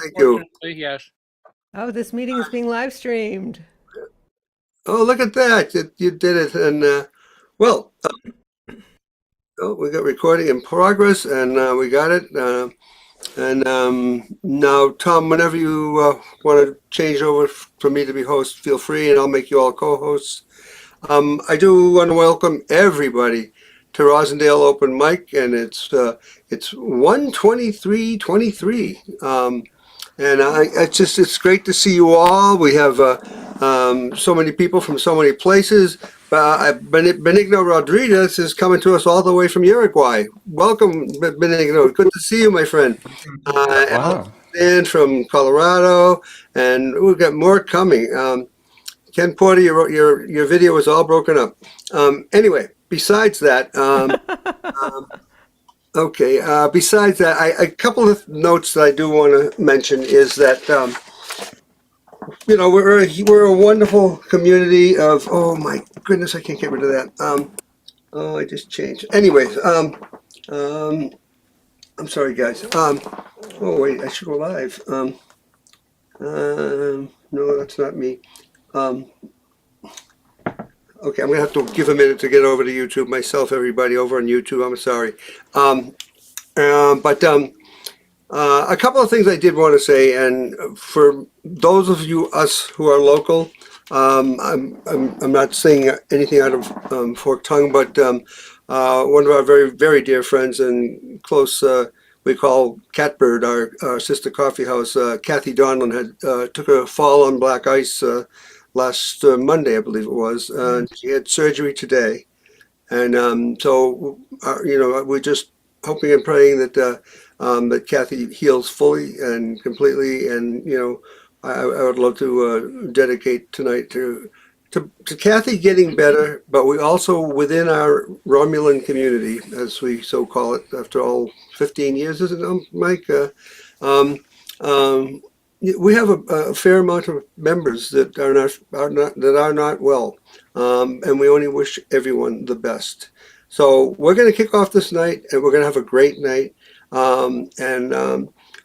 Thank you. Fortunately, yes. Oh, this meeting is being live streamed. Oh, look at that. You did it. And, well, oh, we got recording in progress, and we got it. And now, Tom, whenever you want to change over for me to be host, feel free, and I'll make you all co-hosts. I do want to welcome everybody to Rosendale Open Mic, and it's 1:23:23. And it's great to see you all. We have so many people from so many places. Benigno Rodriguez is coming to us all the way from Uruguay. Welcome, Benigno. Good to see you, my friend. Wow. And from Colorado, and we've got more coming. Ken Porter, your video was all broken up. Anyway, besides that, besides that, a couple of notes that I do want to mention is that we're a wonderful community of. Oh my goodness, I can't get rid of that. I just changed. Anyways, I'm sorry, guys. Oh wait, I should go live. No, that's not me. Okay, I'm gonna have to give a minute to get over to YouTube myself. Everybody over on YouTube, I'm sorry. A couple of things I did want to say, and for those of us who are local, I'm not saying anything out of forked tongue, but one of our very, very dear friends and close, we call Catbird, our sister coffee house, Kathy Donlan had took a fall on black ice last Monday, I believe it was. She had surgery today, and we're just hoping and praying that that Kathy heals fully and completely. And I would love to dedicate tonight to Kathy getting better, but we also, within our Romulan community, as we so call it, after all 15 years, isn't it, Mike? We have a fair amount of members that are not well, and we only wish everyone the best. So we're going to kick off this night, and we're going to have a great night,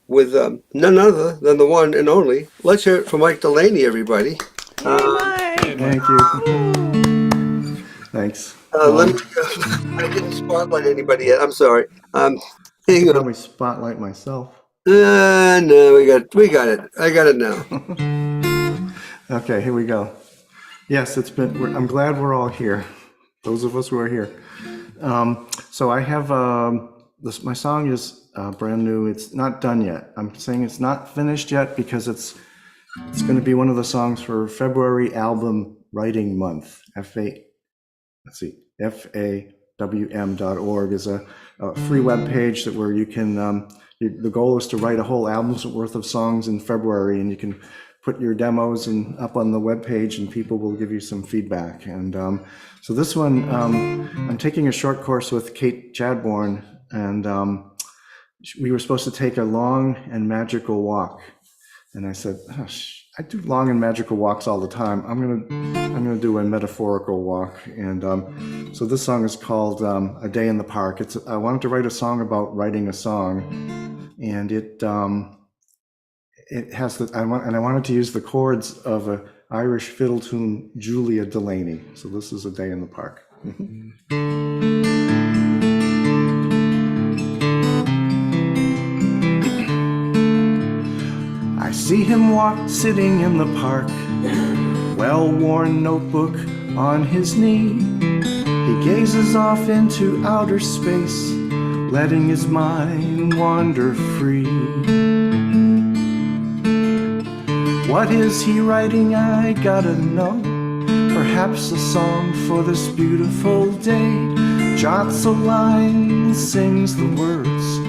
with none other than the one and only. Let's hear it for Mike Delaney, everybody. Thank you. Thanks. I didn't spotlight anybody yet. I'm sorry. I could probably spotlight myself. No, we got it. I got it now. Okay, here we go. Yes, I'm glad we're all here. Those of us who are here. So I have my song is brand new. It's not done yet. I'm saying it's not finished yet because it's going to be one of the songs for February album writing month. FAWM.org is a free web page where you can. The goal is to write a whole album's worth of songs in February, and you can put your demos up on the web page, and people will give you some feedback. And so this one, I'm taking a short course with Kate Chadbourne, and we were supposed to take a long and magical walk. And I said, I do long and magical walks all the time. I'm gonna do a metaphorical walk. And so this song is called "A Day in the Park." I wanted to write a song about writing a song, and it has I wanted to use the chords of an Irish fiddle tune, Julia Delaney. So this is "A Day in the Park." I see him walk sitting in the park, well-worn notebook on his knee. He gazes off into outer space, letting his mind wander free. What is he writing? I gotta know. Perhaps a song for this beautiful day. Jots a line, sings the words,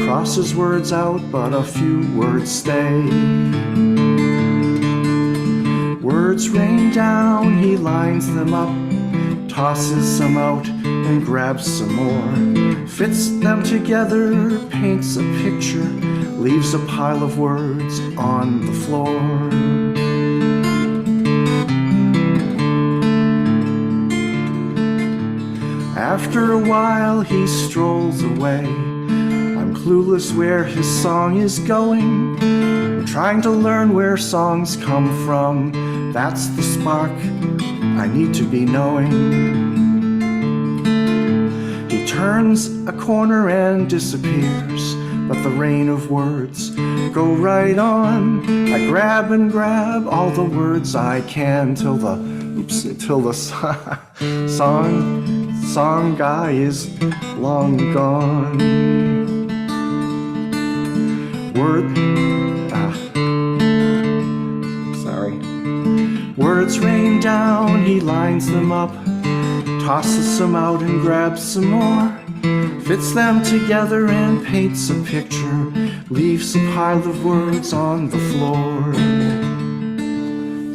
crosses words out, but a few words stay. Words rain down, he lines them up, tosses some out and grabs some more, fits them together, paints a picture, leaves a pile of words on the floor. After a while he strolls away. I'm clueless where his song is going. trying to learn where songs come from. That's the spark I need to be knowing. He turns a corner and disappears, but the rain of words go right on. I grab and grab all the words I can till the song guy is long gone. Words rain down, he lines them up, tosses some out and grabs some more, fits them together and paints a picture, leaves a pile of words on the floor.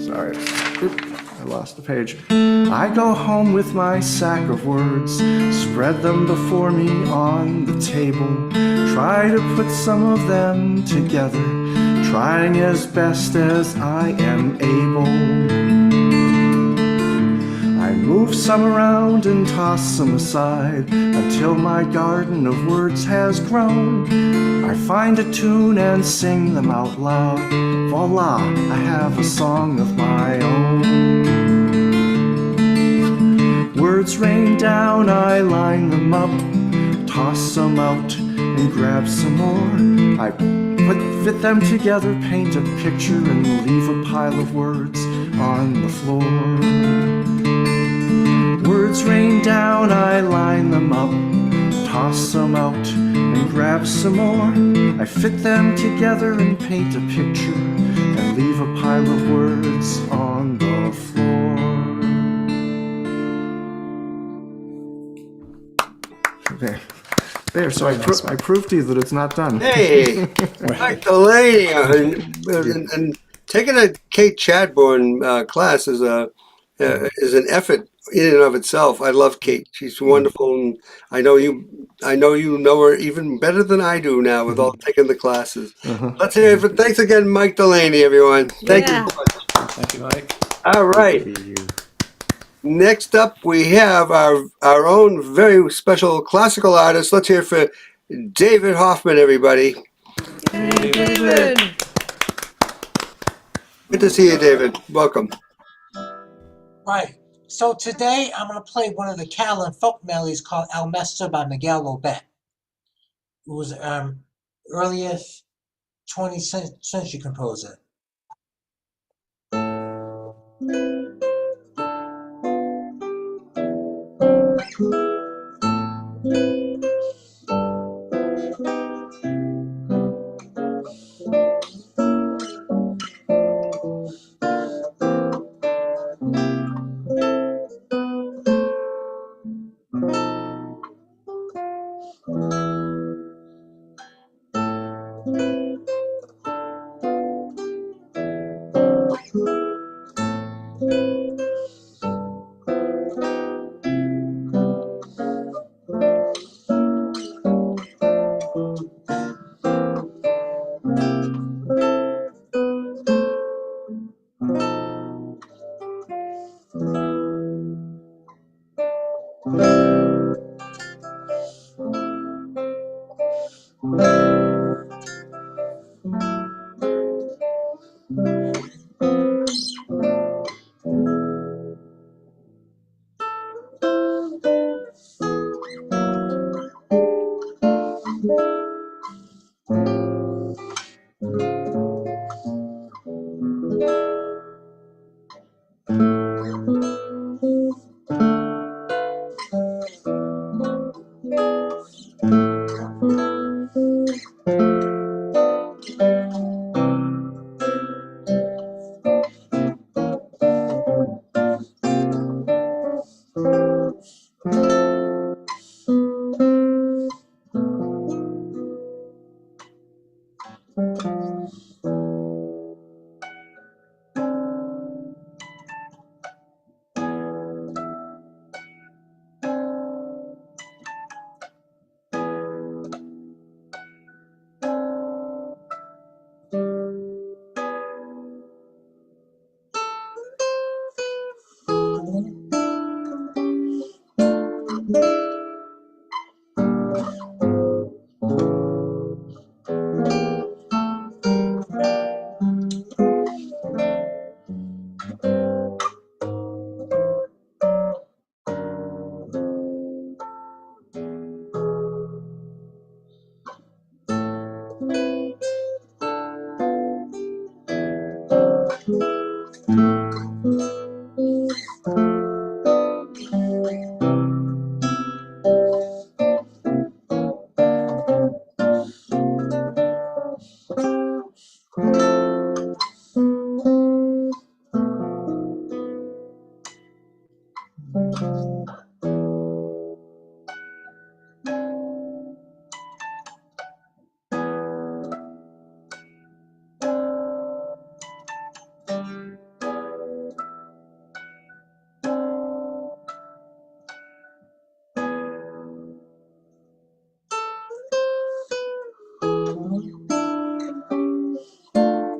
Sorry, I lost a page. I go home with my sack of words, spread them before me on the table, try to put some of them together, trying as best as I am able. I move some around and toss some aside until my garden of words has grown. I find a tune and sing them out loud. Voila, I have a song of my own. Words rain down, I line them up, toss some out and grab some more. I fit them together, paint a picture, and leave a pile of words on the floor. Words rain down, I line them up, toss some out and grab some more. I fit them together and paint a picture and leave a pile of words on the floor. There, so I proved to you that it's not done. Hey, Mike Delaney, and taking a Kate Chadbourne class is an effort in and of itself. I love Kate; she's wonderful, and I know you know her even better than I do now with all taking the classes. Let's hear it. Thanks again, Mike Delaney, everyone. Thank you. Thank you, Mike. All right. Next up, we have our own very special classical artist. Let's hear it for David Hoffman, everybody. Hey, David. Good to see you, David. Welcome. Right. So today I'm going to play one of the Catalan folk melodies called El Mestre by Miguel Lobet. It was earliest 20th century composer.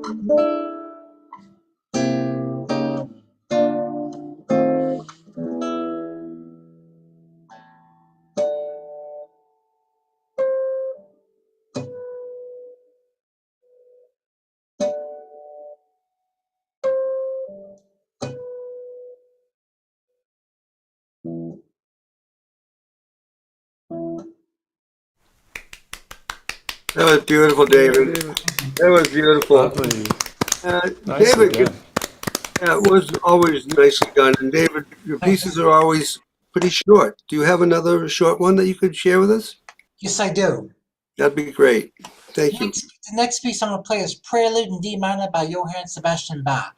That was beautiful, David. That was beautiful. Lovely. Nicely David, done. it was always nicely done. And David, your pieces are always pretty short. Do you have another short one that you could share with us? Yes, I do. That'd be great. Thank you. The next piece I'm going to play is Prelude in D minor by Johann Sebastian Bach.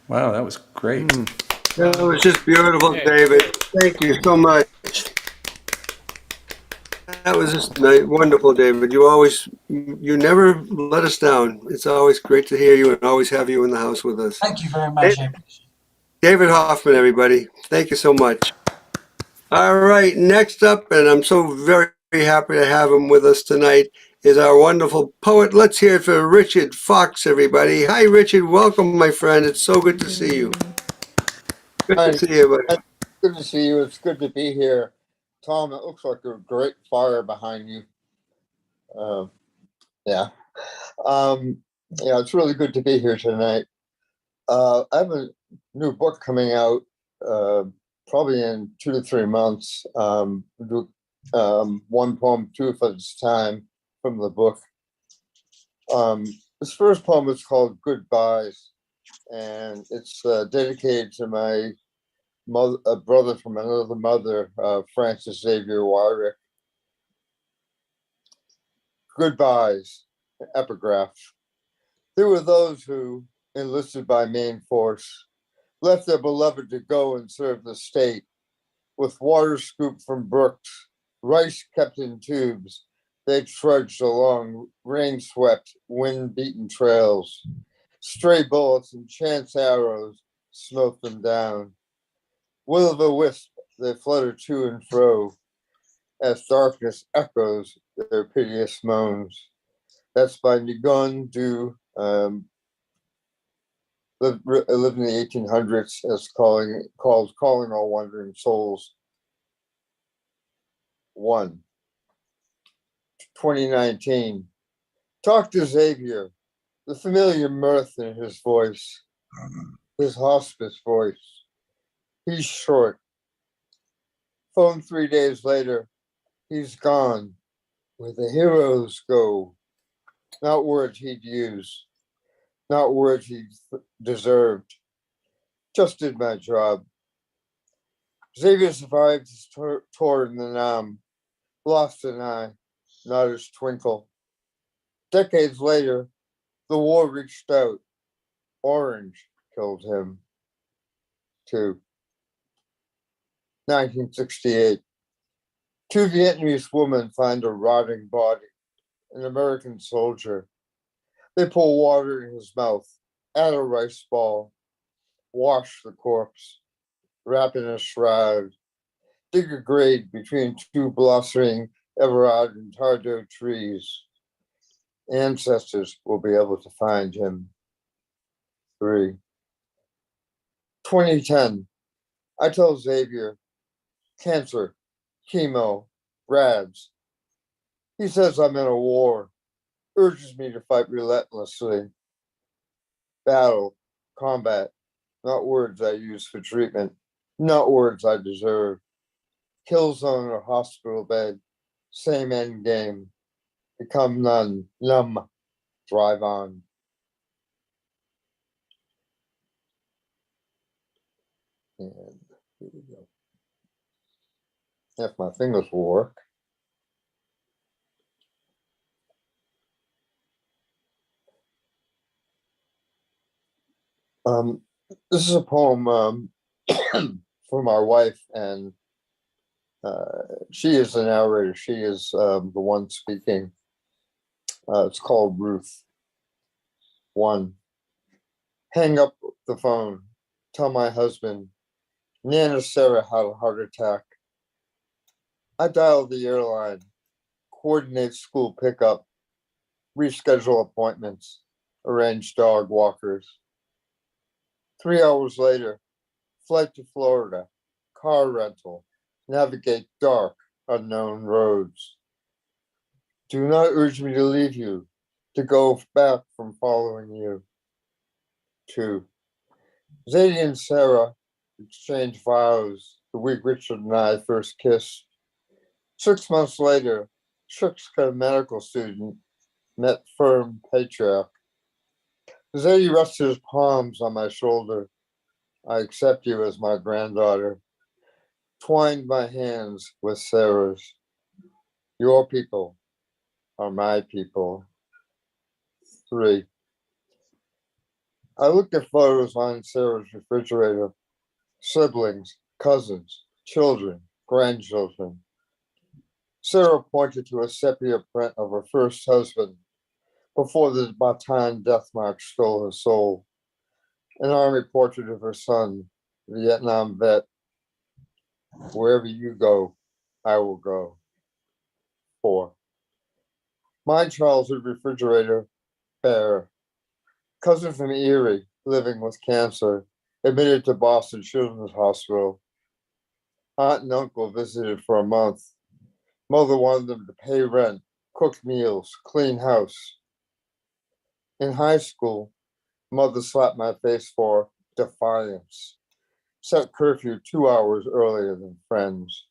Wow, that was great. That was just beautiful, David. Thank you so much. That was just wonderful, David. You never let us down. It's always great to hear you and always have you in the house with us. Thank you very much. I appreciate David Hoffman, everybody. Thank you so much. All right, next up, and I'm so very happy to have him with us tonight, is our wonderful poet. Let's hear it for Richard Fox, everybody. Hi, Richard. Welcome, my friend. It's so good to see you. Good Hi, to see you, buddy. good to see you. It's good to be here. Tom, it looks like a great fire behind you. Yeah. Yeah, it's really good to be here tonight. I have a new book coming out probably in 2 to 3 months. One poem, two if it's time from the book. This first poem is called Goodbyes, and it's dedicated to my mother, a brother from another mother, Francis Xavier Wyrick. Goodbyes, epigraph. There were those who, enlisted by main force, left their beloved to go and serve the state. With water scooped from brooks, rice kept in tubes, they trudged along rain-swept, wind-beaten trails. Stray bullets and chance arrows smote them down. Will-o'-the-wisp, they flutter to and fro, as darkness echoes their piteous moans. That's by Ngun Du, lived in the 1800s, as calling all wandering souls. 1. 2019. Talk to Xavier, the familiar mirth in his voice, his hospice voice. He's short. Phone 3 days later, he's gone, where the heroes go. Not words he'd use, not words he deserved. Just did my job. Xavier survived his tour in the Nam, lost an eye, not his twinkle. Decades later, the war reached out. Orange killed him, too. 1968. Two Vietnamese women find a rotting body, an American soldier. They pour water in his mouth, add a rice ball, wash the corpse, wrap in a shroud, dig a grave between two blossoming Everard and Tardo trees. Ancestors will be able to find him. 3. 2010. I tell Xavier, cancer, chemo, rads. He says I'm in a war, urges me to fight relentlessly. Battle, combat, not words I use for treatment, not words I deserve. Kill zone or hospital bed, same end game. Become none, numb, drive on. And here we go. If my fingers will work. This is a poem from our wife, and she is the narrator. She is the one speaking. It's called Ruth. 1. Hang up the phone. Tell my husband, Nana Sarah had a heart attack. I dialed the airline, coordinate school pickup, reschedule appointments, arrange dog walkers. 3 hours later, flight to Florida, car rental, navigate dark, unknown roads. Do not urge me to leave you, to go back from following you. 2. Zadie and Sarah exchanged vows the week Richard and I first kissed. 6 months later, Shikska medical student met firm patriarch. Zadie rested his palms on my shoulder. I accept you as my granddaughter. Twined my hands with Sarah's. Your people are my people. 3. I looked at photos on Sarah's refrigerator. Siblings, cousins, children, grandchildren. Sarah pointed to a sepia print of her first husband before the Bataan death march stole her soul. An army portrait of her son, Vietnam vet. Wherever you go, I will go. 4. My childhood refrigerator, bare. Cousin from Erie, living with cancer, admitted to Boston Children's Hospital. Aunt and uncle visited for a month. Mother wanted them to pay rent, cook meals, clean house. In high school, mother slapped my face for defiance. Set curfew 2 hours earlier than friends.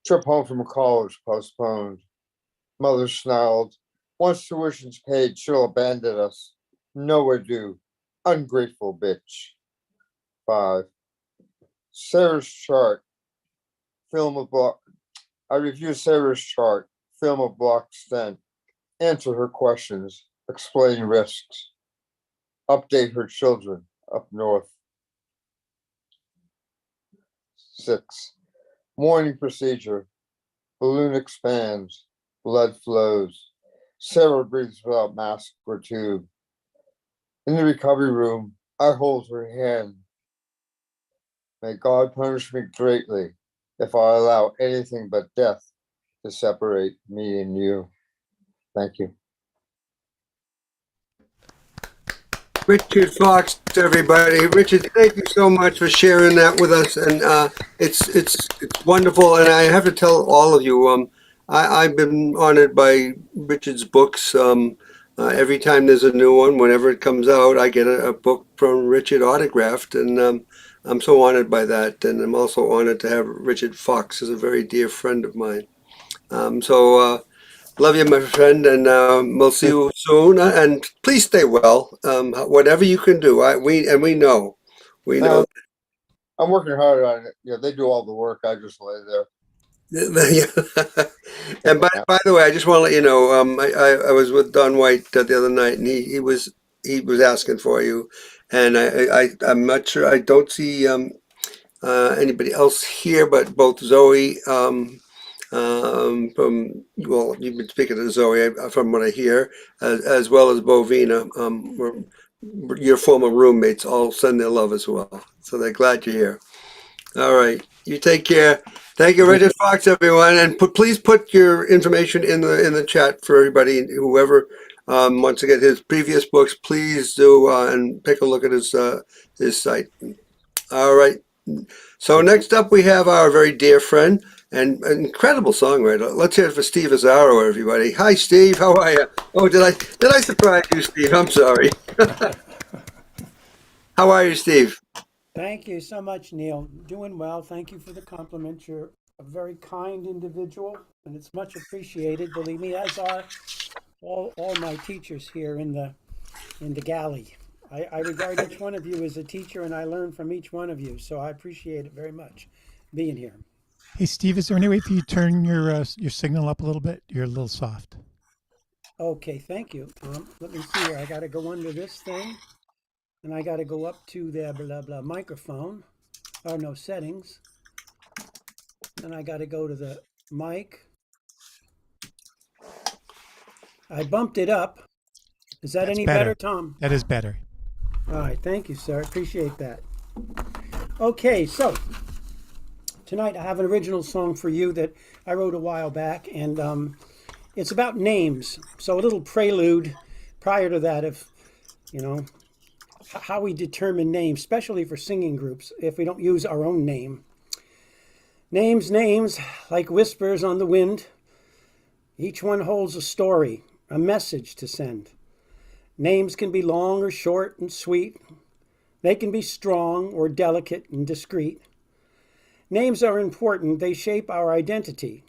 Trip home from college postponed. Mother snarled, once tuition's paid, she'll abandon us. Nowhere due. Ungrateful bitch. 5. Sarah's chart. Film a block. I review Sarah's chart. Film a block stent. Answer her questions. Explain risks. Update her children up north. 6. Morning procedure. Balloon expands. Blood flows. Sarah breathes without mask or tube. In the recovery room, I hold her hand. May God punish me greatly if I allow anything but death to separate me and you. Thank you. Richard Fox, everybody. Richard, thank you so much for sharing that with us, and it's wonderful. And I have to tell all of you, I've been honored by Richard's books. Every time there's a new one, whenever it comes out, I get a book from Richard autographed, and I'm so honored by that. And I'm also honored to have Richard Fox as a very dear friend of mine. Love you, my friend, and we'll see you soon. And please stay well. Whatever you can do, we know. I'm working hard on it. Yeah, they do all the work. I just lay there. And by the way, I just want to let you know, I was with Don White the other night, and he was asking for you, and I'm not sure. I don't see anybody else here, but both Zoe you've been speaking to Zoe from what I hear, as well as Bovina. your former roommates all send their love as well. So they're glad you're here. All right. You take care. Thank you, Richard Fox, everyone. And please put your information in the chat for everybody, whoever wants to get his previous books, please do and take a look at his site. All right. So next up, we have our very dear friend and an incredible songwriter. Let's hear it for Steve Azzaro, everybody. Hi, Steve. How are you? Oh, did I surprise you, Steve? I'm sorry. How are you, Steve? Thank you so much, Neil. Doing well. Thank you for the compliment. You're a very kind individual, and it's much appreciated. Believe me, as are all my teachers here in the galley. I regard each one of you as a teacher, and I learn from each one of you. So I appreciate it very much being here. Hey, Steve, is there any way for you to turn your signal up a little bit? You're a little soft. Okay, thank you. Let me see here. I got to go under this thing, and I got to go up to the blah blah microphone. Oh no, settings. And I got to go to the mic. I bumped it up. Is that That's any better. better, Tom? That is better. All right, thank you, sir. Appreciate that. Okay, so tonight I have an original song for you that I wrote a while back, and it's about names. So a little prelude prior to that of, how we determine names, especially for singing groups, if we don't use our own name. Names, like whispers on the wind. Each one holds a story, a message to send. Names can be long or short and sweet. They can be strong or delicate and discreet. Names are important. They shape our identity.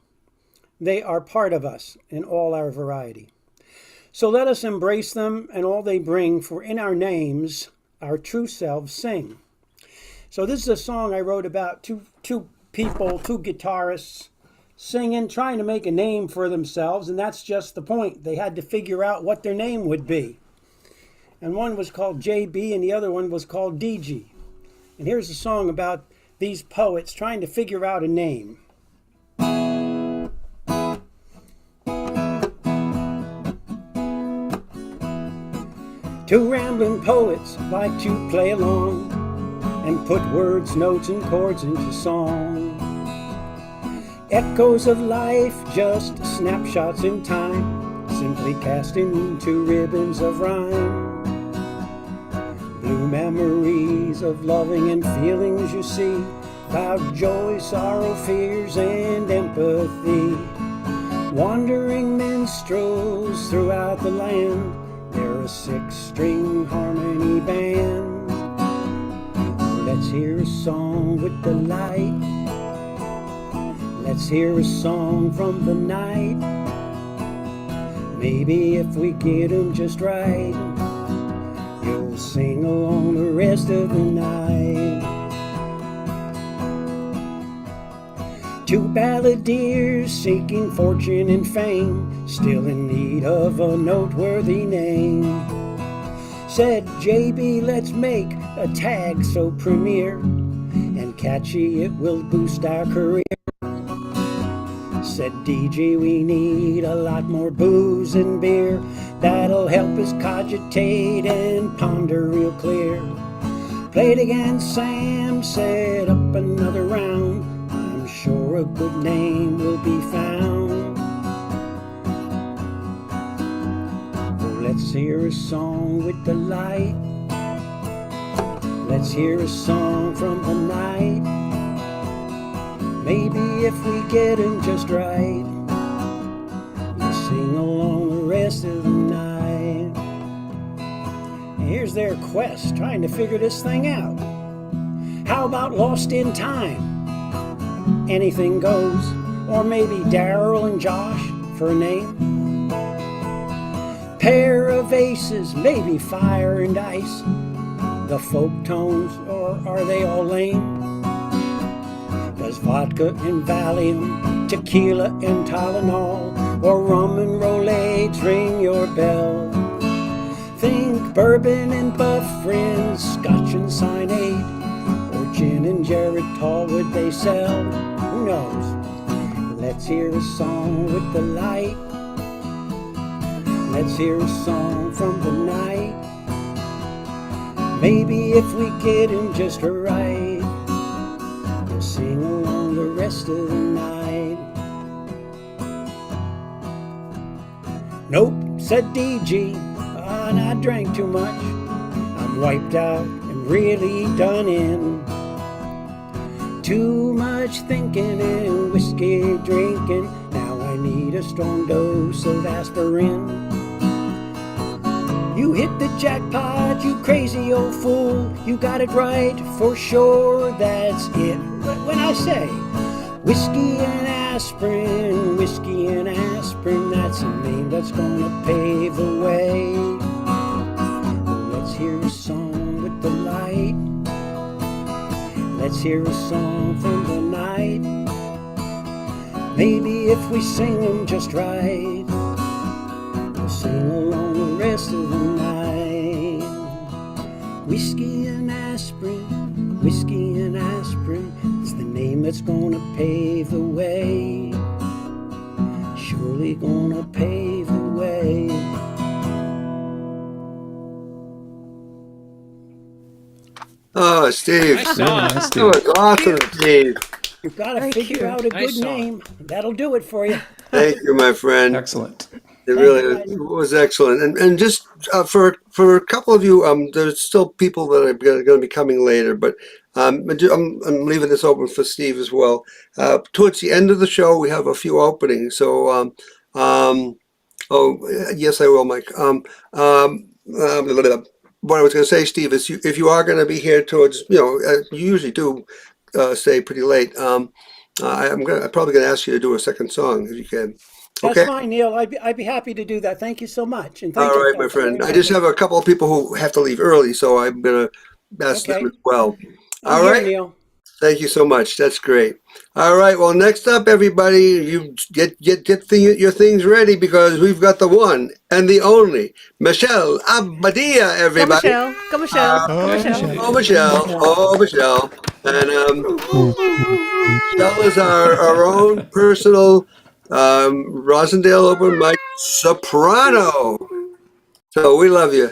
They are part of us in all our variety. So let us embrace them and all they bring, for in our names, our true selves sing. So this is a song I wrote about two people, two guitarists, singing, trying to make a name for themselves, and that's just the point. They had to figure out what their name would be. And one was called JB and the other one was called DG. And here's a song about these poets trying to figure out a name. Two rambling poets like to play along and put words, notes, and chords into song. Echoes of life, just snapshots in time, simply cast into ribbons of rhyme. Blue memories of loving and feelings you see, cloud joy, sorrow, fears, and empathy. Wandering minstrels throughout the land, they're a six-string harmony band. Let's hear a song with delight. Let's hear a song from the night. Maybe if we get 'em just right, you'll sing along the rest of the night. Two balladeers seeking fortune and fame, still in need of a noteworthy name. Said JB, let's make a tag so premier and catchy it will boost our career. Said DG, we need a lot more booze and beer, that'll help us cogitate and ponder real clear. Played again, Sam set up another round, I'm sure a good name will be found. Oh, let's hear a song with delight. Let's hear a song from the night. Maybe if we get 'em just right, we'll sing along the rest of the night. And here's their quest, trying to figure this thing out. How about Lost in Time? Anything goes. Or maybe Daryl and Josh for a name. Pair of aces, maybe Fire and Ice. The folk tones, or are they all lame? Does vodka and Valium, tequila and Tylenol, or rum and Rolaids ring your bell? Think bourbon and Buff Friends, Scotch and Cyanide, or gin and Geritol would they sell? Who knows? Let's hear a song with the light. Let's hear a song from the night. Maybe if we get him just right, we'll sing along the rest of the night. Nope, said DG, and I drank too much. I'm wiped out and really done in. Too much thinking and whiskey drinking. Now I need a strong dose of aspirin. You hit the jackpot, you crazy old fool. You got it right for sure, that's it. But when I say whiskey and aspirin, that's a name that's gonna pave the way. Let's hear a song with the light. Let's hear a song from the night. Maybe if we sing them just right, we'll sing along the rest of the night. Whiskey and aspirin is the name that's gonna pave the way. Surely gonna pave the way. Oh, Steve. Very nice, That Steve. was awesome, Steve. You've got to Very figure cute. out a good Nice song. name. That'll do it for you. Thank you, my friend. Excellent. It Thank really you, guys. was excellent. And just for a couple of you, there's still people that are going to be coming later, but I'm leaving this open for Steve as well. Towards the end of the show, we have a few openings. So, oh, yes, I will, Mike. What I was going to say, Steve, is if you are going to be here towards, you usually do stay pretty late. I'm probably going to ask you to do a second song if you can. That's Okay. fine, Neil. I'd be happy to do that. Thank you so much. And thank All you. right, my friend. I just have a couple of people who have to leave early, so I'm going to ask them Okay. as well. I'm All here, right. Neil. Thank you so much. That's great. All right. Well, next up, everybody, you get your things ready because we've got the one and the only Michelle Abadia, Go everybody. Michelle. Go Michelle. Go Oh, Michelle. Michelle. Oh, Michelle. Oh, Michelle. And Michelle is our own personal Rosendale open mic soprano. So we love you.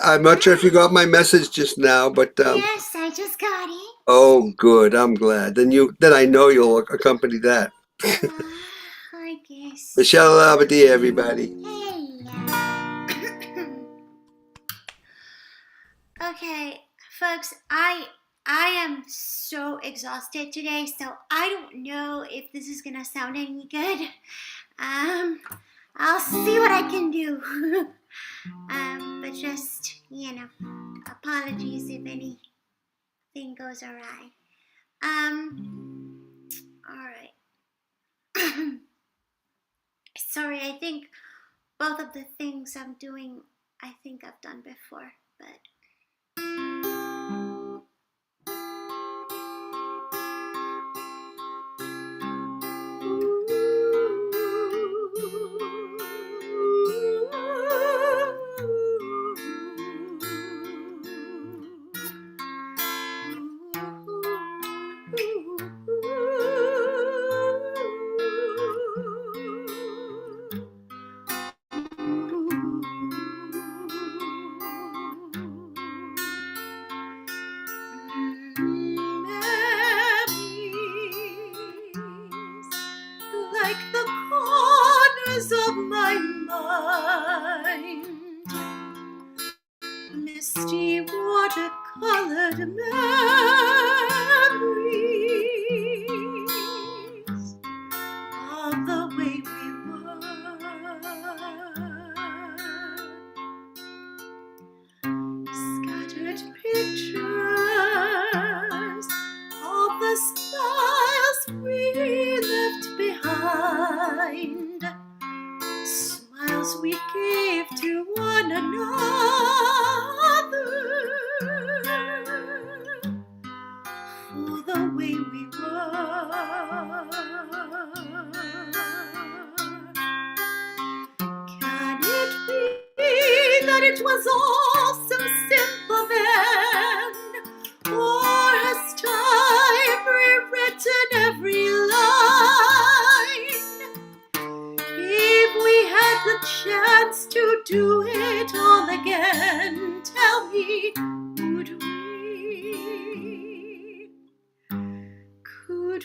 I'm not sure if you got my message just now, but Yes, I just got it. oh, good. I'm glad. Then I know you'll accompany that. I guess. Michelle Abadia, everybody. Hello. Okay, folks, I am so exhausted today, so I don't know if this is gonna sound any good. I'll see what I can do. But just, apologies if anything goes awry. Alright. Sorry, I think both of the things I'm doing, I think I've done before, but like the corners of my mind, misty watercolored memories of the way we were, scattered pictures of the smiles we left behind, smiles we gave to one another for the way we were. Can it be that it was all so simple then? Or has time rewritten every line? If we had the chance to do it all again, tell me, could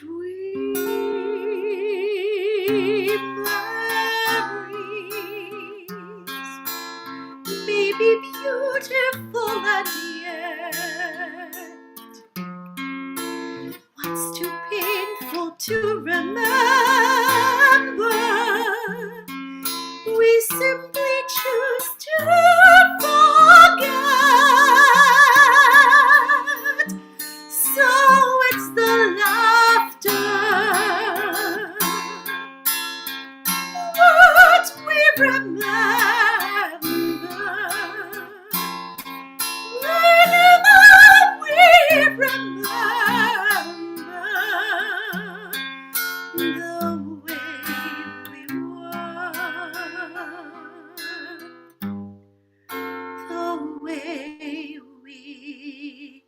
we memories may be beautiful and yet what's too painful to remember we simply choose to forget. So it's the laughter what we remember. Whenever we remember the way we were, the way we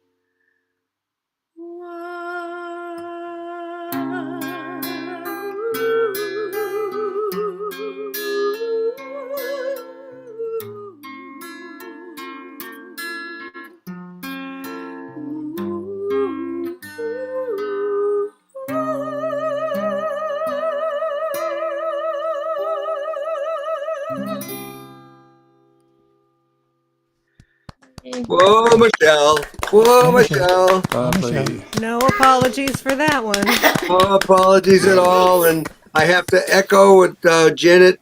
Whoa, Michelle. Whoa, Michelle. Lovely. No apologies for that one. No apologies at all. And I have to echo what Janet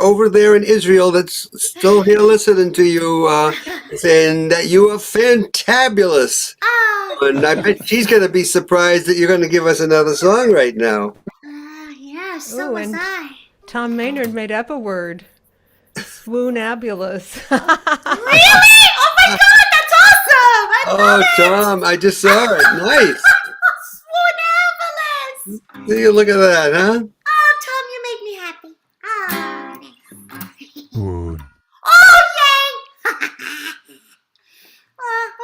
over there in Israel that's still here listening to you saying that you are fantabulous. And I bet she's going to be surprised that you're going to give us another song right now. Yeah, so Ooh, was and I. Tom Maynard made up a word. Swoonabulous. Really? Oh my god, that's awesome! I love it! Tom, I just saw it. Nice. Swoonavelous! See, look at that, huh? Oh, Tom, you make me happy. Oh, thanks. Ooh. Oh, yay!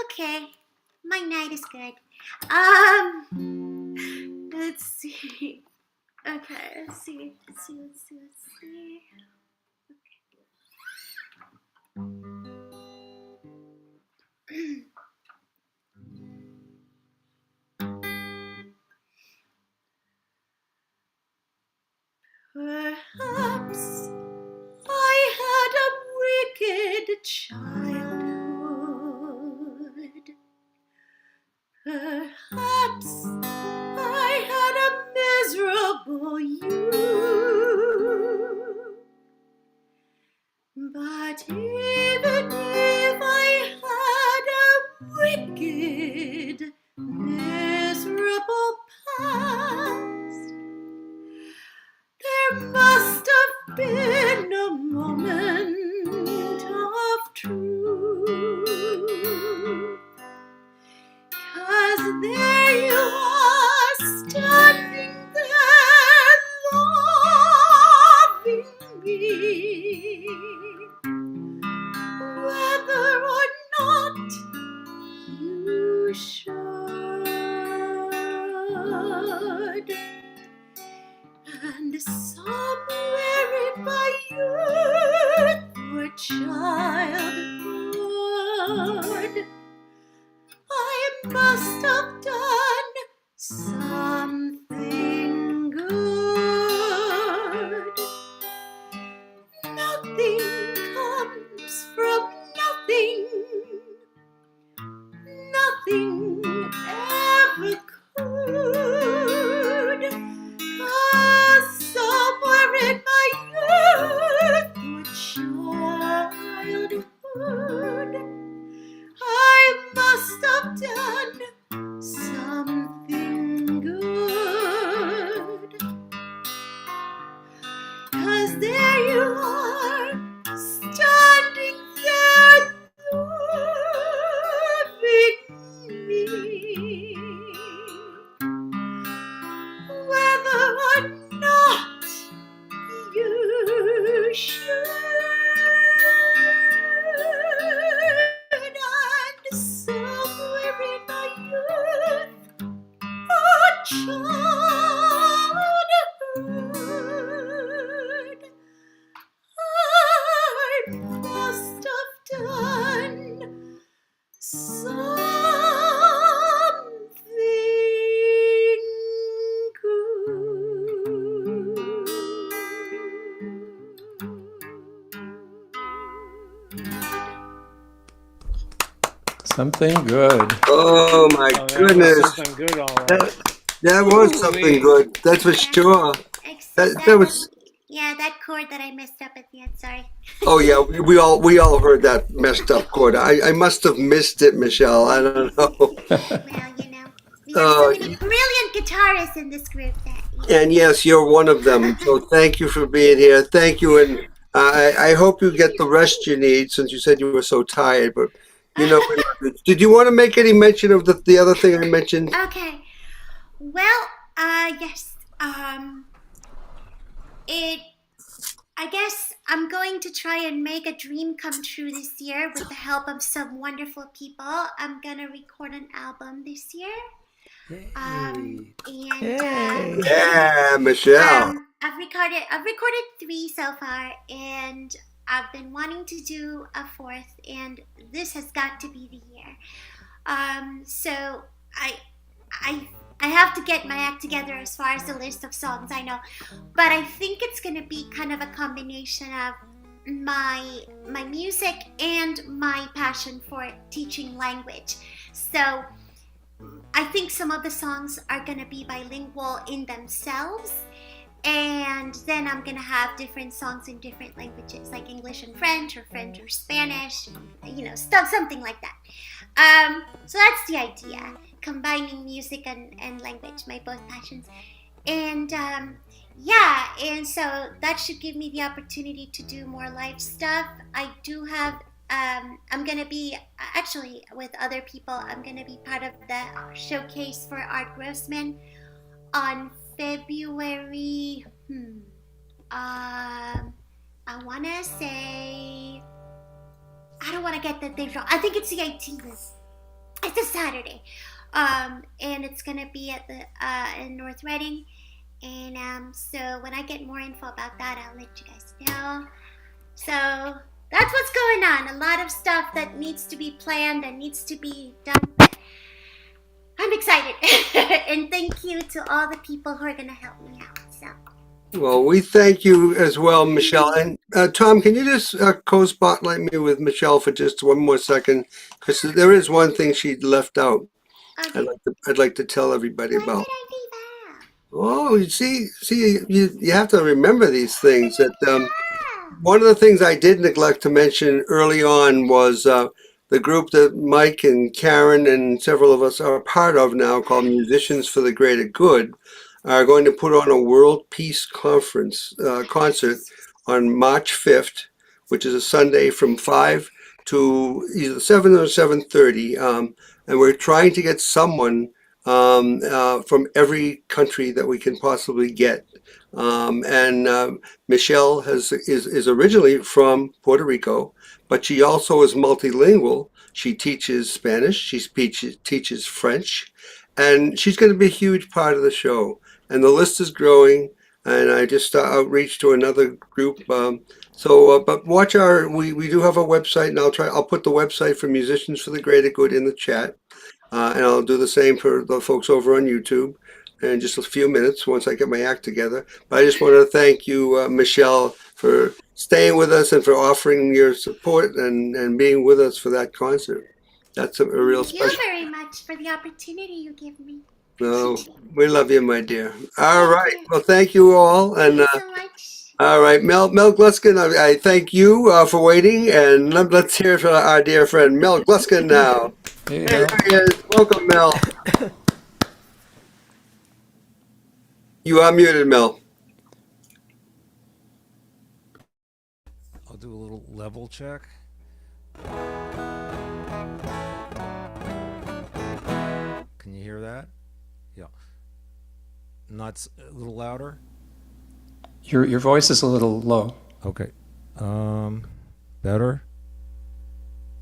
Okay. My night is good. Let's see. Okay, let's see. Perhaps I had a wicked childhood. Perhaps I had a miserable youth. But even if I had a wicked, miserable past, there must have been a moment of truth. 'Cause there you are, standing there, loving me, whether or not you should. And somewhere in my youth or childhood, I must have done something good. Nothing comes from nothing. Nothing ever could. 'Cause somewhere in my youth or childhood, I must have done something good. 'Cause there you are, standing there, loving me, whether or not you should. And somewhere in my Something good. Oh my Oh, that was goodness. something good, all right. That was something good. That's for sure. Except That was. yeah, that chord that I messed up at the end. Sorry. Oh yeah, we all heard that messed up chord. I must have missed it, Michelle. I don't know. Well, we have so many brilliant guitarists in this group that. And yes, you're one of them. So thank you for being here. Thank you, and I hope you get the rest you need since you said you were so tired. But we love you. Did you want to make any mention of the other thing I mentioned? Okay. Well, yes. I guess I'm going to try and make a dream come true this year with the help of some wonderful people. I'm gonna record an album this year. Yeah, Michelle. I've recorded 3 so far, and I've been wanting to do a 4th, and this has got to be the year. So I have to get my act together as far as the list of songs I know, but I think it's gonna be kind of a combination of my music and my passion for teaching language. So I think some of the songs are gonna be bilingual in themselves, and then I'm gonna have different songs in different languages, like English and French, or Spanish, something like that. So that's the idea, combining music and language, my both passions. And and so that should give me the opportunity to do more live stuff. I do have, I'm gonna be, actually with other people, I'm gonna be part of the showcase for Art Grossman on February, I wanna say, I don't want to get the date wrong. I think it's the 18th. It's a Saturday, and it's gonna be at the in North Reading. And so when I get more info about that, I'll let you guys know. So that's what's going on. A lot of stuff that needs to be planned and needs to be done. But I'm excited, and thank you to all the people who are gonna help me out. So. Well, we thank you as well, Michelle. And Tom, can you just co-spotlight me with Michelle for just one more second? Because there is one thing she left out. Okay. I'd like to tell everybody What about. did I leave out? Oh, you see, you have to remember these things. That one of the things I did neglect to mention early on was the group that Mike and Karen and several of us are part of now, called Musicians for the Greater Good, are going to put on a World Peace Conference concert on March 5th, which is a Sunday from 5 to either 7 or 7:30. And we're trying to get someone from every country that we can possibly get. Michelle is originally from Puerto Rico, but she also is multilingual. She teaches Spanish, she teaches French, and she's going to be a huge part of the show. And the list is growing. And I just outreach to another group. But watch we do have a website, and I'll put the website for Musicians for the Greater Good in the chat. And I'll do the same for the folks over on YouTube in just a few minutes once I get my act together. But I just want to thank you, Michelle, for staying with us and for offering your support and being with us for that concert. That's a real Thank you special. very much for the opportunity you give me. No, Appreciate it. we love you, my dear. All Thank right. you. Well, thank you all. And Thank you so much. all right, Mel Gluskin, I thank you for waiting. And let's hear from our dear friend Mel Gluskin now. Hey, Hey, Mel. there he is. Welcome, Mel. You are muted, Mel. I'll do a little level check. Can you hear that? Yeah. Not a little louder? Your voice is a little low. Okay. Better?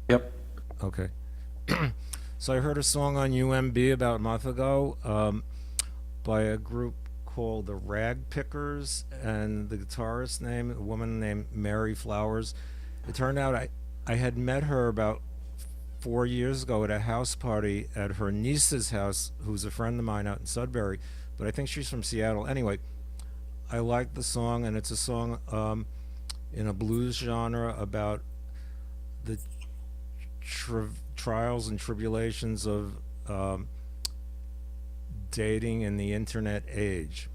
Yep. Okay. So I heard a song on UMB about a month ago by a group called the Rag Pickers, and the guitarist name, a woman named Mary Flowers. It turned out I had met her about 4 years ago at a house party at her niece's house, who's a friend of mine out in Sudbury, but I think she's from Seattle. Anyway, I like the song, and it's a song in a blues genre about the trials and tribulations of dating in the internet age.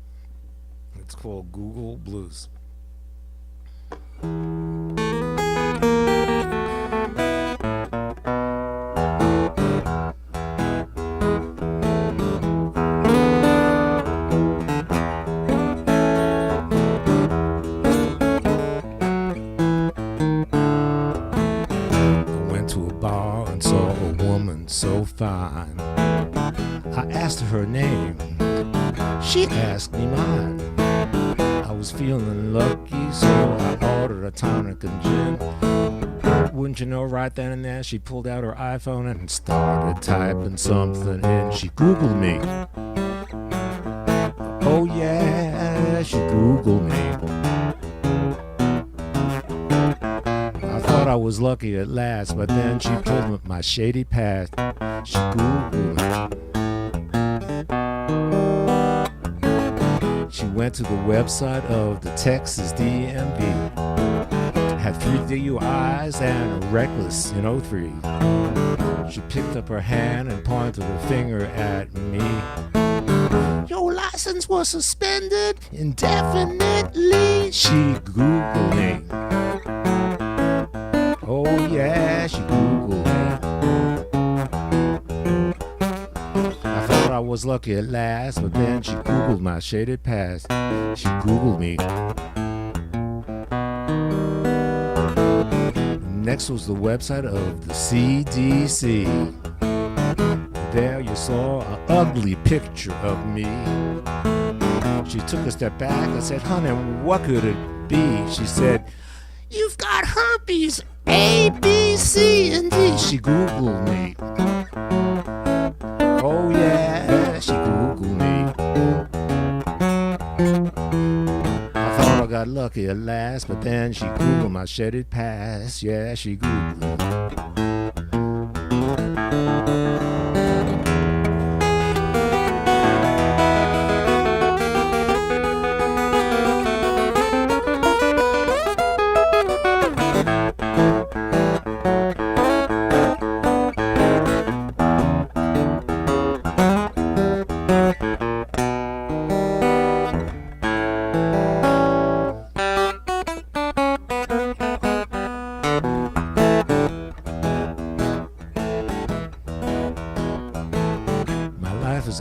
It's called Google Blues. So fine. I asked her name, she asked me mine. I was feeling lucky, so I ordered a tonic and gin. Wouldn't you know, right then and there, she pulled out her iPhone and started typing something in. She Googled me. Oh yeah, she Googled me. I was lucky at last, but then she pulled my shady past. She Googled me. She went to the website of the Texas DMV. Had 3 DUIs and a reckless in 03. She picked up her hand and pointed a finger at me. Your license was suspended indefinitely. She Googled me. Oh yeah, she Googled me. I thought I was lucky at last, but then she Googled my shaded past. She Googled me. Next was the website of the CDC. There you saw an ugly picture of me. She took a step back and said, honey, what could it be? She said, you've got herpes A, B, C, and D. She Googled me. Oh yeah, she Googled me. I thought I got lucky at last, but then she Googled my shedded past. Yeah, she Googled me.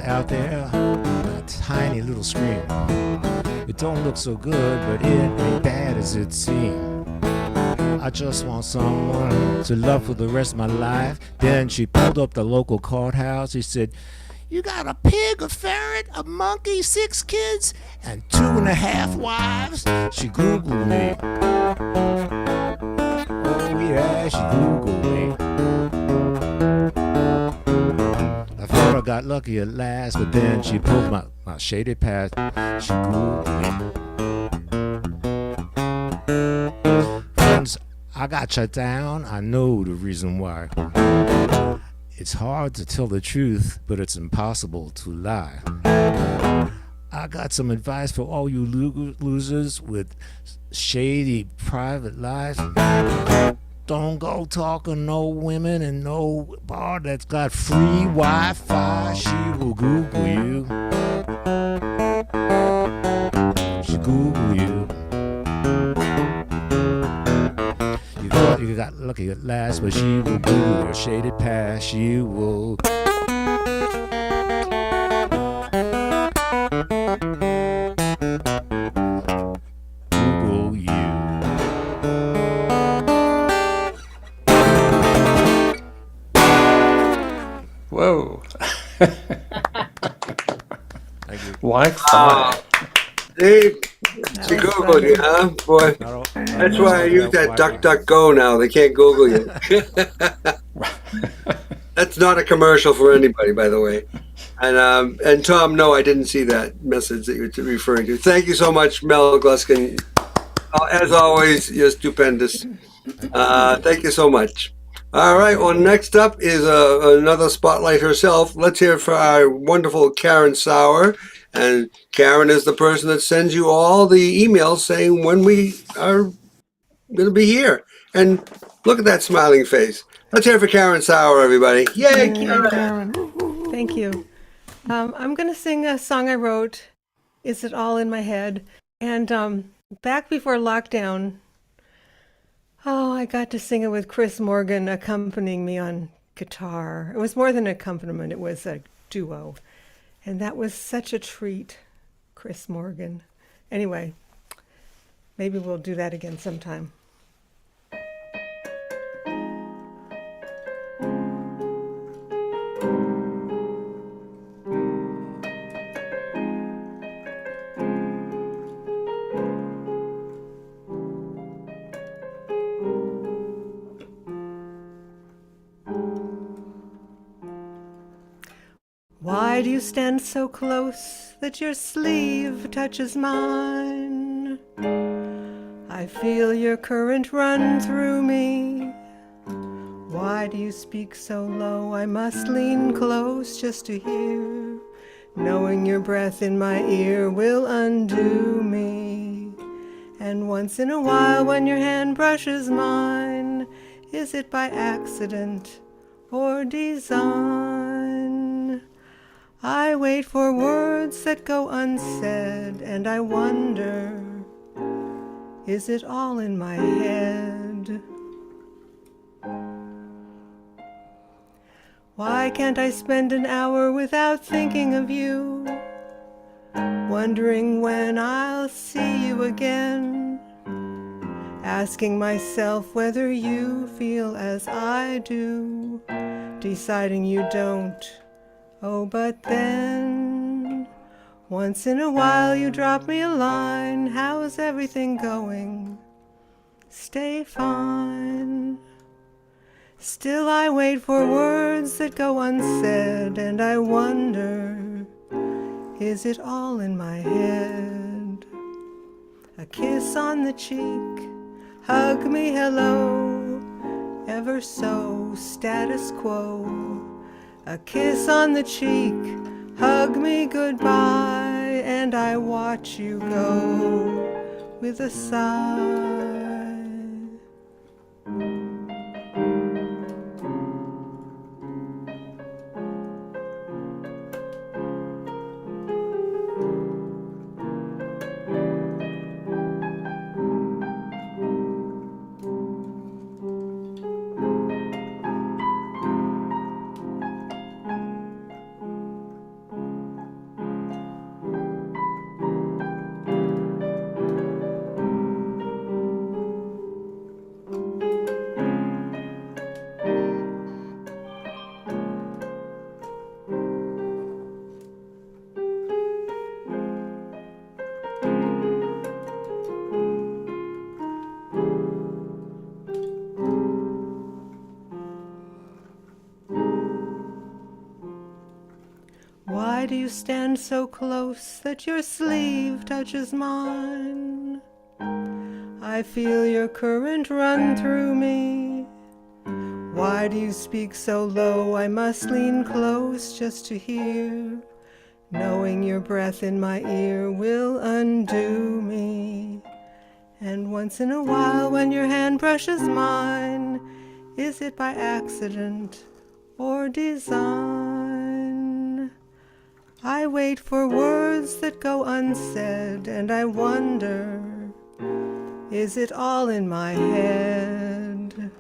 Out there, a tiny little screen. It don't look so good, but it ain't bad as it seems. I just want someone to love for the rest of my life. Then she pulled up the local courthouse. He said, you got a pig, a ferret, a monkey, 6 kids, and 2.5 wives. She Googled me. Oh yeah, she Googled me. I got lucky at last, but then she pulled my shaded past. She Googled me. Friends, I got shut down. I know the reason why. It's hard to tell the truth, but it's impossible to lie. I got some advice for all you losers with shady private lives. Don't go talking no women in no bar that's got free Wi-Fi. She will Google you. She Google you. You thought you got lucky at last, but she will Google your shaded past. She will. Google you. Whoa. Thank you. Wi-Fi. Dave, she Googled you, huh? Boy, that's why I use that DuckDuckGo now. They can't Google you. That's not a commercial for anybody, by the way. And Tom, no, I didn't see that message that you're referring to. Thank you so much, Mel Gluskin. As always, you're stupendous. Thank you so much. All right. Well, next up is another spotlight herself. Let's hear it for our wonderful Karen Sauer. And Karen is the person that sends you all the emails saying when we are going to be here. And look at that smiling face. Let's hear it for Karen Sauer, everybody. Yay, Karen! Thank you. I'm going to sing a song I wrote, Is It All in My Head? And back before lockdown, I got to sing it with Chris Morgan accompanying me on guitar. It was more than an accompaniment, it was a duo. And that was such a treat, Chris Morgan. Anyway, maybe we'll do that again sometime. Why do you stand so close that your sleeve touches mine? I feel your current run through me. Why do you speak so low? I must lean close just to hear. Knowing your breath in my ear will undo me. And once in a while when your hand brushes mine, is it by accident or design? I wait for words that go unsaid, and I wonder, is it all in my head? Why can't I spend an hour without thinking of you? Wondering when I'll see you again. Asking myself whether you feel as I do. Deciding you don't. Oh, but then, once in a while you drop me a line. How's everything going? Stay fine. Still I wait for words that go unsaid, and I wonder, is it all in my head? A kiss on the cheek, hug me hello, ever so status quo. A kiss on the cheek, hug me goodbye, and I watch you go with a sigh. Why do you stand so close that your sleeve touches mine? I feel your current run through me. Why do you speak so low? I must lean close just to hear. Knowing your breath in my ear will undo me. And once in a while when your hand brushes mine, is it by accident or design? I wait for words that go unsaid, and I wonder, is it all in my head?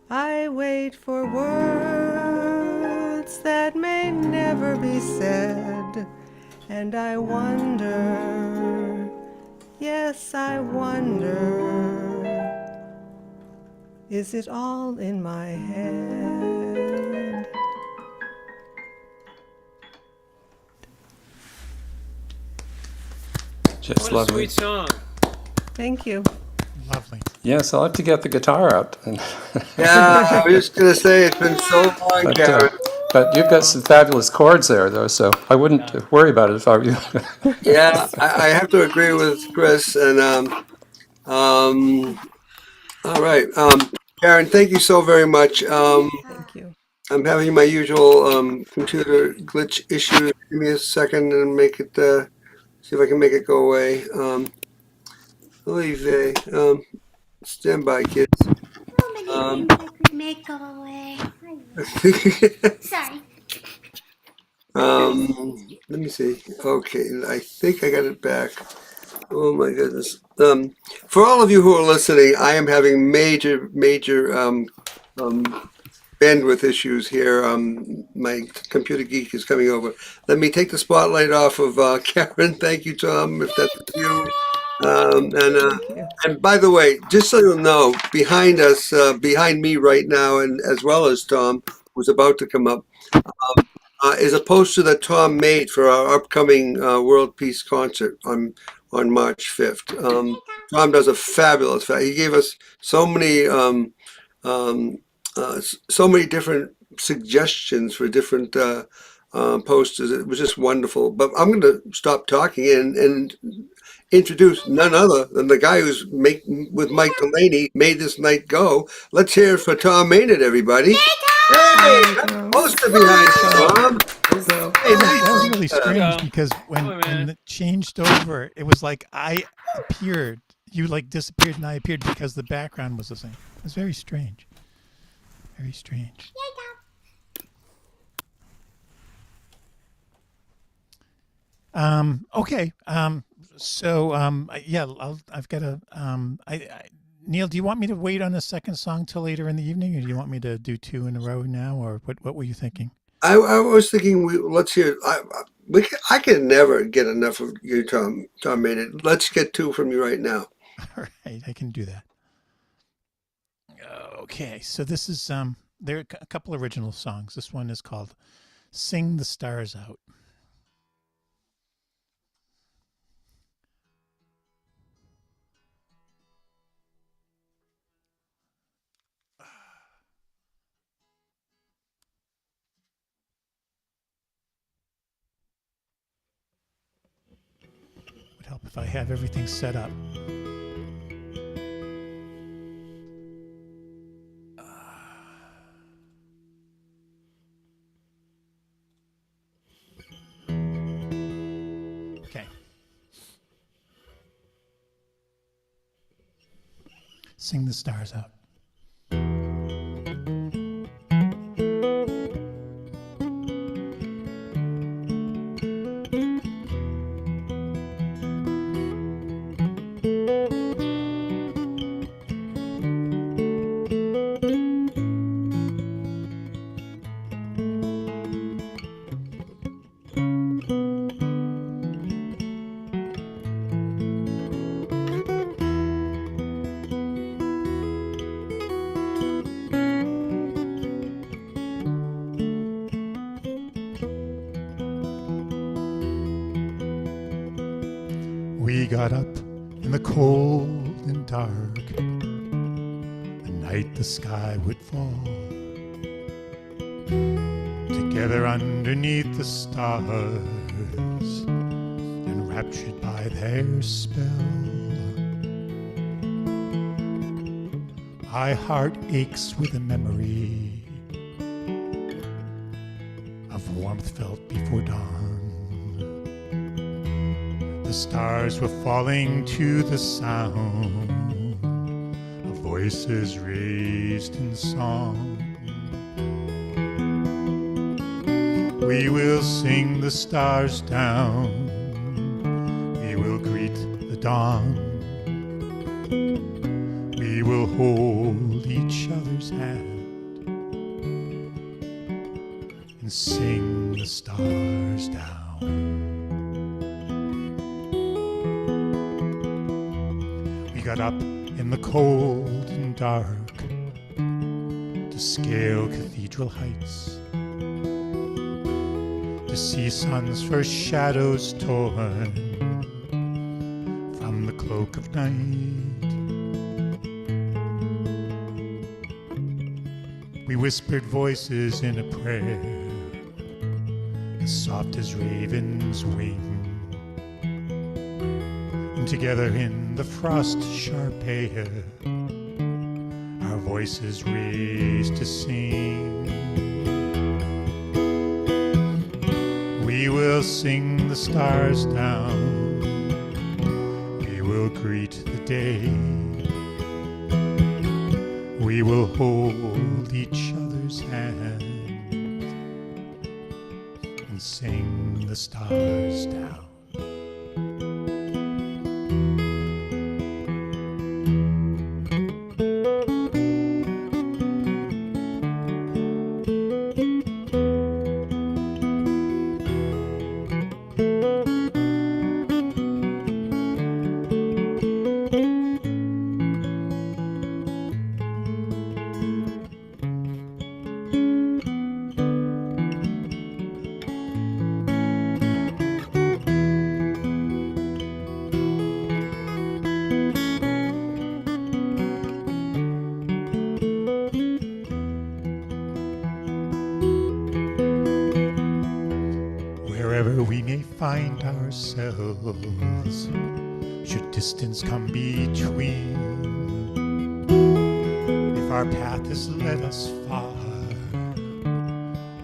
I wait for words that may never be said, and I wonder, yes, I wonder, is it all in my head? Just What a lovely. sweet song. Thank you. Lovely. Yes, I'll have to get the guitar out. Yeah, I was just going to say, it's been so long, But, Karen. but you've got some fabulous chords there, though, so I wouldn't worry about it if I were you. Yeah, I have to agree with Chris. And all right. Karen, thank you so very much. Thank you. I'm having my usual computer glitch issue. Give me a second and make it, see if I can make it go away. Olivier, stand by, kids. So many things I could make go away. Sorry. Let me see. Okay, I think I got it back. Oh my goodness. For all of you who are listening, I am having major bandwidth issues here. My computer geek is coming over. Let me take the spotlight off of Karen. Thank you, Tom, if that's you. Thank you. And by the way, just so you'll know, behind us, behind me right now, and as well as Tom, who's about to come up, is a poster that Tom made for our upcoming World Peace concert on March 5th. Tom does a fabulous. He gave us so many so many different suggestions for different posters. It was just wonderful. But I'm going to stop talking and introduce none other than the guy who's with Mike Delaney made this night go. Let's hear it for Tom Maynard, everybody. Hey, poster behind you, Tom. Hey, That was really nice. strange because when it changed over, it was like I appeared, you like disappeared, and I appeared because the background was the same. It was very strange. Very strange. Okay. Yeah, I've got a. Neil, do you want me to wait on the second song till later in the evening, or do you want me to do two in a row now, or what were you thinking? I was thinking, let's hear. I can never get enough of you, Tom Maynard. Let's get two from you right now. All right, I can do that. Okay, so this is there are a couple original songs. This one is called "Sing the Stars Out." Would help if I have everything set up. Okay. Sing the stars out. We got up in the cold and dark, the night the sky would fall, together underneath the stars, enraptured by their spell. My heart aches with a memory of warmth felt before dawn. The stars were falling to the sound of voices raised in song. We will sing the stars down. We will greet the dawn. We will hold each other's hand and sing the stars down. We got up in the cold and dark to scale cathedral heights, to see sun's first shadows torn from the cloak of night. We whispered voices in a prayer as soft as ravens' wing, and together in the frost-sharp air our voices raised to sing. We will sing the stars down. We will greet the day. We will hold each other's hand and sing the stars down. Wherever we may find ourselves, should distance come between, if our path has led us far,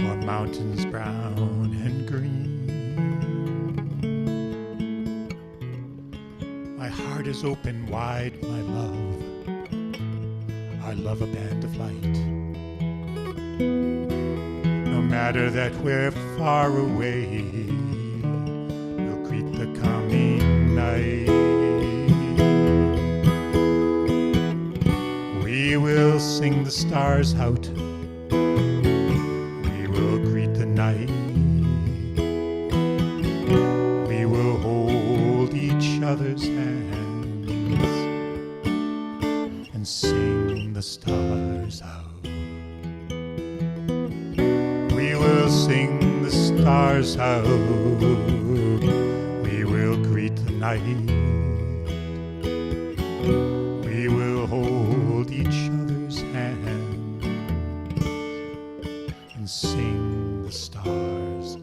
or mountains brown and green, my heart is open wide, my love, our love a band of light. No matter that we're far away, we'll greet the coming night. We will sing the stars out. We will greet the night. We will hold each other's hands and sing the stars out. We will sing the stars out. We will greet the night. We will hold each other's hands and sing the stars out.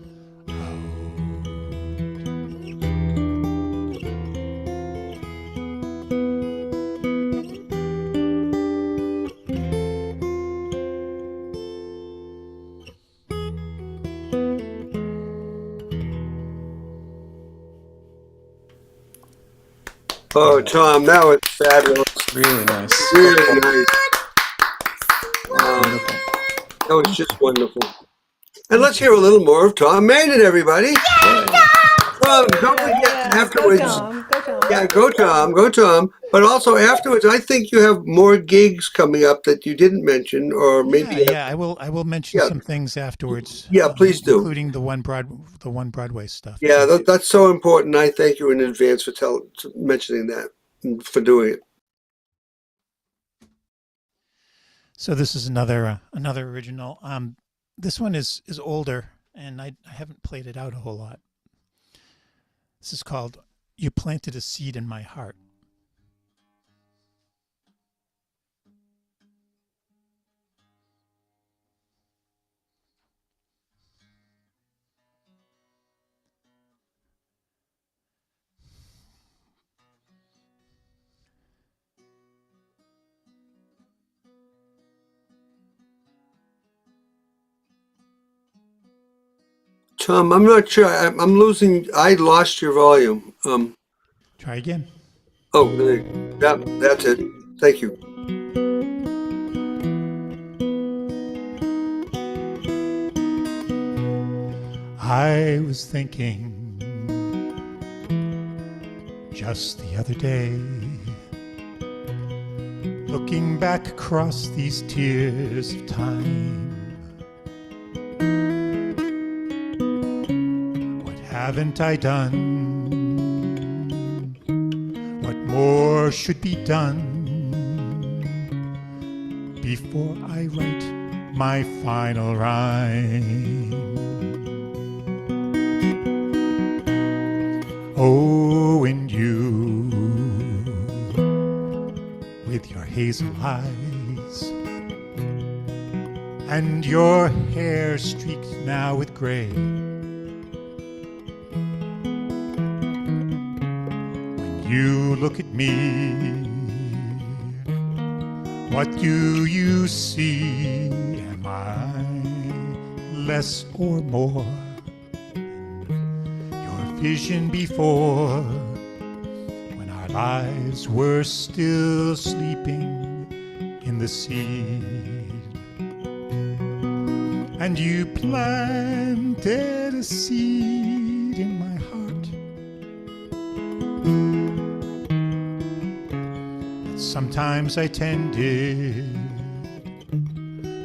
Oh, Tom, that was fabulous. Really nice. Really nice. Wonderful. That was just wonderful. And let's hear a little more of Tom Manning, everybody. Tom, don't forget afterwards. Go Tom. Yeah, go Tom, go Tom. But also afterwards, I think you have more gigs coming up that you didn't mention, or maybe. Yeah, I will mention some things afterwards. Yeah, please do. Including the one Broadway stuff. Yeah, that's so important. I thank you in advance for mentioning that and for doing it. So this is another original. This one is older, and I haven't played it out a whole lot. This is called "You Planted a Seed in My Heart." Tom, I'm not sure. I'm losing. I lost your volume. Try again. Oh, that's it. Thank you. I was thinking just the other day, looking back across these tears of time. What haven't I done? What more should be done before I write my final rhyme? Oh, and you, with your hazel eyes and your hair streaked now with gray, when you look at me, What do you see? Am I less or more? Your vision before, when our lives were still sleeping in the seed. And you planted a seed in my heart that sometimes I tended,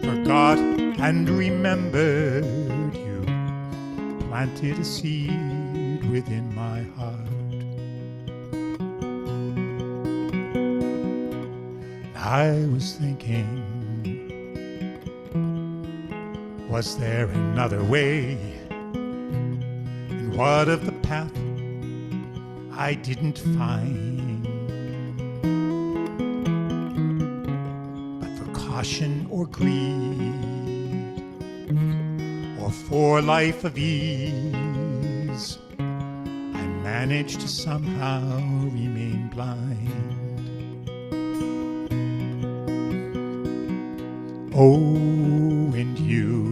forgot and remembered. You planted a seed within my heart. I was thinking, was there another way? And what of the path I didn't find? But for caution or greed, or for life of ease, I managed to somehow remain blind. Oh, and you,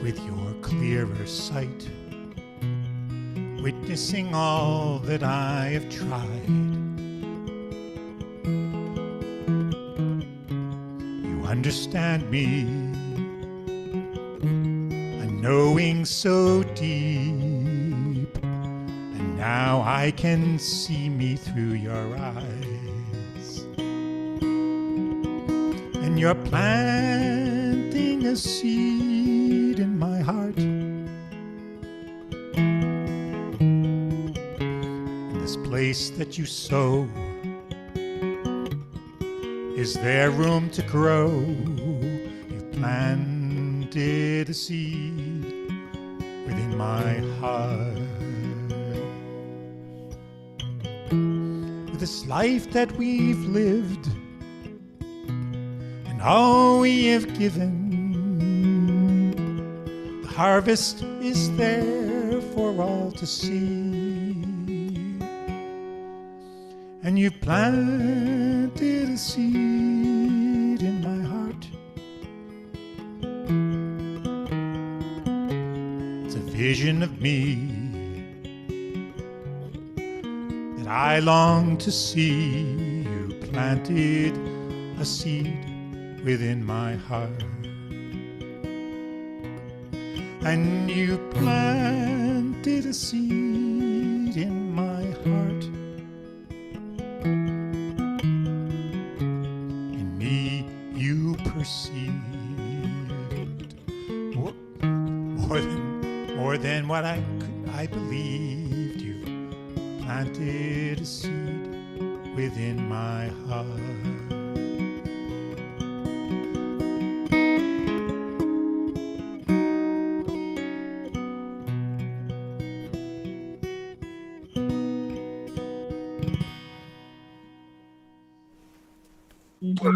with your clearer sight, witnessing all that I have tried, you understand me, a knowing so deep, and now I can see me through your eyes. And you're planting a seed in my heart. In this place that you sow, is there room to grow? You've planted a seed within my heart. With this life that we've lived, all we have given, the harvest is there for all to see. And you planted a seed in my heart. It's a vision of me that I long to see. You planted a seed within my heart, and you planted a seed in my heart. In me you perceived more than what I believed. You planted a seed within my heart.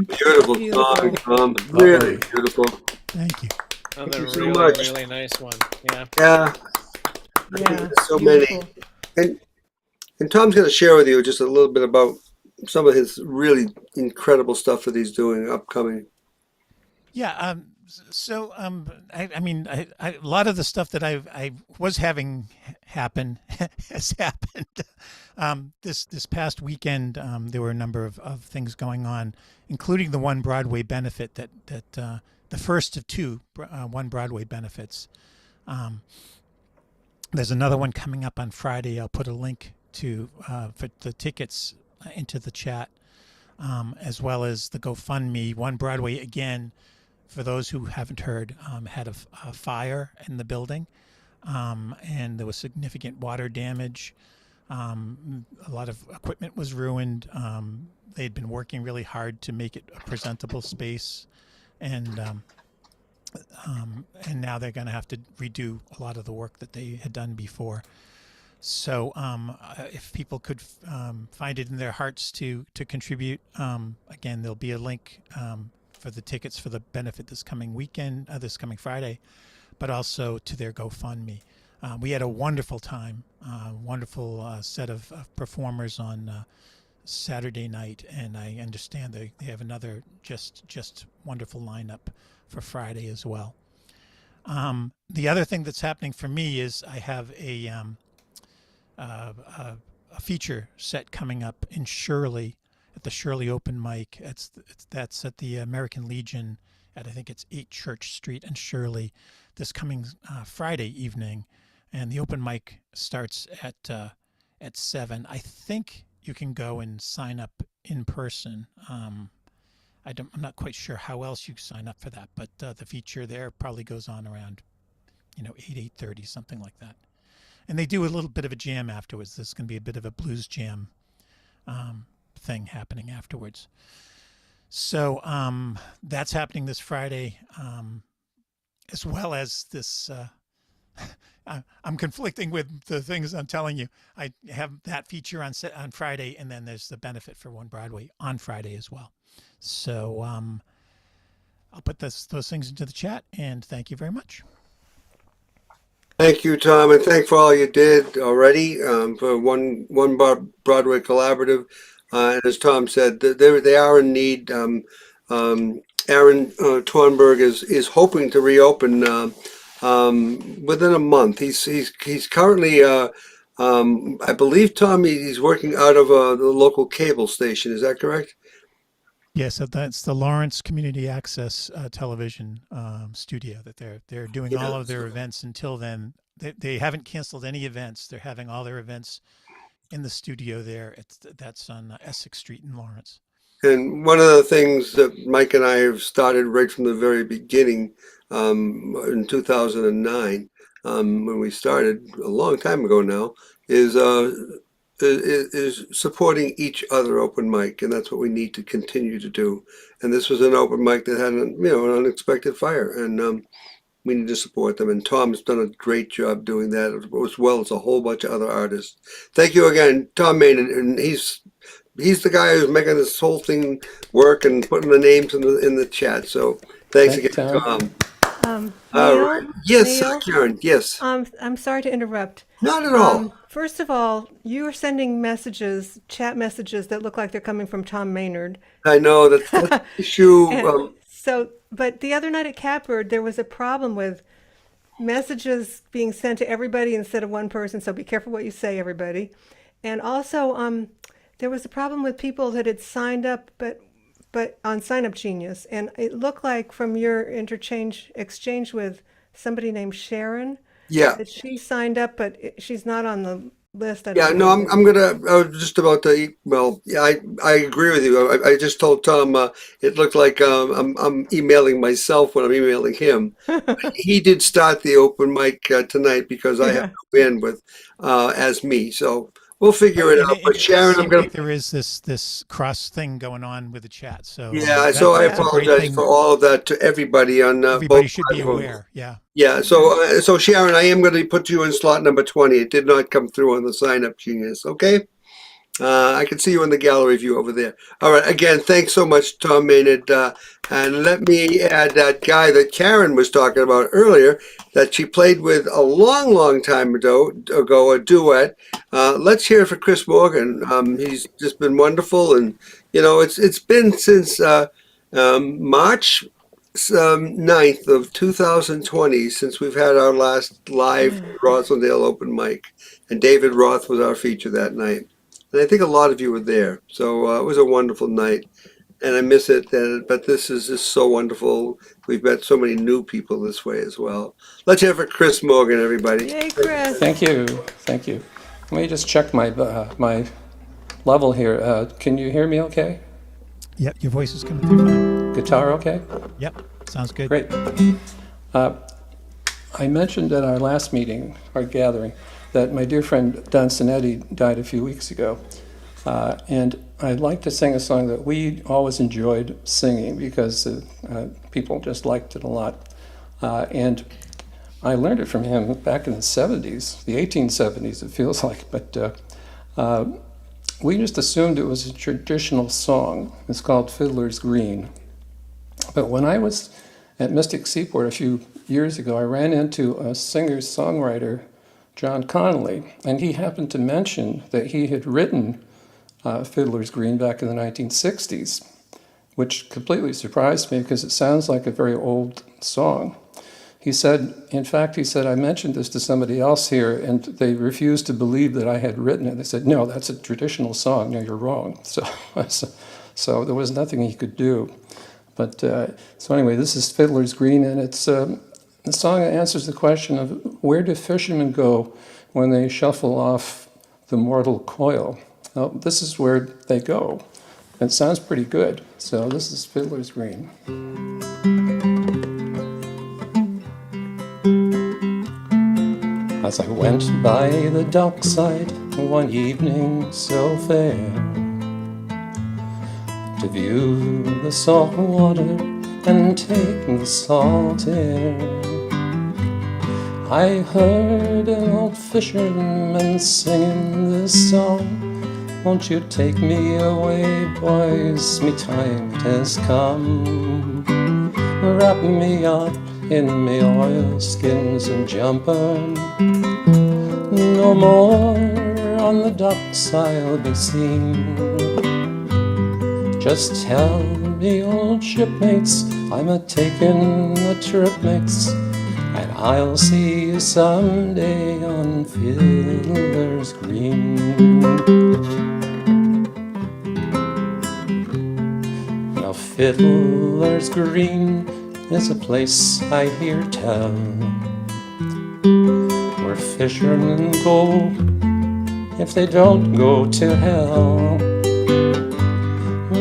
Beautiful song, Tom. Really beautiful. Thank you. Another you so really, much. really nice one. Yeah. Yeah. I think there's so many. And Tom's going to share with you just a little bit about some of his really incredible stuff that he's doing upcoming. Yeah. I mean, a lot of the stuff that I was having happen has happened. This past weekend, there were a number of things going on, including the One Broadway benefit that the first of two One Broadway benefits. There's another one coming up on Friday. I'll put a link to for the tickets into the chat, as well as the GoFundMe. One Broadway, again, for those who haven't heard, had a fire in the building, and there was significant water damage. A lot of equipment was ruined. They'd been working really hard to make it a presentable space, and now they're going to have to redo a lot of the work that they had done before. So if people could find it in their hearts to contribute, again, there'll be a link for the tickets for the benefit this coming weekend, this coming Friday, but also to their GoFundMe. We had a wonderful time, wonderful set of performers on Saturday night, and I understand they have another just wonderful lineup for Friday as well. The other thing that's happening for me is I have a feature set coming up in Shirley at the Shirley Open Mic. That's at the American Legion at, I think it's 8 Church Street in Shirley, this coming Friday evening, and the open mic starts at 7. I think you can go and sign up in person. I'm not quite sure how else you sign up for that, but the feature there probably goes on around 8:30, something like that. And they do a little bit of a jam afterwards. There's going to be a bit of a blues jam thing happening afterwards. So that's happening this Friday, as well as this. I'm conflicting with the things I'm telling you. I have that feature on Friday, and then there's the benefit for One Broadway on Friday as well. So I'll put those things into the chat, and thank you very much. Thank you, Tom, and thank for all you did already for One Broadway Collaborative. And as Tom said, they are in need. Aaron Tornberg is hoping to reopen within a month. He's currently, I believe, Tom, he's working out of the local cable station. Is that correct? Yes, so that's the Lawrence Community Access Television studio that they're doing all of their events until then. They haven't canceled any events. They're having all their events in the studio there. That's on Essex Street in Lawrence. And one of the things that Mike and I have started right from the very beginning in 2009, when we started a long time ago now, is supporting each other open mic, and that's what we need to continue to do. And this was an open mic that had an unexpected fire, and we need to support them. And Tom's done a great job doing that, as well as a whole bunch of other artists. Thank you again, Tom Maynard, and he's the guy who's making this whole thing work and putting the names in the chat. So thanks again, Tom. Neil, right. Yes, Neil, Karen. Yes. I'm sorry to interrupt. Not at all. First of all, you are sending messages, chat messages that look like they're coming from Tom Maynard. I know that's the issue. But the other night at Catbird, there was a problem with messages being sent to everybody instead of one person. So be careful what you say, everybody. And also, there was a problem with people that had signed up, but on Sign Up Genius, and it looked like from your exchange with somebody named Sharon, that she signed up, but she's not on the list. I'm gonna. I was just about to. Well, yeah, I agree with you. I just told Tom it looked like I'm emailing myself when I'm emailing him. He did start the open mic tonight because I have no bandwidth as me. So we'll figure it out. But Sharon, I'm gonna. There is this cross thing going on with the chat. So so I apologize for all of that to everybody on. Everybody should be aware. Yeah. Yeah. So Sharon, I am going to put you in slot number 20. It did not come through on the Sign Up Genius. Okay. I can see you in the gallery view over there. All right. Again, thanks so much, Tom Maynard. And let me add that guy that Karen was talking about earlier that she played with a long time ago, a duet. Let's hear it for Chris Morgan. He's just been wonderful. And, it's been since March 9th of 2020 since we've had our last live Rosendale open mic. And David Roth was our feature that night. And I think a lot of you were there. So it was a wonderful night. And I miss it. But this is just so wonderful. We've met so many new people this way as well. Let's hear it for Chris Morgan, everybody. Yay, Chris. Thank you. Let me just check my my level here. Can you hear me okay? Yep, your voice is coming through fine. Guitar okay? Yep, sounds good. Great. I mentioned at our last meeting, our gathering, that my dear friend Don Sinetti died a few weeks ago. And I'd like to sing a song that we always enjoyed singing because people just liked it a lot. And I learned it from him back in the 70s, the 1870s it feels like, but we just assumed it was a traditional song. It's called Fiddler's Green. But when I was at Mystic Seaport a few years ago, I ran into a singer-songwriter, John Connolly, and he happened to mention that he had written Fiddler's Green back in the 1960s, which completely surprised me because it sounds like a very old song. He said, in fact, he said, I mentioned this to somebody else here and they refused to believe that I had written it. They said, no, that's a traditional song. No, you're wrong. So there was nothing he could do. But so anyway, this is Fiddler's Green, and it's the song answers the question of where do fishermen go when they shuffle off the mortal coil? Well, this is where they go. It sounds pretty good. So this is Fiddler's Green. As I went by the dockside one evening so fair, to view the salt water and take the salt air, I heard an old fisherman singing this song. Won't you take me away, boys, me time has come. Wrap me up in me oilskins and jumper. No more on the docks I'll be seen. Just tell me, old shipmates, I'm a-taking a trip, mates, and I'll see you someday on Fiddler's Green. Now Fiddler's Green is a place I hear tell, where fishermen go if they don't go to hell,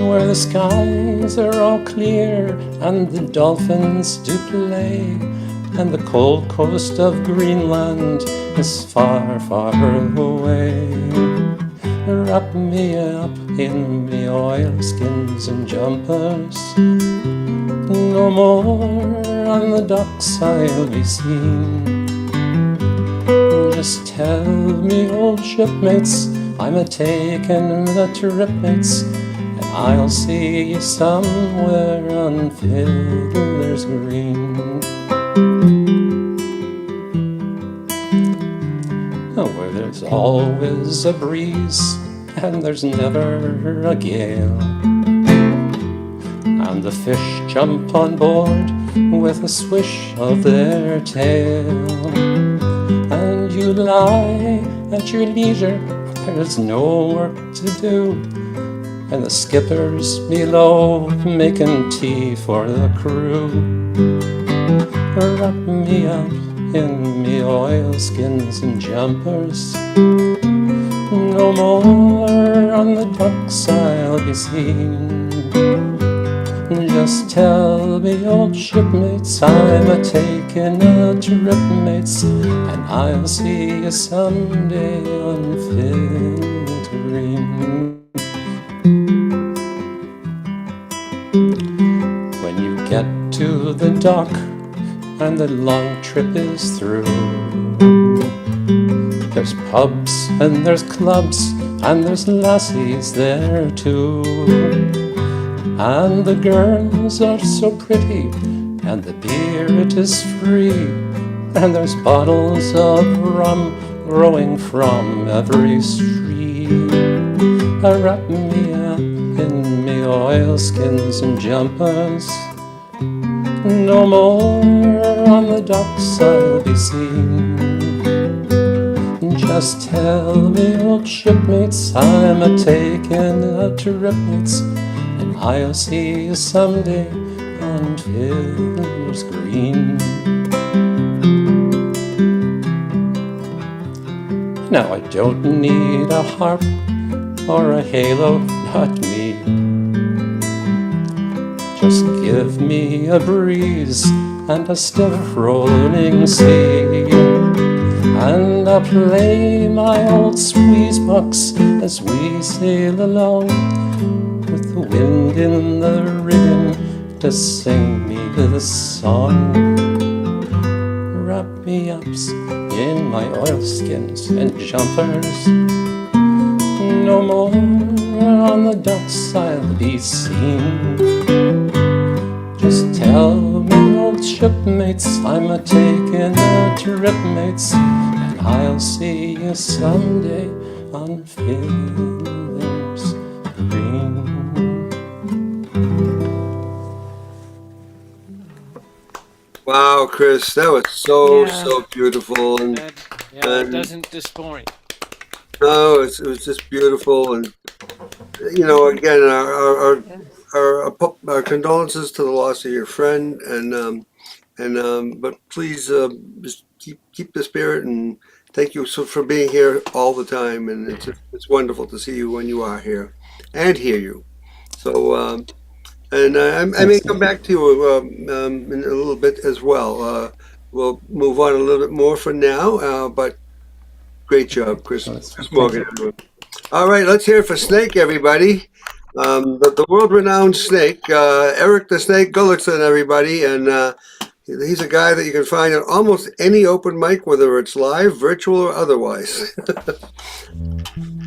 where the skies are all clear and the dolphins do play, and the cold coast of Greenland is far, far away. Wrap me up in me oilskins and jumpers. No more on the docks I'll be seen. Just tell me, old shipmates, I'm a-taking the trip, mates, and I'll see you somewhere on Fiddler's Green. Where there's always a breeze and there's never a gale, and the fish jump on board with a swish of their tail, and you lie at your leisure, there's no work to do, and the skipper's below making tea for the crew. Wrap me up in me oilskins and jumpers. No more on the docks I'll be seen. Just tell me, old shipmates, I'm a-taking a trip, mates, and I'll see you someday on Fiddler's Green. When you get to the dock and the long trip is through, there's pubs and there's clubs and there's lassies there too, and the girls are so pretty and the beer it is free, and there's bottles of rum growing from every stream. Wrap me up in me oilskins and jumpers. No more on the docks I'll be seen. Just tell me, old shipmates, I'm a-taking a trip, mates, and I'll see you someday on Fiddler's Green. Now I don't need a harp or a halo, not me. Just give me a breeze and a stiff rolling sea, and I'll play my old squeeze box as we sail along, with the wind in the rigging to sing me this song. Wrap me up in my oilskins and jumpers. No more on the docks I'll be seen. Just tell me, old shipmates, I'm a-taking a trip, mates, and I'll see you someday on Fiddler's Wow, Chris, that was so Yeah. so beautiful, and It doesn't disappoint. no, it was just beautiful, and again, our condolences to the loss of your friend, but please just keep the spirit, and thank you so for being here all the time, and it's wonderful to see you when you are here and hear you. So. And I may Thanks, come Nick. back to you in a little bit as well. We'll move on a little bit more for now, but great job, Chris, Oh, that's fine. Chris Thank Morgan. you. Everyone. All right, let's hear it for Snake, everybody. The world-renowned Snake, Eric the Snake Gullickson, everybody. And he's a guy that you can find at almost any open mic, whether it's live, virtual, or otherwise.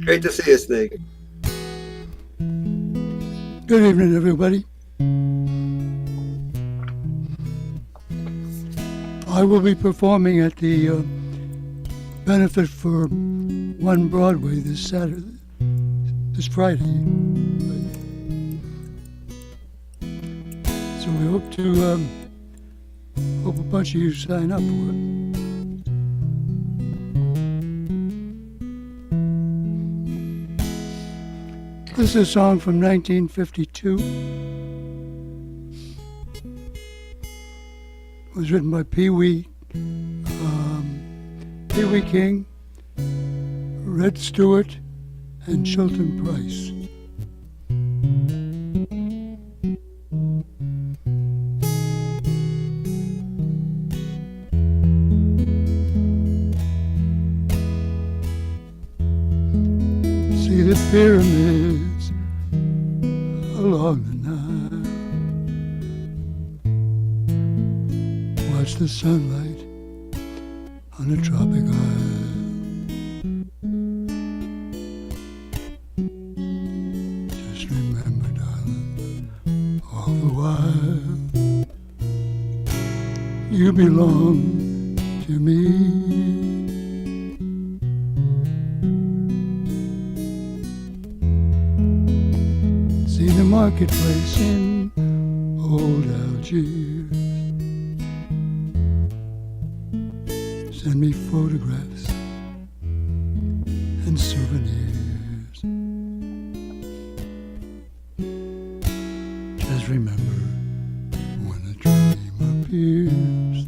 Great to see you, Snake. Good evening, everybody. I will be performing at the benefit for One Broadway this Friday. So we hope a bunch of you sign up for it. This is a song from 1952. It was written by Pee Wee King, Red Stewart, and Chilton Price. See the pyramids along the Nile. Watch the sunlight on a tropic isle. Just remember, darling, all the while you belong to me. See the marketplace in old Algiers. Send me photographs and souvenirs. Just remember when a dream appears,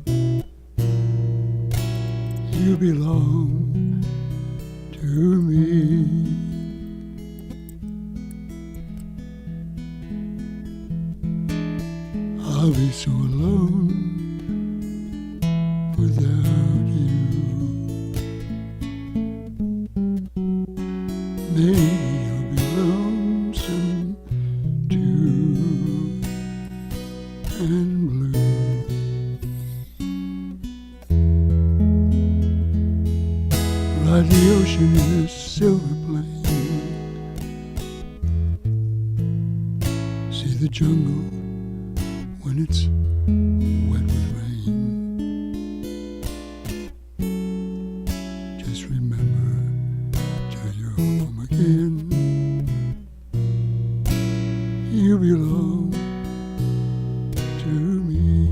you belong to me. I'll be so alone without you. Maybe you'll be lonesome too, and blue. Ride the ocean in a silver plane. See the jungle when it's wet with rain. Just remember till you're home again, you belong to me.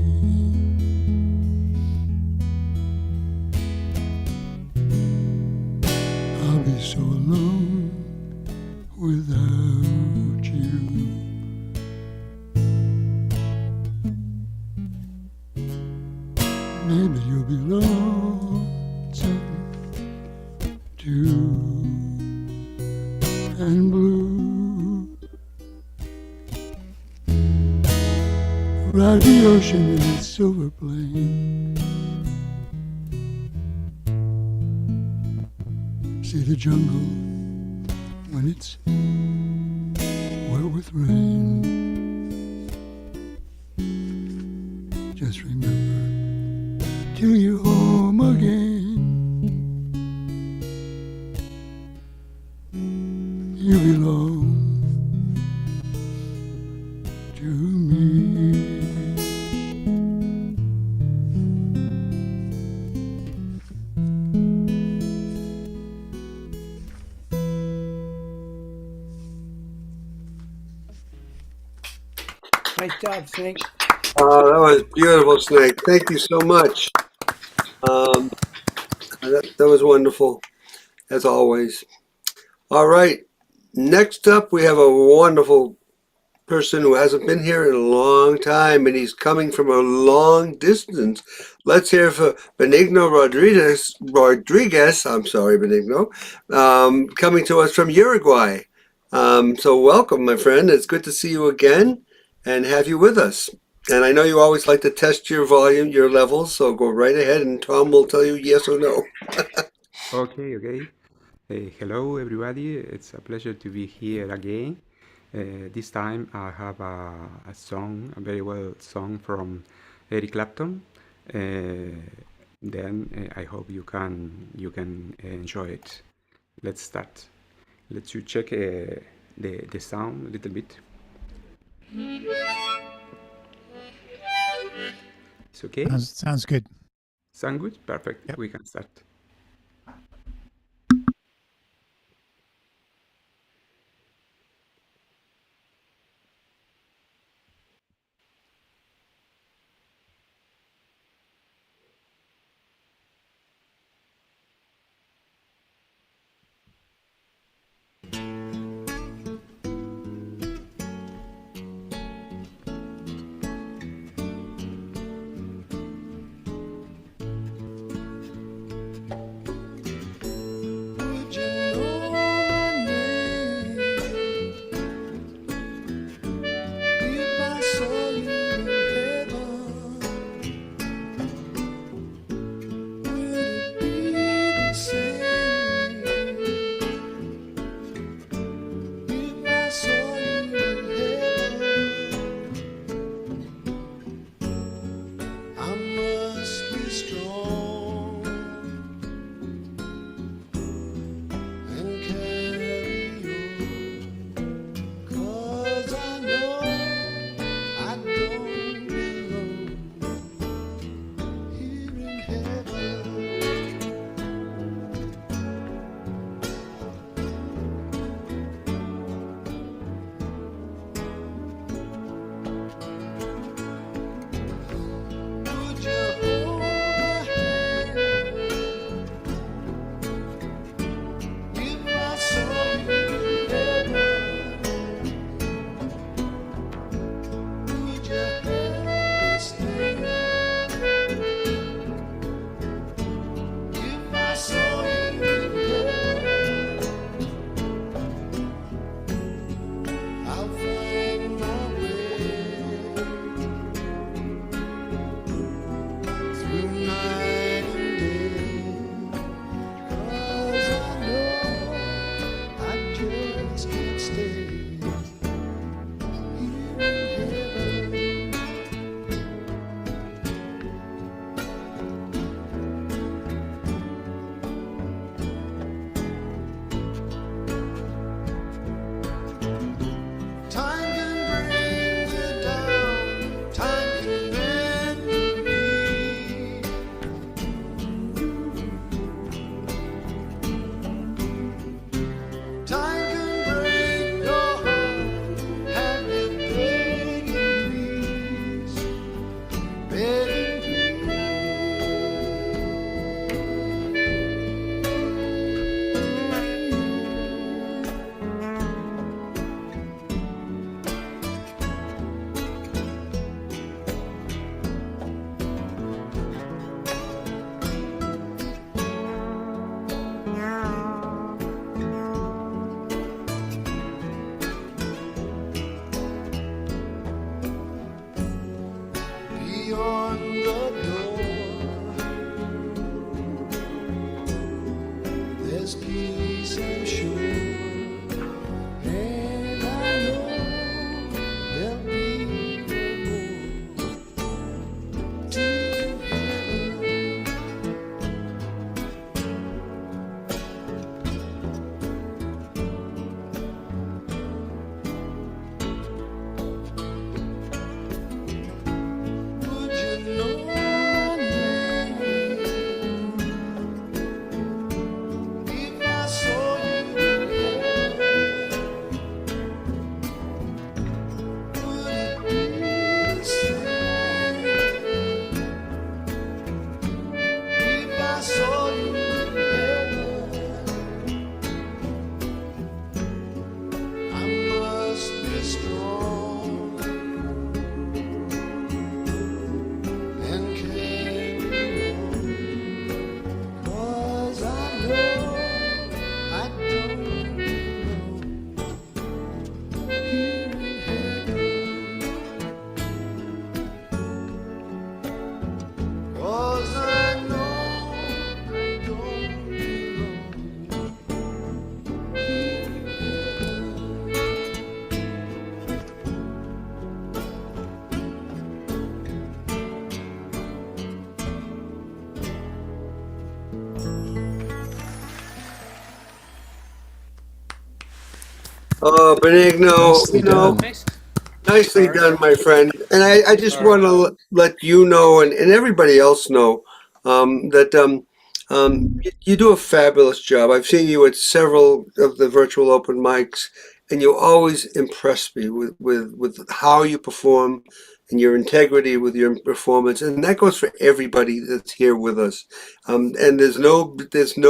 I'll be so alone without you. Maybe you'll be lonesome too, and blue. Ride the ocean in a silver plane. See the jungle when it's wet with rain. Just remember till you're home again, you belong to me. Nice job, Snake. Oh, that was beautiful, Snake. Thank you so much. Um, that was wonderful, as always. All right. Next up, we have a wonderful person who hasn't been here in a long time, and he's coming from a long distance. Let's hear for Benigno Rodriguez. I'm sorry, Benigno, coming to us from Uruguay. So welcome, my friend. It's good to see you again and have you with us. And I know you always like to test your volume, your levels, so go right ahead and Tom will tell you yes or no. Okay, okay. Hello, everybody. It's a pleasure to be here again. This time I have a song, a very well song from Eric Clapton. Then I hope you can enjoy it. Let's start. Let's you check the sound a little bit. It's okay. Sounds good. Sound good? Perfect. Yep. We can start. Oh, Benigno, Nicely done. nicely done, my friend. And I just want to let you know and everybody else know that you do a fabulous job. I've seen you at several of the virtual open mics, and you always impress me with how you perform and your integrity with your performance. And that goes for everybody that's here with us. And there's no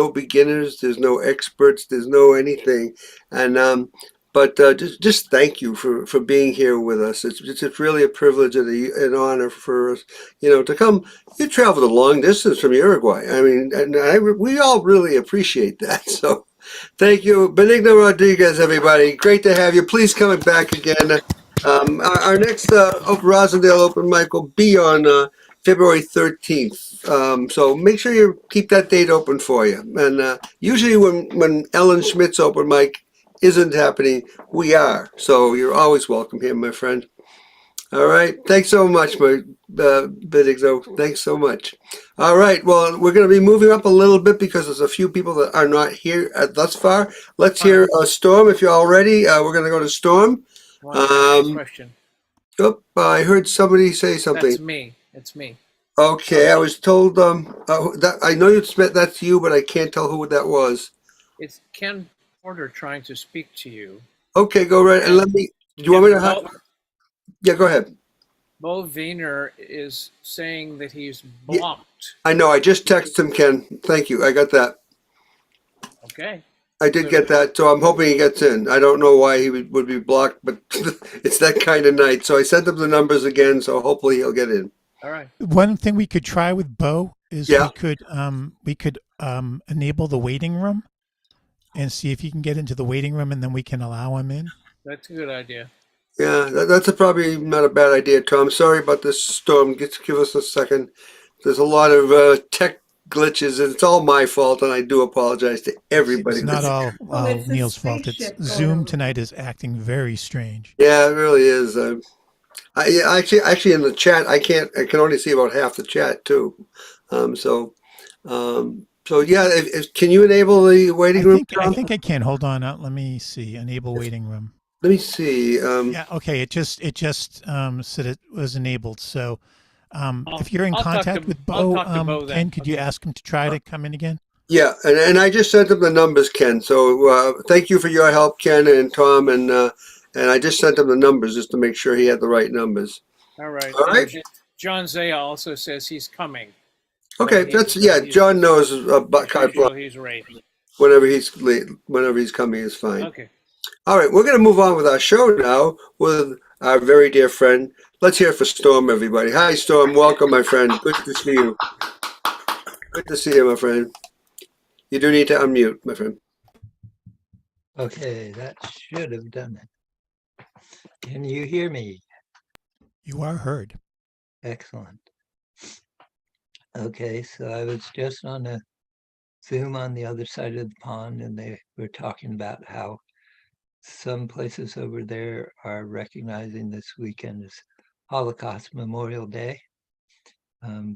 beginners, there's no experts, there's no anything. And but just thank you for being here with us. It's really a privilege and an honor for us, to come. You traveled a long distance from Uruguay. I mean, and we all really appreciate that. So, thank you, Benigno Rodriguez, everybody. Great to have you. Please come back again. Our next Rosendale open mic will be on February 13th. So make sure you keep that date open for you. And usually when Ellen Schmidt's open mic isn't happening, we are. So you're always welcome here, my friend. All right. Thanks so much, my Benigno. Thanks so much. All right. Well, we're going to be moving up a little bit because there's a few people that are not here thus far. Let's hear Storm. If you're all ready, we're going to go to Storm. Question. Oh, I heard somebody say something. That's me. It's me. Okay, I was told that I know that's you, but I can't tell who that was. It's Ken Porter trying to speak to you. Okay, go right and let me. Do you want me to? Yeah, go ahead. Bo Wiener is saying that he's blocked. I know. I just texted him, Ken. Thank you. I got that. Okay. I did get that, so I'm hoping he gets in. I don't know why he would be blocked, but it's that kind of night. So I sent him the numbers again, so hopefully he'll get in. All right. One thing we could try with Bo is Yeah. we could enable the waiting room and see if he can get into the waiting room, and then we can allow him in. That's a good idea. Yeah, that's probably not a bad idea, Tom. Sorry about this, Storm. Give us a second. There's a lot of tech glitches, and it's all my fault, and I do apologize to everybody. It's not all Neil's fault. It's Zoom tonight is acting very strange. Yeah, it really is. Actually, in the chat, I can only see about half the chat too. So yeah, can you enable the waiting room? I think I can. Hold on. Let me see. Enable waiting room. Let me see. Yeah. Okay. It just said it was enabled. So if you're in contact with Bo, Ken, could you ask him to try to come in again? Yeah, and I just sent him the numbers, Ken. So thank you for your help, Ken and Tom, and I just sent him the numbers just to make sure he had the right numbers. All right. All right. John Zaya also says he's coming. Okay, John knows about carte blanche. He's ready. Whenever he's coming is fine. Okay. All right, we're going to move on with our show now with our very dear friend. Let's hear it for Storm, everybody. Hi, Storm. Welcome, my friend. Good to see you. Good to see you, my friend. You do need to unmute, my friend. Okay, that should have done it. Can you hear me? You are heard. Excellent. Okay, so I was just on a Zoom on the other side of the pond, and they were talking about how some places over there are recognizing this weekend as Holocaust Memorial Day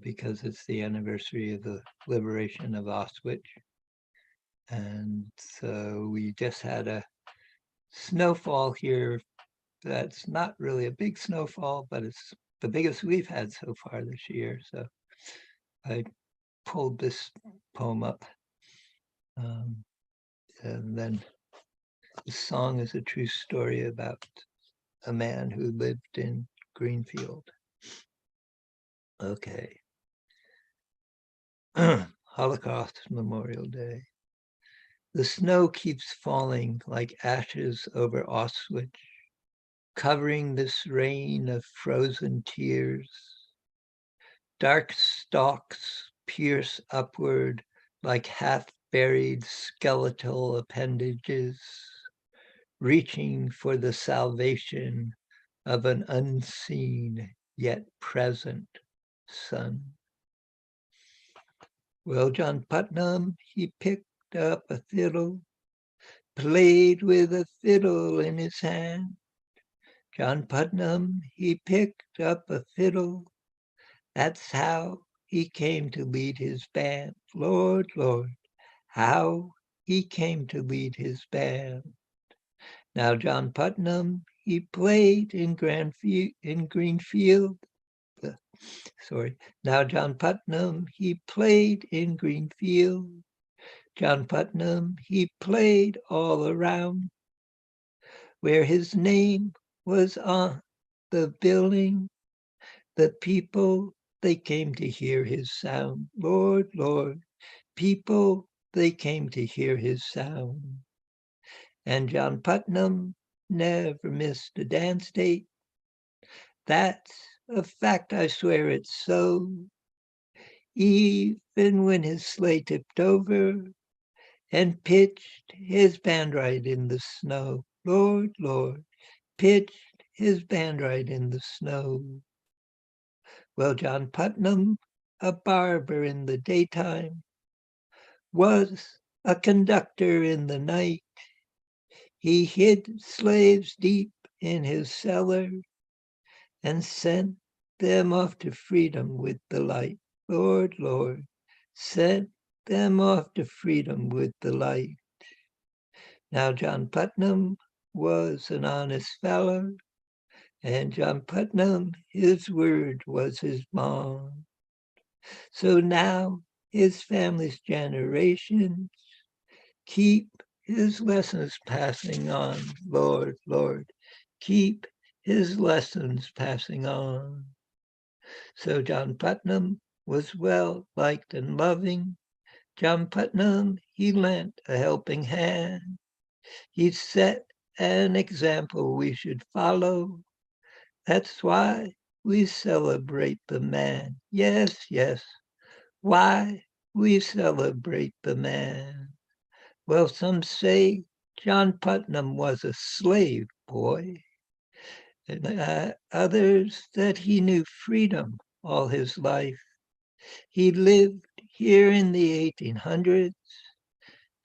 because it's the anniversary of the liberation of Auschwitz. And so we just had a snowfall here that's not really a big snowfall, but it's the biggest we've had so far this year. So I pulled this poem up. And then the song is a true story about a man who lived in Greenfield. Okay. Holocaust Memorial Day. The snow keeps falling like ashes over Auschwitz, covering this rain of frozen tears. Dark stalks pierce upward like half-buried skeletal appendages, reaching for the salvation of an unseen yet present sun. Well, John Putnam, he picked up a fiddle, played with a fiddle in his hand. John Putnam, he picked up a fiddle. That's how he came to lead his band. Lord, Lord, how he came to lead his band. Now John Putnam, he played in Greenfield. Sorry. Now John Putnam, he played in Greenfield. John Putnam, he played all around where his name was on the billing. The people, they came to hear his sound. Lord, Lord, people, they came to hear his sound. And John Putnam never missed a dance date. That's a fact, I swear it's so. Even when his sleigh tipped over and pitched his band right in the snow. Lord, Lord, pitched his band right in the snow. Well, John Putnam, a barber in the daytime, was a conductor in the night. He hid slaves deep in his cellar and sent them off to freedom with the light. Lord, Lord, sent them off to freedom with the light. Now John Putnam was an honest fellow, and John Putnam, his word was his bond. So now his family's generations keep his lessons passing on. Lord, Lord, keep his lessons passing on. So John Putnam was well liked and loving. John Putnam, he lent a helping hand. He set an example we should follow. That's why we celebrate the man. Yes, yes, why we celebrate the man. Well, some say John Putnam was a slave boy, and others that he knew freedom all his life. He lived here in the 1800s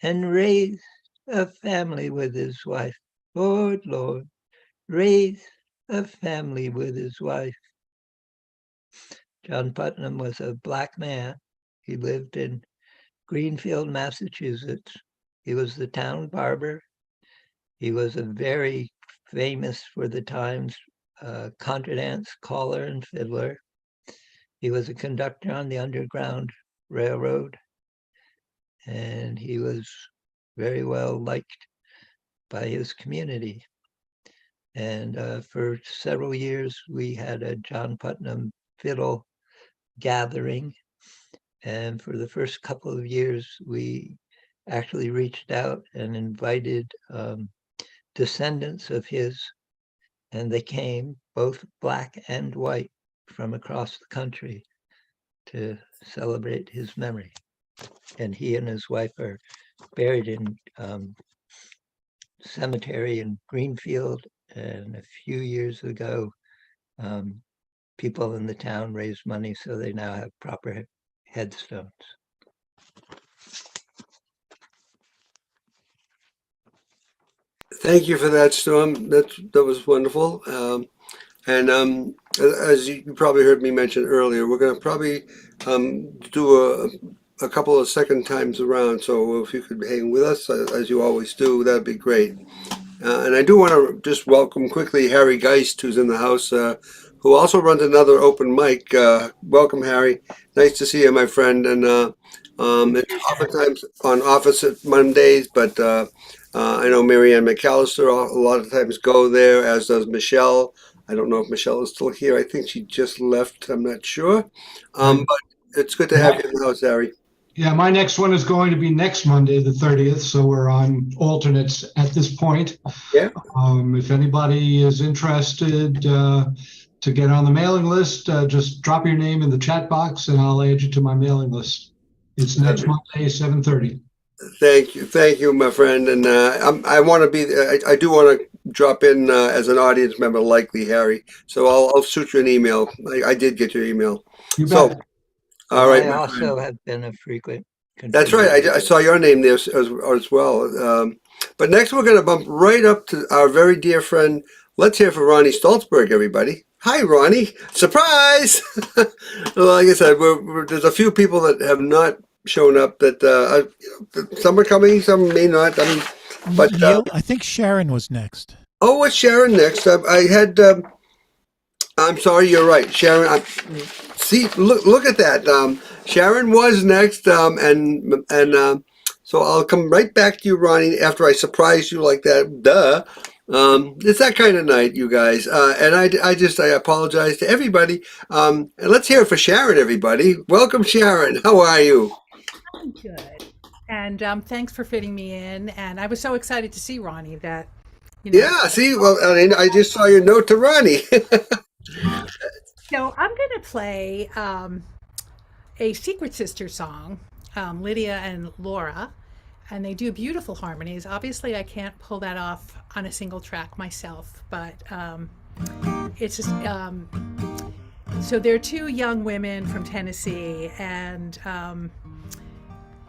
and raised a family with his wife. Lord, Lord, raised a family with his wife. John Putnam was a black man. He lived in Greenfield, Massachusetts. He was the town barber. He was a very famous for the times contradance caller and fiddler. He was a conductor on the Underground Railroad, and he was very well liked by his community. And for several years, we had a John Putnam fiddle gathering. And for the first couple of years, we actually reached out and invited descendants of his, and they came, both black and white, from across the country to celebrate his memory. And he and his wife are buried in cemetery in Greenfield. And a few years ago, people in the town raised money, so they now have proper headstones. Thank you for that, Storm. That was wonderful. As you probably heard me mention earlier, we're going to probably do a couple of second times around. So if you could hang with us, as you always do, that'd be great. And I do want to just welcome quickly Harry Geist, who's in the house, who also runs another open mic. Welcome, Harry. Nice to see you, my friend. And it's oftentimes on opposite Mondays, but I know Marianne McAllister a lot of times go there, as does Michelle. I don't know if Michelle is still here. I think she just left. I'm not sure. But it's good to have you in the house, Harry. Yeah, my next one is going to be next Monday, the 30th. So we're on alternates at this point. Yeah. If anybody is interested to get on the mailing list, just drop your name in the chat box and I'll add you to my mailing list. It's next Monday, 7:30. Thank you, my friend. And I want to be. I do want to drop in as an audience member, likely, Harry. So I'll shoot you an email. I did get your email. You so, bet. All right. I also have been a frequent That's right. I saw your name there as well. But next, we're going to bump right up to our very dear friend. Let's hear from Ronnie Stoltzberg, everybody. Hi, Ronnie. Surprise! Like I said, there's a few people that have not shown up that some are coming, some may not. But Neil, I think Sharon was next. oh, what's Sharon next? I had. I'm sorry, you're right, Sharon. See, look at that. Sharon was next, so I'll come right back to you, Ronnie, after I surprise you like that. Duh. It's that kind of night, you guys. And I apologize to everybody. And let's hear it for Sharon, everybody. Welcome, Sharon. How are you? I'm good. And thanks for fitting me in. And I was so excited to see Ronnie that, Yeah, see, well, I mean, I just saw your note to Ronnie. So I'm going to play a Secret Sister song, Lydia and Laura, and they do beautiful harmonies. Obviously, I can't pull that off on a single track myself, but it's just so they're two young women from Tennessee, and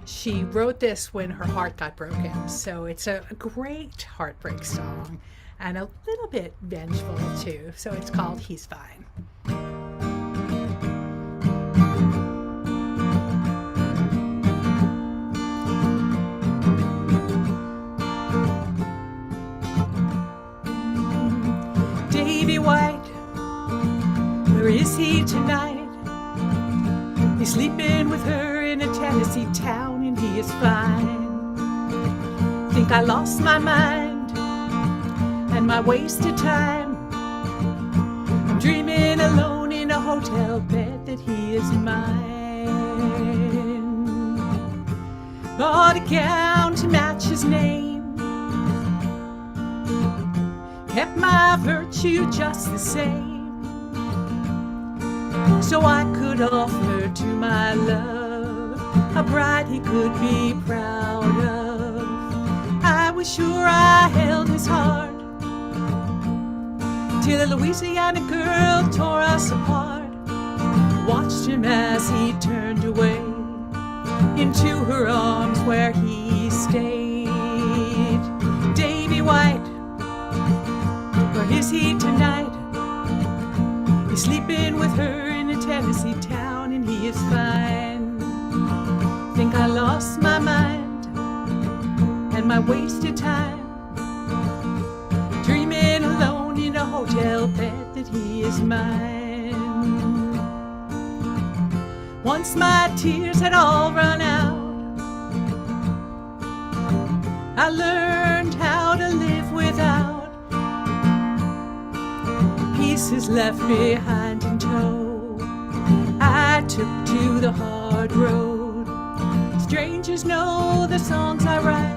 she wrote this when her heart got broken. So it's a great heartbreak song and a little bit vengeful too. So it's called He's Fine. Davy White, where is he tonight? He's sleeping with her in a Tennessee town and he is fine. Think I lost my mind and my wasted time. I'm dreaming alone in a hotel bed that he is mine. Bought a gown to match his name, kept my virtue just the same, so I could offer to my love a bride he could be proud of. I was sure I held his heart till a Louisiana girl tore us apart. Watched him as he turned away into her arms where he stayed. Davy White, where is he tonight? He's sleeping with her in a Tennessee town and he is fine. Think I lost my mind and my wasted time, dreaming alone in a hotel bed that he is mine. Once my tears had all run out, I learned how to live without pieces left behind in tow. I took to the hard road. Strangers know the songs I write.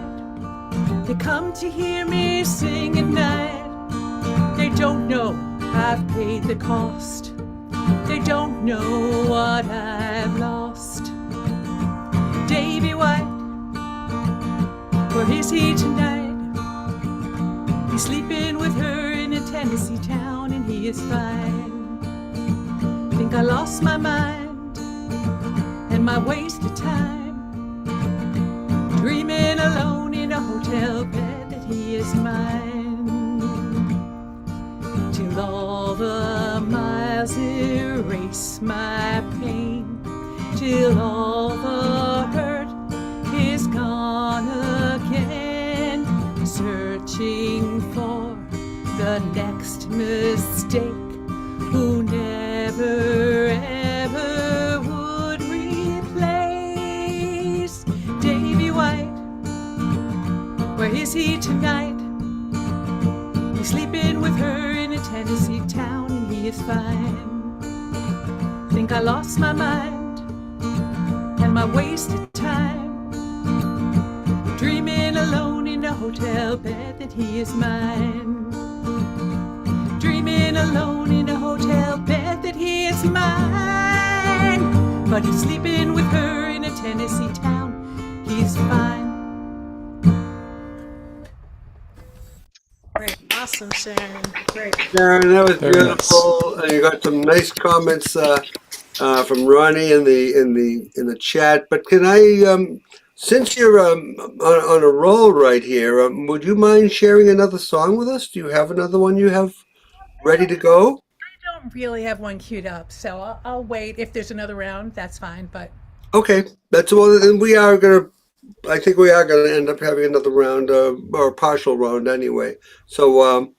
They come to hear me sing at night. They don't know I've paid the cost. They don't know what I've lost. Davy White, where is he tonight? He's sleeping with her in a Tennessee town and he is fine. Think I lost my mind and my wasted time, dreaming alone in a hotel bed that he is mine. Till all the miles erase my pain, till all the hurt is gone again, searching for the next mistake, who never ever would replace. Davy White, where is he tonight? He's sleeping with her in a Tennessee town and he is fine. Think I lost my mind and my wasted time, dreaming alone in a hotel bed that he is mine. Dreaming alone in a hotel bed that he is mine. But he's sleeping with her in a Tennessee town. He's fine. Great. Awesome, Sharon. Great. Sharon, that was Very beautiful. And you got some nice comments from Ronnie in the chat. But can I, since you're on a roll right here, would you mind sharing another song with us? Do you have another one you have ready to go? I don't really have one queued up, so I'll wait. If there's another round, that's fine. But Okay, that's all. And we are going to I think we are going to end up having another round, or a partial round anyway. So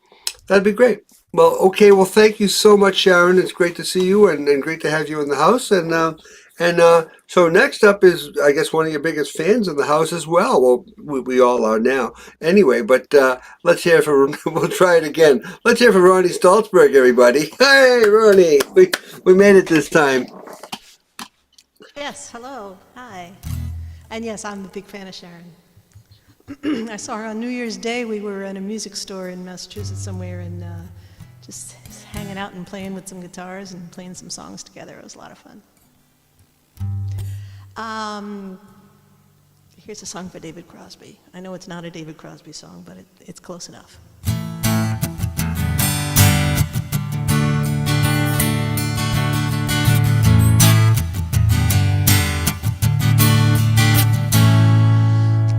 that'd be great. Well, okay. Well, thank you so much, Sharon. It's great to see you, and great to have you in the house. And so next up is, I guess, one of your biggest fans in the house as well. Well, we all are now. Anyway, but let's hear for. We'll try it again. Let's hear for Ronnie Stoltzberg, everybody. Hey, Ronnie, we made it this time. Yes, hello, hi. And yes, I'm a big fan of Sharon. I saw her on New Year's Day. We were in a music store in Massachusetts somewhere and just hanging out and playing with some guitars and playing some songs together. It was a lot of fun. Here's a song for David Crosby. I know it's not a David Crosby song, but it's close enough.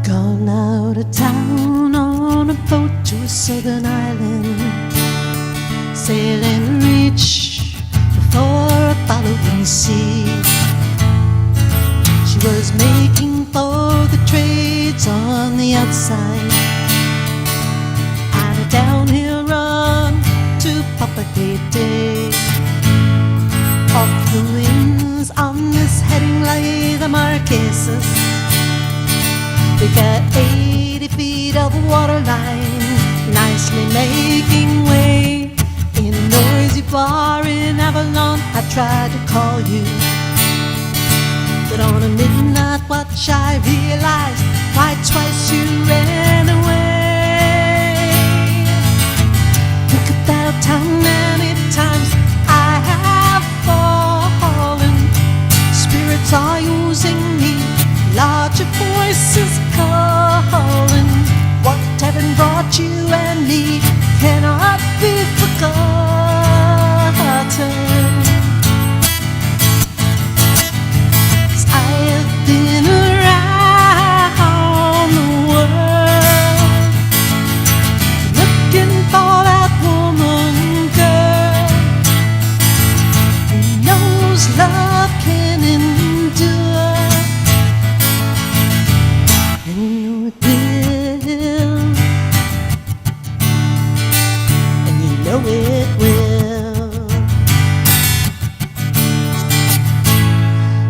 Gone out of town on a boat to a southern island, sailing to reach before a following sea. She was making for the trades on the outside, and a downhill run to Papagate. Off the winds on this heading lay the Marquesas. We got 80 feet of waterline, nicely making way. In a noisy bar in Avalon, I tried to call you, but on a midnight watch I realized why twice you ran away. Think about how many times I have fallen. Spirits are using me, larger voices calling. What heaven brought you and me cannot be forgotten. I have been around the world looking for that woman, girl, who knows love can endure. And you know it will, and you know it will.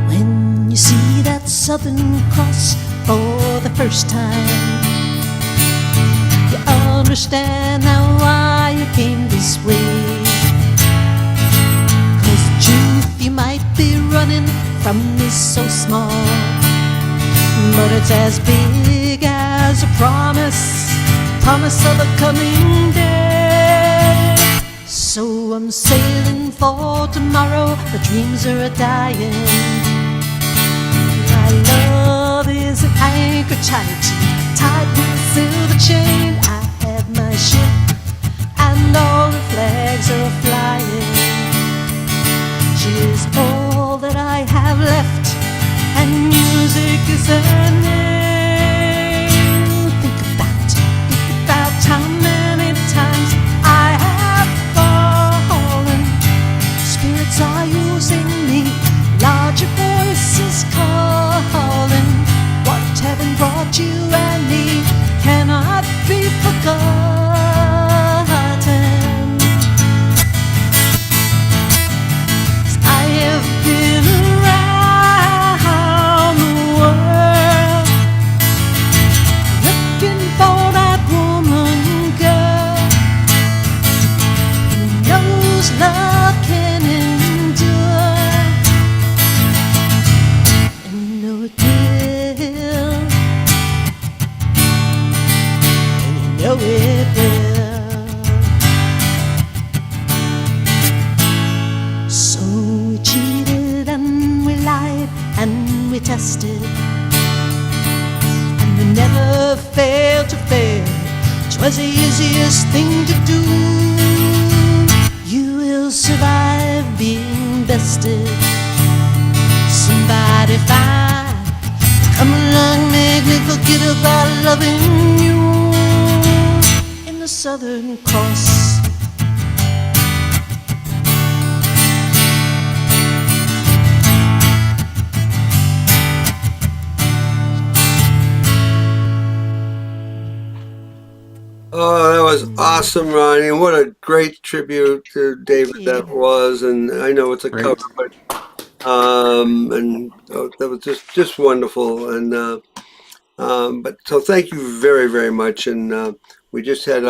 When you see that Southern Cross for the first time, you understand now why you came this way. 'Cause the truth you might be running from is so small, but it's as big as a promise of a coming day. So I'm sailing for tomorrow, my dreams are a-dying. My love is an anchor tied with a silver chain. I have my ship and all the flags are flying. She is all that I have left, and music is her name. Think about how many times I have fallen. Spirits are using me, larger voices calling. What heaven brought you and me cannot be forgotten. I have been around the world looking for that woman, girl, who knows love can endure. And you know it will, and you know it will. So we cheated and we lied and we tested, and we never failed to fail. 'Twas the easiest thing to do. You will survive being bested. Somebody fine, come along, make me forget about loving you. In the Southern Cross, Oh, that was awesome, Ronnie. And what a great tribute to David you. that was. And I know it's a cover, Great. but that was just wonderful. And but so thank you very, very much. And we just had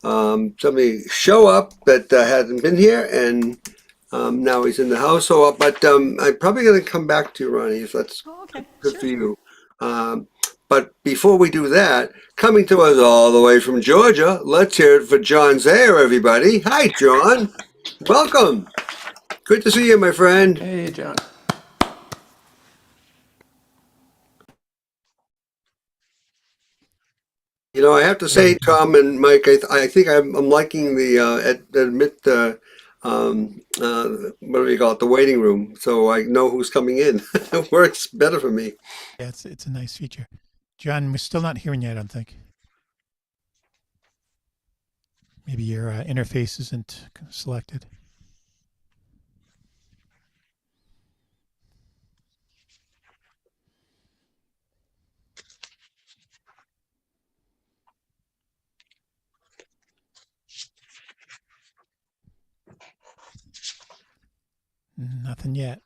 somebody show up that hadn't been here, and now he's in the house. So, but I'm probably going to come back to you, Ronnie, if that's Oh, okay, good sure. for you. But before we do that, coming to us all the way from Georgia, let's hear it for John Zayer, everybody. Hi, John. Welcome. Good to see you, my friend. Hey, John. You know, I have to say, Tom and Mike, I think I'm liking the admit what do you call it, the waiting room, so I know who's coming in. It works better for me. Yeah, it's a nice feature. John, we're still not hearing you, I don't think. Maybe your interface isn't selected. Nothing yet.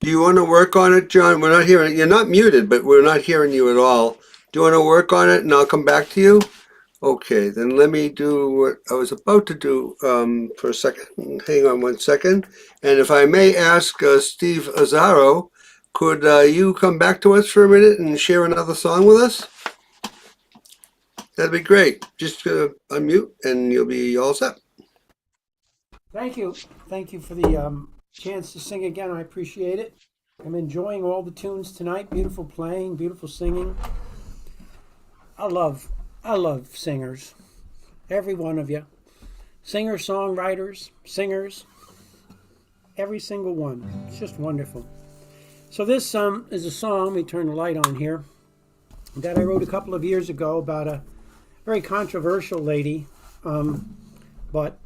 Do you want to work on it, John? We're not hearing. You're not muted, but we're not hearing you at all. Do you want to work on it, and I'll come back to you? Okay, then let me do what I was about to do for a second. Hang on one second. And if I may ask Steve Azzaro, could you come back to us for a minute and share another song with us? That'd be great. Just unmute and you'll be all set. Thank you. Thank you for the chance to sing again. I appreciate it. I'm enjoying all the tunes tonight. Beautiful playing, beautiful singing. I love singers. Every one of you. Singers, songwriters, singers. Every single one. It's just wonderful. So this is a song, let me turn the light on here, that I wrote a couple of years ago about a very controversial lady, but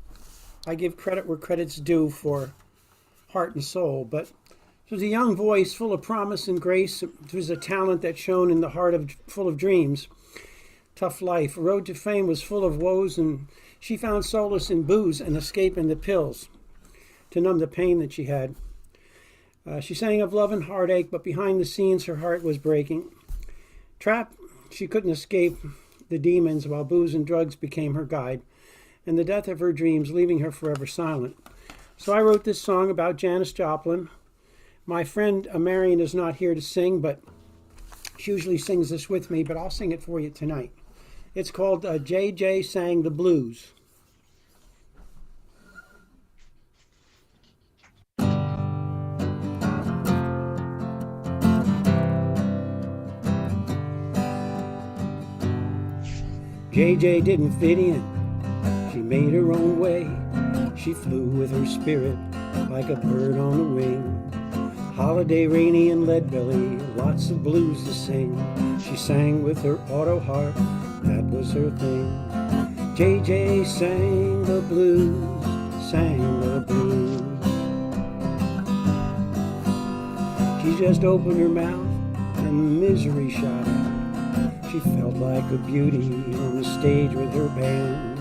I give credit where credit's due for heart and soul. But she was a young voice full of promise and grace. It was a talent that shone in the heart full of dreams. Tough life. A road to fame was full of woes, and she found solace in booze and escape in the pills to numb the pain that she had. She sang of love and heartache, but behind the scenes her heart was breaking. Trapped, she couldn't escape the demons, while booze and drugs became her guide, and the death of her dreams, leaving her forever silent. So I wrote this song about Janis Joplin. My friend Marion is not here to sing, but she usually sings this with me, but I'll sing it for you tonight. It's called JJ Sang the Blues. JJ didn't fit in, she made her own way. She flew with her spirit like a bird on the wing. Holiday, rainy and lead belly, lots of blues to sing. She sang with her auto harp, that was her thing. JJ sang the blues, sang the blues. She just opened her mouth and misery shot out. She felt like a beauty on the stage with her band.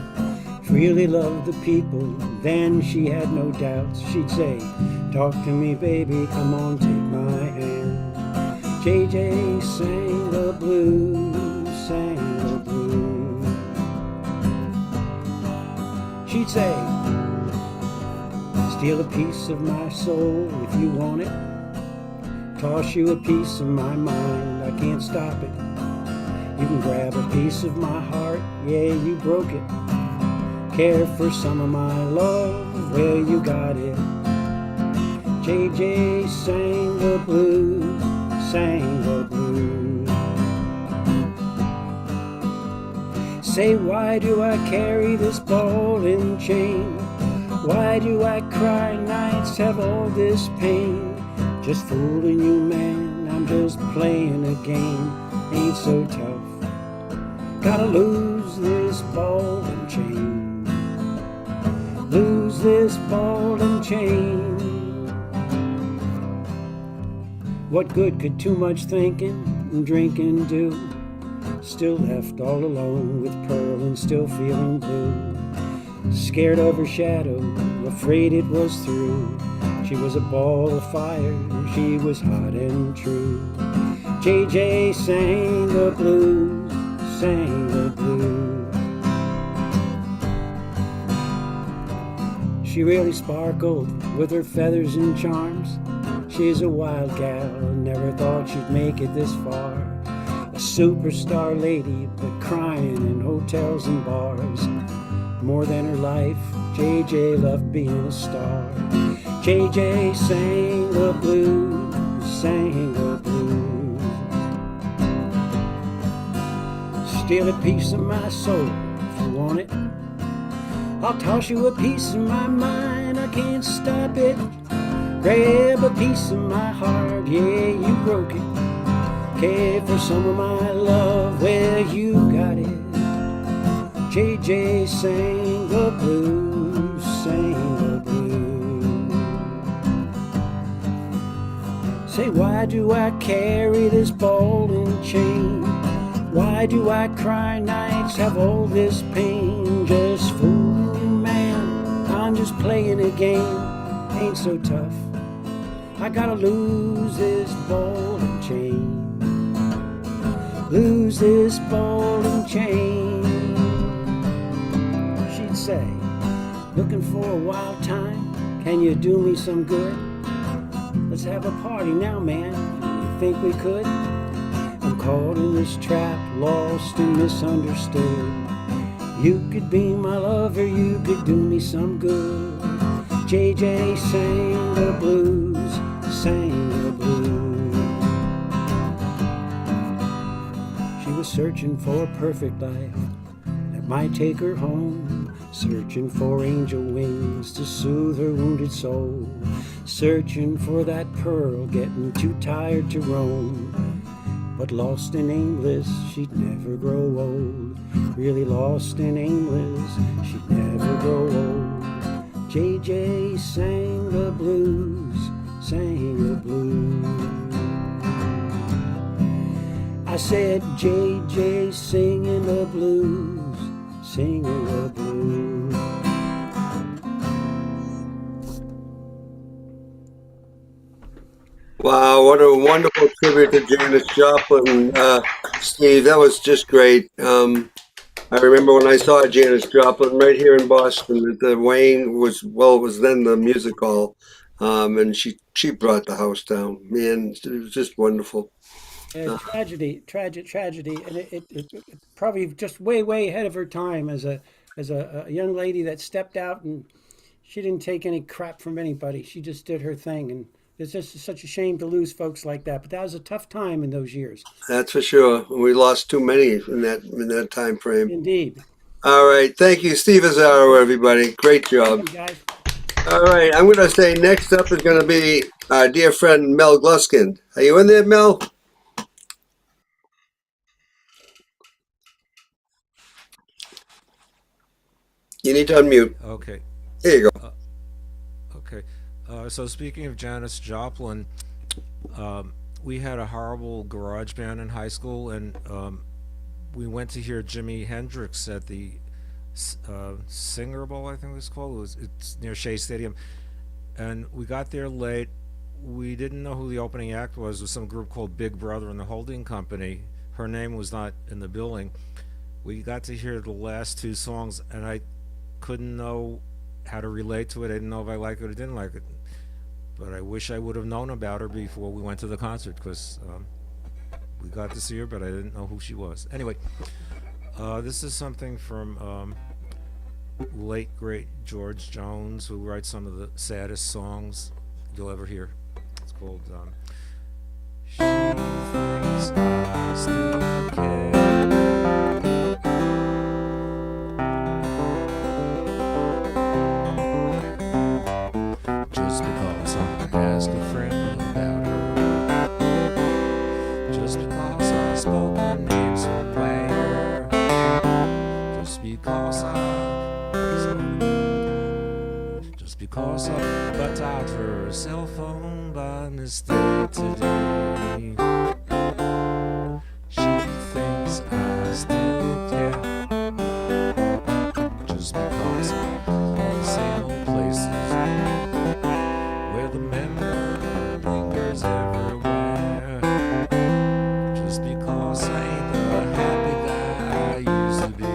Really loved the people, then she had no doubts. She'd say, talk to me baby, come on, take my hand. JJ sang the blues, sang the blues. She'd say, steal a piece of my soul if you want it. Toss you a piece of my mind, I can't stop it. You can grab a piece of my heart, yeah, you broke it. Care for some of my love, well, you got it. JJ sang the blues, sang the blues. Say, why do I carry this ball and chain? Why do I cry nights, have all this pain? Just fooling you, man, I'm just playing a game. Ain't so tough, gotta lose this ball and chain. Lose this ball and chain. What good could too much thinking and drinking do? Still left all alone with Pearl and still feeling blue. Scared of her shadow, afraid it was through. She was a ball of fire, she was hot and true. JJ sang the blues, sang the blues. She really sparkled with her feathers and charms. She's a wild gal, never thought she'd make it this far. A superstar lady, but crying in hotels and bars. More than her life, JJ loved being a star. JJ sang the blues, sang the blues. Steal a piece of my soul if you want it. I'll toss you a piece of my mind, I can't stop it. Grab a piece of my heart, yeah, you broke it. Care for some of my love, well, you got it. JJ sang the blues, sang the blues. Say, why do I carry this ball and chain? Why do I cry nights, have all this pain? Just fooling you, man, I'm just playing a game. Ain't so tough, I gotta lose this ball and chain. Lose this ball and chain. She'd say, looking for a wild time, can you do me some good? Let's have a party now, man, you think we could? I'm caught in this trap, lost and misunderstood. You could be my lover, you could do me some good. JJ sang the blues, sang the blues. She was searching for a perfect life that might take her home, searching for angel wings to soothe her wounded soul, searching for that pearl, getting too tired to roam. But lost and aimless, she'd never grow old. Really lost and aimless, she'd never grow old. JJ sang the blues, sang the blues. I said, JJ singing the blues, singing the blues. Wow, what a wonderful tribute to Janis Joplin, Steve. That was just great. I remember when I saw Janis Joplin right here in Boston at the Wayne was, well, it was then the music hall, and she brought the house down. Man, it was just wonderful. Tragedy, tragedy, and it probably just way ahead of her time as a young lady that stepped out and she didn't take any crap from anybody. She just did her thing, and it's just such a shame to lose folks like that. But that was a tough time in those years. That's for sure. We lost too many in that time frame. Indeed. All right, thank you, Steve Azzaro, everybody. Great job. Thank you, guys. All right, I'm going to say next up is going to be our dear friend Mel Gluskin. Are you in there, Mel? You need to unmute. Okay. There you go. Okay. So speaking of Janis Joplin, we had a horrible garage band in high school, and we went to hear Jimi Hendrix at the Singer Bowl, I think it was called. It's near Shea Stadium, and we got there late. We didn't know who the opening act was. It was some group called Big Brother and the Holding Company. Her name was not in the billing. We got to hear the last two songs, and I couldn't know how to relate to it. I didn't know if I liked it or didn't like it. But I wish I would have known about her before we went to the concert, because we got to see her, but I didn't know who she was. Anyway, this is something from late, great George Jones, who writes some of the saddest songs you'll ever hear. It's called She Thinks I Still Care. Just because I asked a friend about her, just because I spoke her name somewhere, just because I just because I butt out her cell phone by mistake today. She thinks I still care, just because I'm all the same old places where the memory lingers everywhere. Just because I ain't the happy guy I used to be.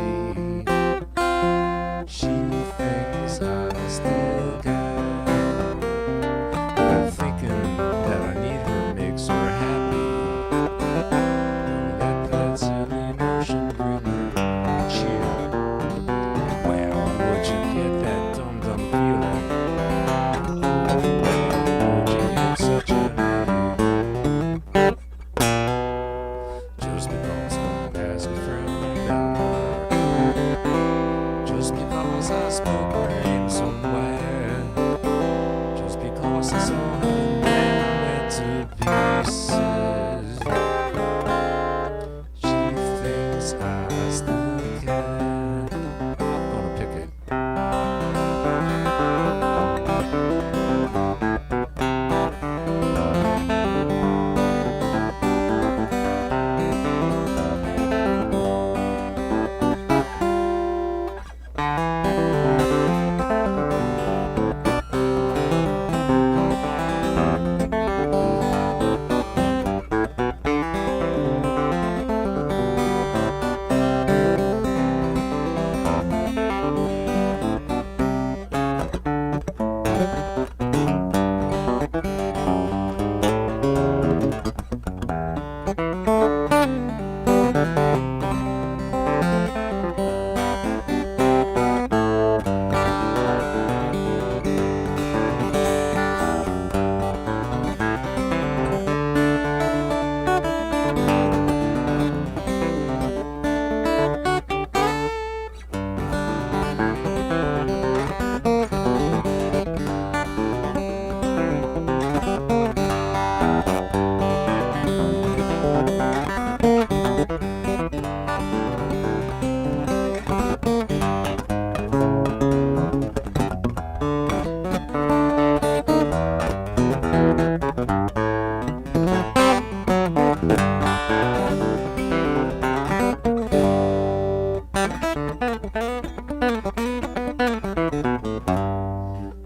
She thinks I still care. I'm thinking that I need her makes her happy. Let that silly notion bring her cheer. Well, would you get that dum-dum feeling? Would you get such a need? Just because I'm asking friend down there. Just because I spoke her name somewhere. Just because I saw her went to pieces. She thinks I still care. I'm gonna pick it.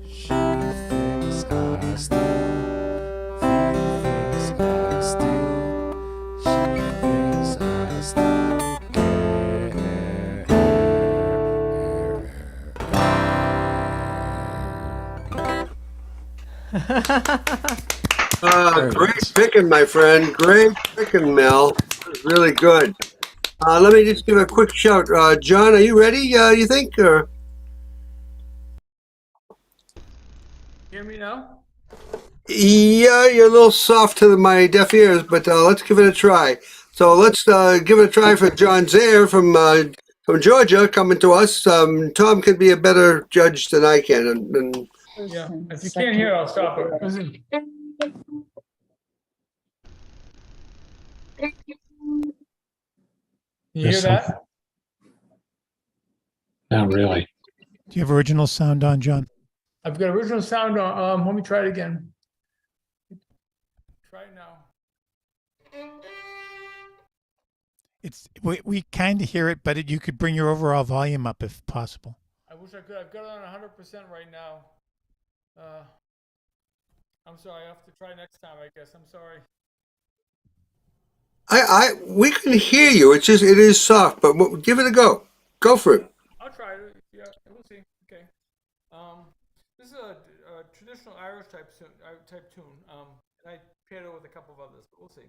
She thinks I still. She thinks I still. She thinks I still Great picking, my friend. Great picking, Mel. That was really good. Let me just give a quick shout. John, are you ready? You think? Or Hear me now? yeah, you're a little soft to my deaf ears, but let's give it a try. So let's give it a try for John Zaire from Georgia coming to us. Tom could be a better judge than I can. And Yeah. If you can't hear, I'll stop it. You hear that? Not really. Do you have original sound on, John? I've got original sound on. Let me try it again. Try it now. We kind of hear it, but you could bring your overall volume up if possible. I wish I could. I've got it on 100% right now. I'm sorry. I have to try next time, I guess. I'm sorry. we can hear you. It is soft, but give it a go. Go for it. I'll try it. Yeah, we'll see. Okay. This is a traditional Irish type tune. And I paired it with a couple of others, but we'll see.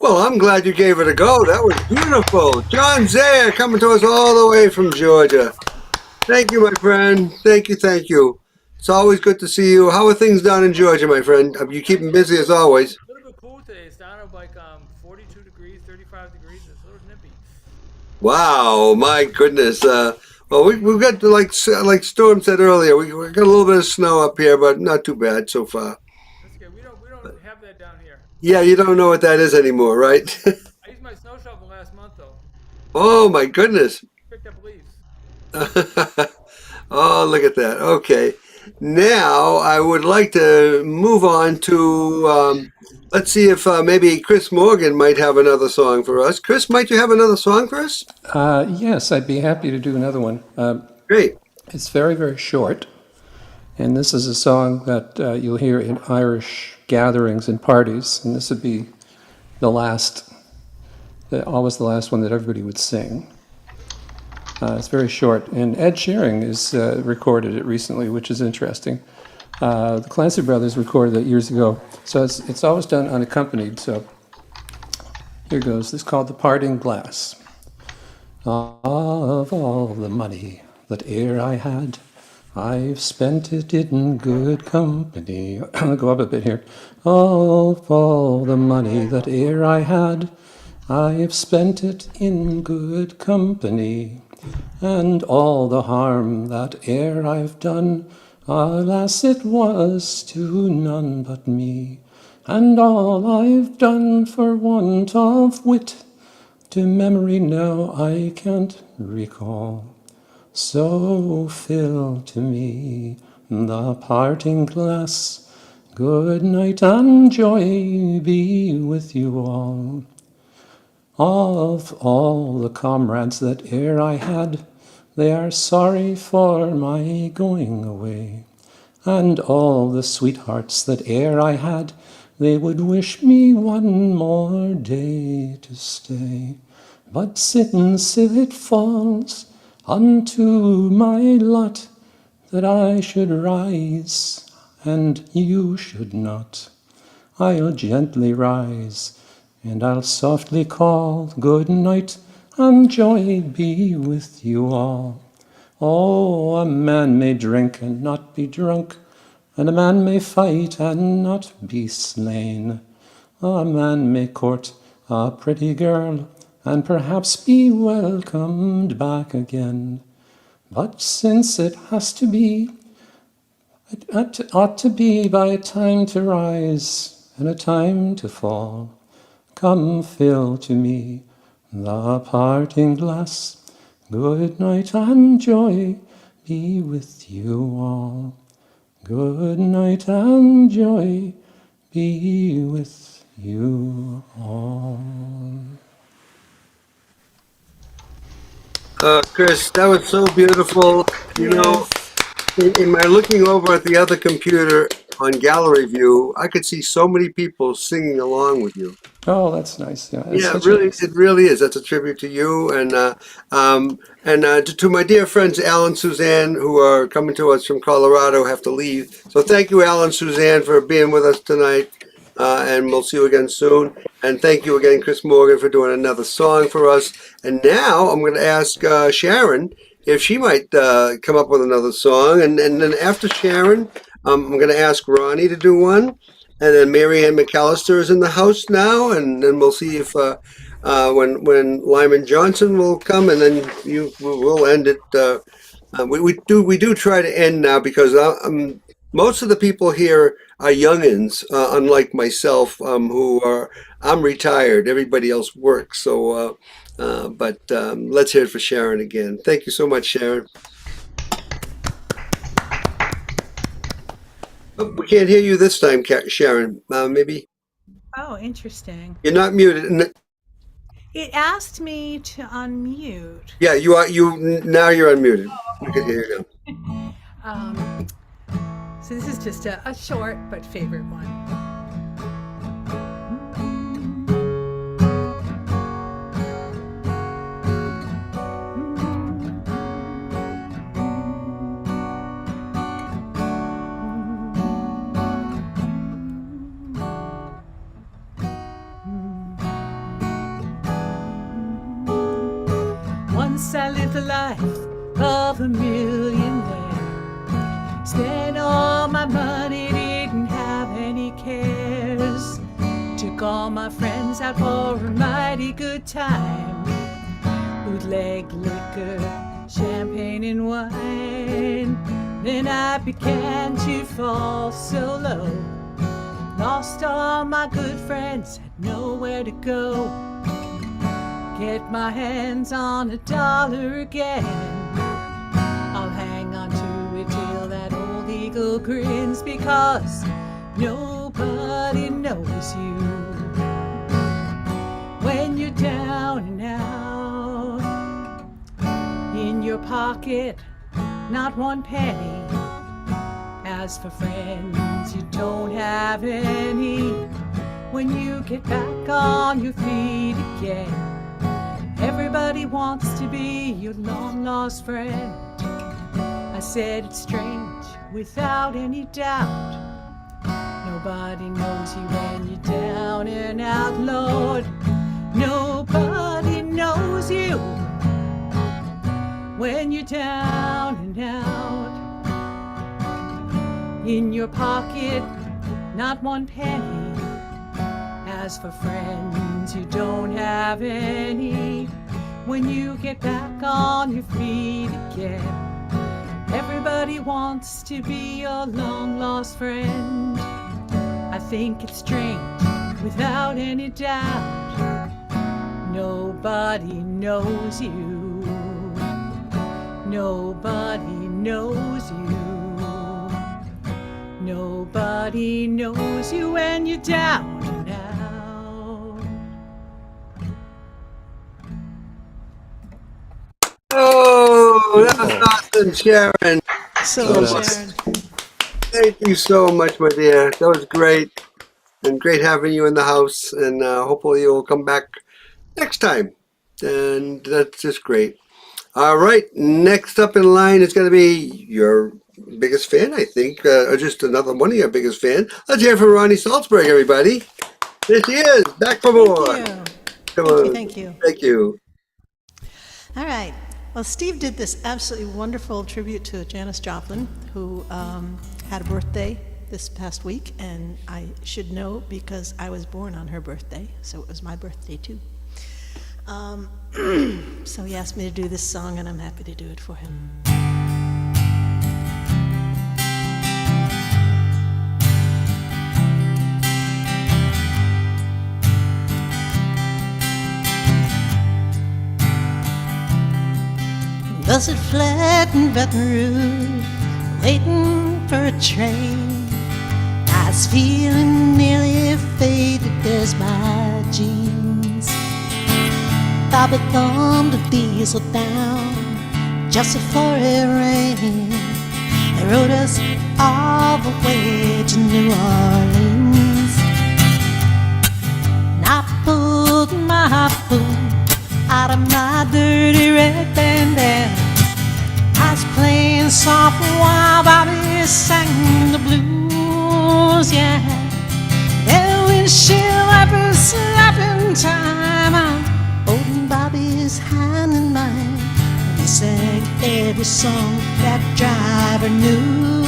Well, I'm glad you gave it a go. That was beautiful. John Zayer coming to us all the way from Georgia. Thank you, my friend. Thank you, thank you. It's always good to see you. How are things down in Georgia, my friend? You keeping busy as always. A little bit cool today. It's down to like 42 degrees, 35 degrees. It's a little nippy. Wow, my goodness. Well, we've got like Storm said earlier, we got a little bit of snow up here, but not too bad so far. That's good. We don't have that down here. Yeah, you don't know what that is anymore, right? I used my snow shovel last month though. Oh my goodness. Picked up leaves. Oh, look at that. Okay. Now I would like to move on to, let's see if maybe Chris Morgan might have another song for us. Chris, might you have another song for us? Yes, I'd be happy to do another one. Great. It's very, very short. And this is a song that you'll hear in Irish gatherings and parties. And this would be always the last one that everybody would sing. It's very short. And Ed Sheeran has recorded it recently, which is interesting. The Clancy Brothers recorded it years ago. So it's always done unaccompanied. So here goes. This is called The Parting Glass. Of all the money that e'er I had, I've spent it in good company. I'll go up a bit here. Of all the money that e'er I had, I've spent it in good company. And all the harm that e'er I've done, alas, it was to none but me. And all I've done for want of wit, to memory now I can't recall. So fill to me the parting glass. Good night and joy be with you all. Of all the comrades that e'er I had, they are sorry for my going away. And all the sweethearts that e'er I had, they would wish me one more day to stay. But since it falls unto my lot that I should rise and you should not, I'll gently rise and I'll softly call good night and joy be with you all. Oh, a man may drink and not be drunk, and a man may fight and not be slain. A man may court a pretty girl and perhaps be welcomed back again. But since it has to be, it ought to be by a time to rise and a time to fall. Come fill to me the parting glass. Good night and joy be with you all. Good night and joy be with you all. Chris, that was so beautiful. You know, in my looking over at the other computer on gallery view, I could see so many people singing along with you. Oh, that's nice. Yeah, Yeah, it really is. That's a tribute to you and to my dear friends Alan and Suzanne, who are coming to us from Colorado, have to leave. So thank you, Alan and Suzanne, for being with us tonight, and we'll see you again soon. And thank you again, Chris Morgan, for doing another song for us. And now I'm going to ask Sharon if she might come up with another song, and then after Sharon, I'm going to ask Ronnie to do one. And then Mary Ann McAllister is in the house now, and then we'll see if when Lyman Johnson will come, and then we'll end it. We do try to end now because most of the people here are youngins, unlike myself, I'm retired. Everybody else works. So, but let's hear it for Sharon again. Thank you so much, Sharon. We can't hear you this time, Sharon. Maybe Oh, interesting. you're not muted. It asked me to unmute. Yeah, you are. Now you're unmuted. We can hear you now. So this is just a short but favorite one. I lived the life of a millionaire. Spent all my money, didn't have any cares. Took all my friends out for a mighty good time. Bootleg liquor, champagne and wine. Then I began to fall so low. Lost all my good friends, had nowhere to go. Get my hands on $1 again. I'll hang on to it till that old eagle grins, because nobody knows you when you're down and out. In your pocket, not one penny. As for friends, you don't have any. When you get back on your feet again, everybody wants to be your long-lost friend. I said it's strange, without any doubt. Nobody knows you when you're down and out, Lord. Nobody knows you when you're down and out. In your pocket, not one penny. As for friends, you don't have any. When you get back on your feet again, everybody wants to be your long-lost friend. I think it's strange, without any doubt. Nobody knows you. Nobody knows you. Nobody knows you when you're down and out. Oh, that was awesome, Sharon. So, Sharon. Thank you so much, my dear. That was great. And great having you in the house. And hopefully you'll come back next time. And that's just great. All right. Next up in line is going to be your biggest fan, I think, or just another one of your biggest fan. Let's hear from Ronnie Salzberg, everybody. There she is, back for more. Thank you. Thank you. All right. Well, Steve did this absolutely wonderful tribute to Janis Joplin, who had a birthday this past week, and I should know because I was born on her birthday, so it was my birthday too. So he asked me to do this song, and I'm happy to do it for him. Buzzard flat in Baton Rouge, waiting for a train. I was feeling nearly faded as my jeans. Bobby thumbed a diesel down just before it rained. They rode us all the way to New Orleans. And I pulled my boot out of my dirty red bandana. I was playing soft while Bobby sang the blues, yeah. Then windshield wipers slapping time, I'm holding Bobby's hand in mine. We sang every song that driver knew.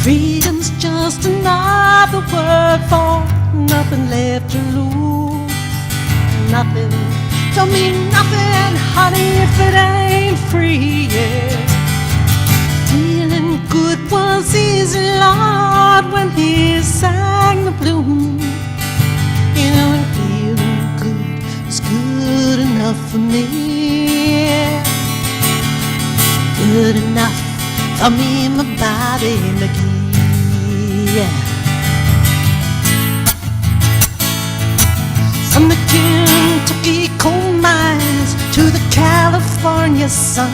Freedom's just another word for nothing left to lose. Nothing, don't mean nothing, honey, if it ain't free, yeah. Feeling good was easy, Lord, when he sang the blues. You know, and feeling good was good enough for me, yeah. Good enough for me, my Bobby McGee, yeah. From the Kentucky coal mines to the California sun,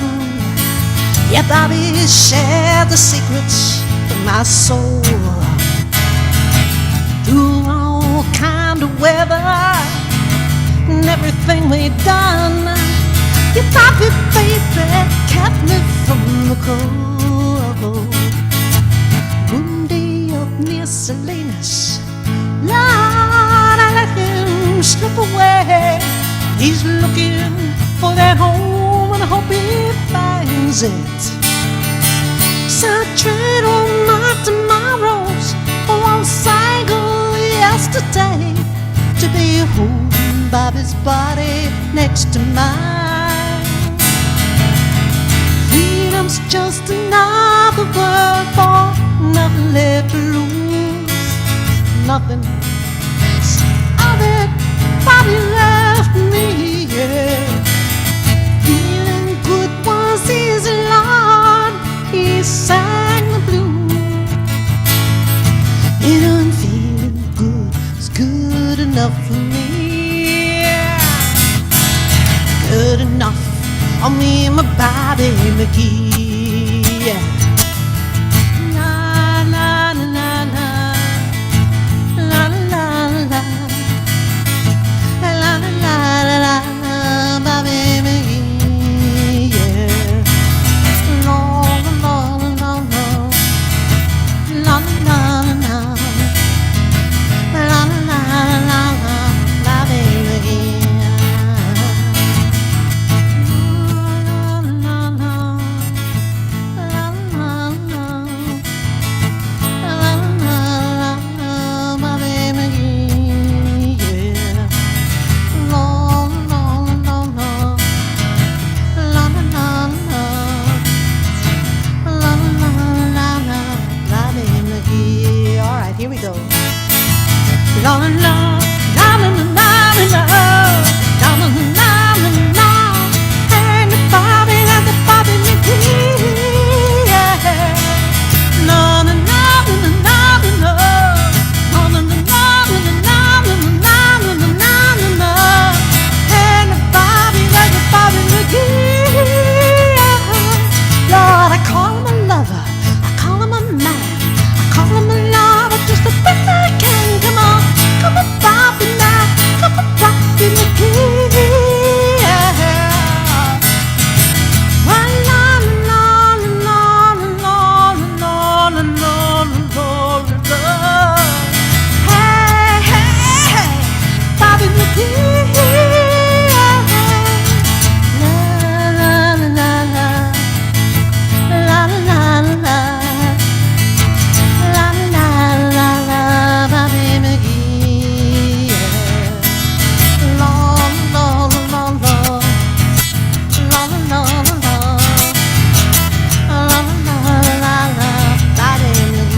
yeah, Bobby shared the secrets of my soul. Through all kind of weather and everything we'd done, yeah, Bobby, baby, kept me from the cold. One day up near Salinas, Lord, I let him slip away. He's looking for that home and I hope he finds it. So I trade all my tomorrows for one single yesterday to be holding Bobby's body next to mine. Freedom's just another word for nothing left to lose. Nothing. All that Bobby left me, yeah. Feeling good was his Lord. He sang the blues. And feeling good is good enough for me, yeah. Good enough on me and my Bobby McGee, yeah. La la la la la la la la. La la la la la, Bobby McGee, yeah. La la la la la, la la la la, la la la la, Bobby McGee. La la la la, la la la, la la la, Bobby McGee, yeah. La la la la, la la la la, la la la, Bobby McGee. All right, here we go. La la la, la la la la la, la la la la la, and the Bobby like the Bobby McGee, yeah. La la la la la la la, la la la la la la la la la, and the Bobby like the Bobby McGee, yeah. Lord, I call him a lover, I call him a man, I call him a lover just the best I can. Come on, come on, Bobby now, come on, Bobby McGee, yeah. La la la la la la la la la la. Hey hey hey, Bobby McGee, yeah. La la la la la la la la. La la la la, Bobby McGee, yeah. La la la la, la la la la, la la la la, Bobby McGee.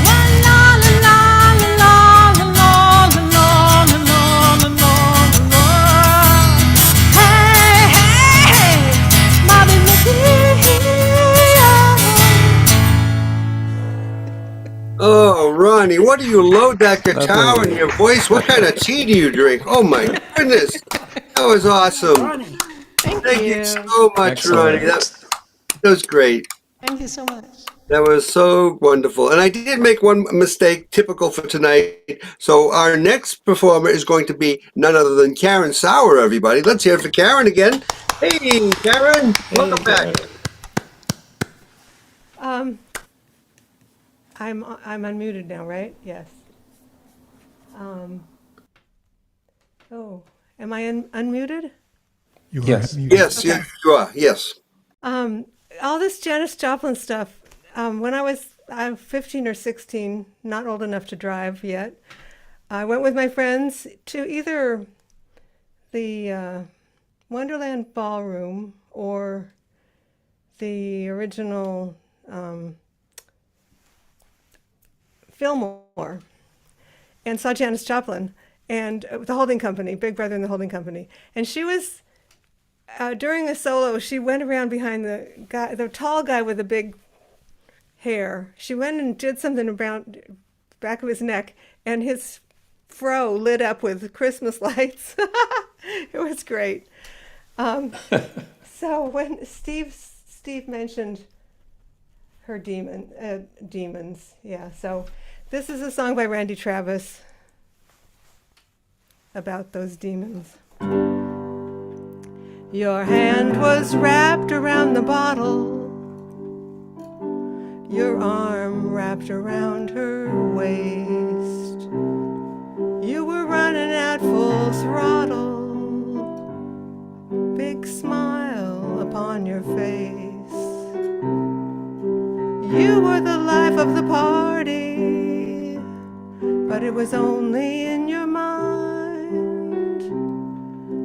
La la la la, la la la la, Bobby McGee. Oh, Ronnie, what do you load that guitar in your voice? What kind of tea do you drink? Oh my goodness, that was awesome. Thank you so much, Excellent. Ronnie. That was great. Thank you so much. That was so wonderful. And I did make one mistake typical for tonight. So our next performer is going to be none other than Karen Sauer, everybody. Let's hear it for Karen again. Hey, Karen, welcome back. I'm unmuted now, right? Yes. Oh, am I unmuted? You are Yes. unmuted. Yes, Okay. yes, you are. Yes. All this Janis Joplin stuff. When I'm 15 or 16, not old enough to drive yet. I went with my friends to either the Wonderland Ballroom or the original Fillmore, and saw Janis Joplin and the holding company, Big Brother and the holding company. And she was during a solo, she went around behind the tall guy with the big hair. She went and did something around back of his neck, and his fro lit up with Christmas lights. It was great. So when Steve mentioned her demons, yeah. So this is a song by Randy Travis about those demons. Your hand was wrapped around the bottle, your arm wrapped around her waist. You were running at full throttle, big smile upon your face. You were the life of the party, but it was only in your mind.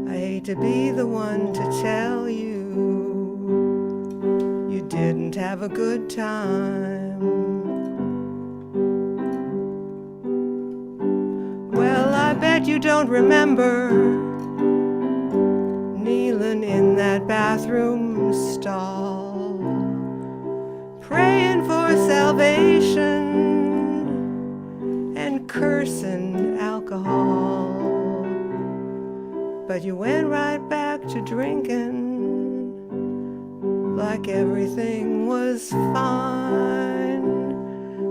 I hate to be the one to tell you you didn't have a good time. Well, I bet you don't remember kneeling in that bathroom stall, praying for salvation and cursing alcohol. But you went right back to drinking like everything was fine.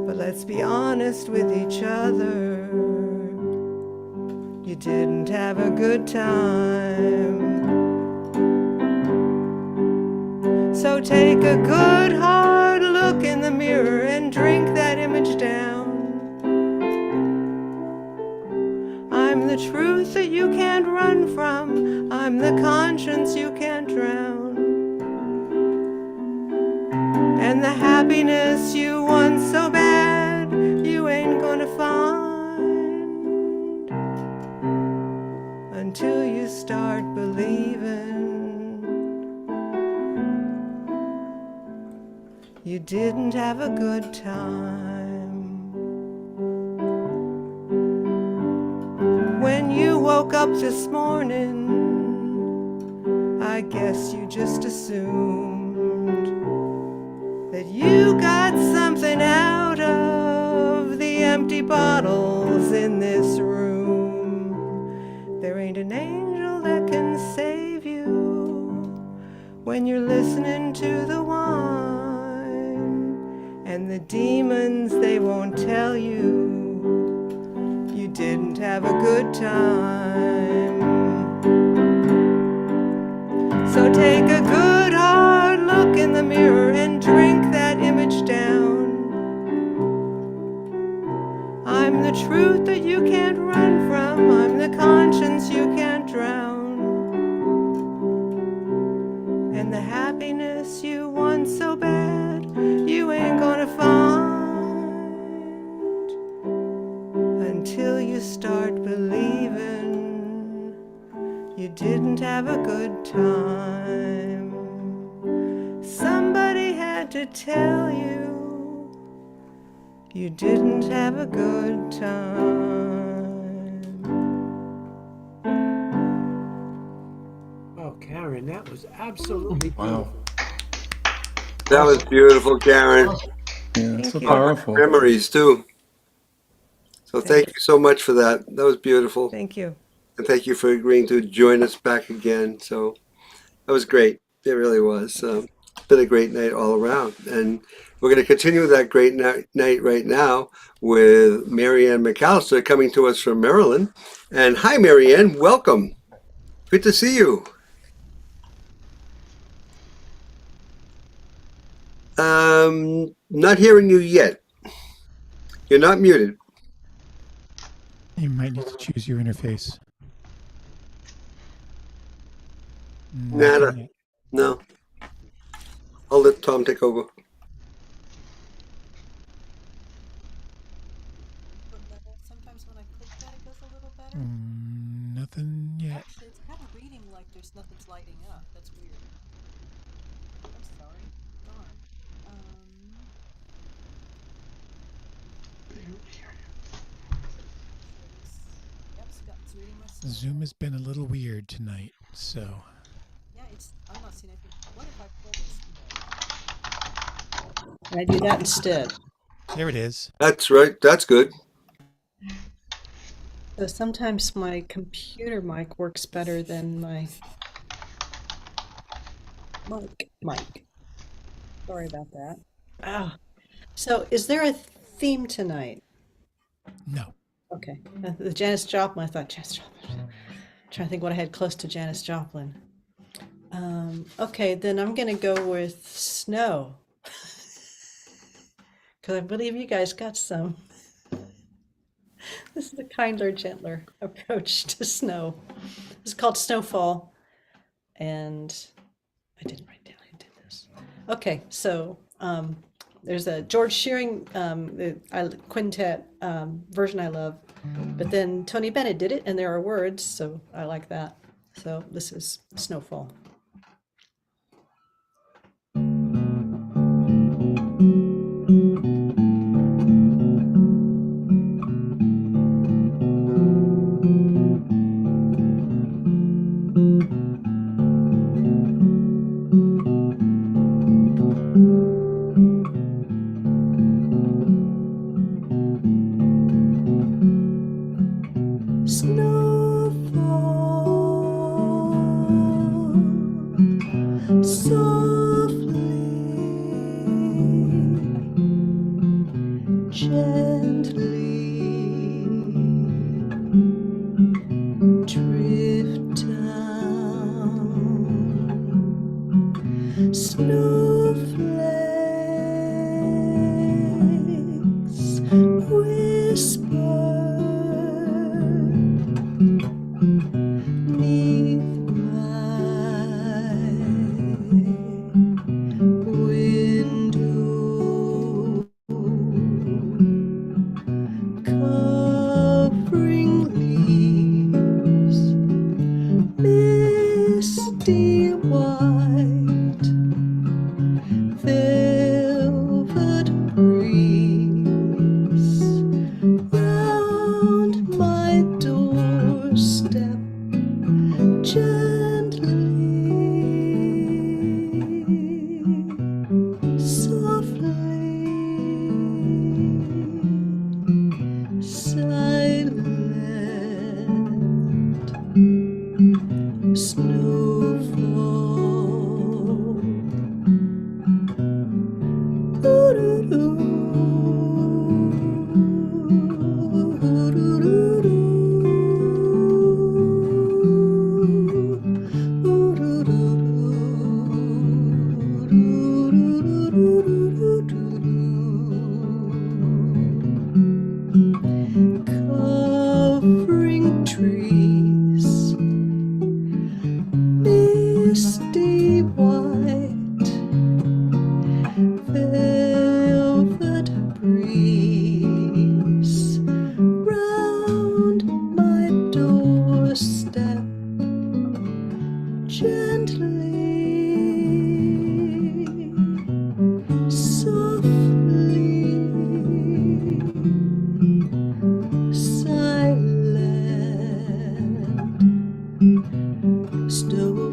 But let's be honest with each other, you didn't have a good time. So take a good hard look in the mirror and drink that image down. I'm the truth that you can't run from, I'm the conscience you can't drown, and the happiness you want so bad you ain't gonna find until you start believing you didn't have a good time. When you woke up this morning, I guess you just assumed that you got something out of the empty bottles in this room. There ain't an angel that can save you when you're listening to the wine, and the demons, they won't tell you you didn't have a good time. So take a good hard look in the mirror and drink that image down. I'm the truth that you can't run from, I'm the conscience you can't drown, and the happiness you want so bad you ain't gonna find until you start believing you didn't have a good time. Somebody had to tell you you didn't have a good time. Oh, Karen, that was absolutely Wow. beautiful. That was beautiful, Karen. Yeah, so you. powerful. Memories too. So thank you so much for that. That was beautiful. Thank you. And thank you for agreeing to join us back again. So that was great. It really was. It's been a great night all around. And we're going to continue that great night right now with Marianne McAllister coming to us from Maryland. And hi, Marianne. Welcome. Good to see you. Not hearing you yet. You're not muted. You might need to choose your interface. Nada. Nothing yet. No. I'll let Tom take over. Sometimes when I click that, it goes a little better. Nothing yet. Actually, it's kind of reading like there's nothing's lighting up. That's weird. I'm sorry. Darn. Yep, Scott's reading my stuff. Zoom has been a little weird tonight, so. Yeah, I'm not seeing anything. What if I pull this? Can I do that instead? There it is. That's right. That's good. So sometimes my computer mic works better than my mic. Sorry about that. So is there a theme tonight? No. Okay. The Janis Joplin, I thought Janis Joplin. I'm trying to think what I had close to Janis Joplin. Okay, then I'm gonna go with snow. Because I believe you guys got some. This is a kinder, gentler approach to snow. It's called Snowfall. And I didn't write down who did this. Okay, so there's a George Shearing quintet version I love, but then Tony Bennett did it, and there are words, so I like that. So this is Snowfall. Snowfall softly, gently drift down. Snowflakes whisper neath my window, covering leaves misty white, velvet breeze round my doorstep gently, softly, silent, snowfall. Covering trees, misty white, velvet breeze round my doorstep gently, softly, silent, snowfall.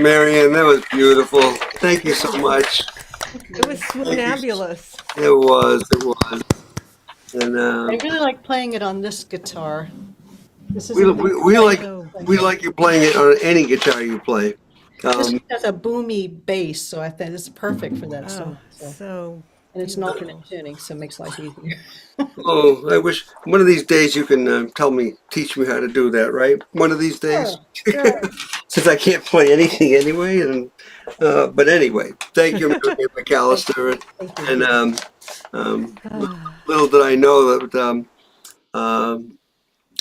Marianne, that was beautiful. Thank you so much. It was swoonabulous. It was. And I really like playing it on this guitar. This is we, a we, we like we like like you playing it on any guitar you play. this one has a boomy bass, so I think it's perfect for that Oh, song. so And it's an alternate tuning, so it makes life easier. Oh, I wish one of these days you can teach me how to do that, right? One of these days. Sure. Since I can't play anything anyway, and but anyway, thank you, Mary McAllister, and little did I know that.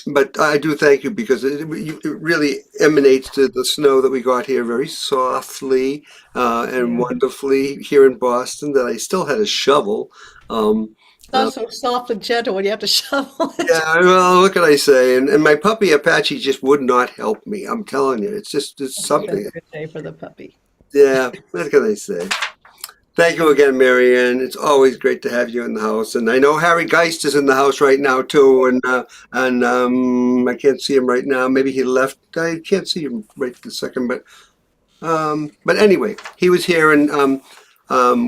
But I do thank you because it really emanates to the snow that we got here very softly and wonderfully here in Boston. That I still had a shovel. It's not so soft and gentle when you have to shovel it. Yeah, well, what can I say? And my puppy Apache just would not help me. I'm telling you, it's something. Good day for the puppy. Yeah, what can I say? Thank you again, Marianne. It's always great to have you in the house. And I know Harry Geist is in the house right now too. And I can't see him right now. Maybe he left. I can't see him right this second, but But anyway, he was here, and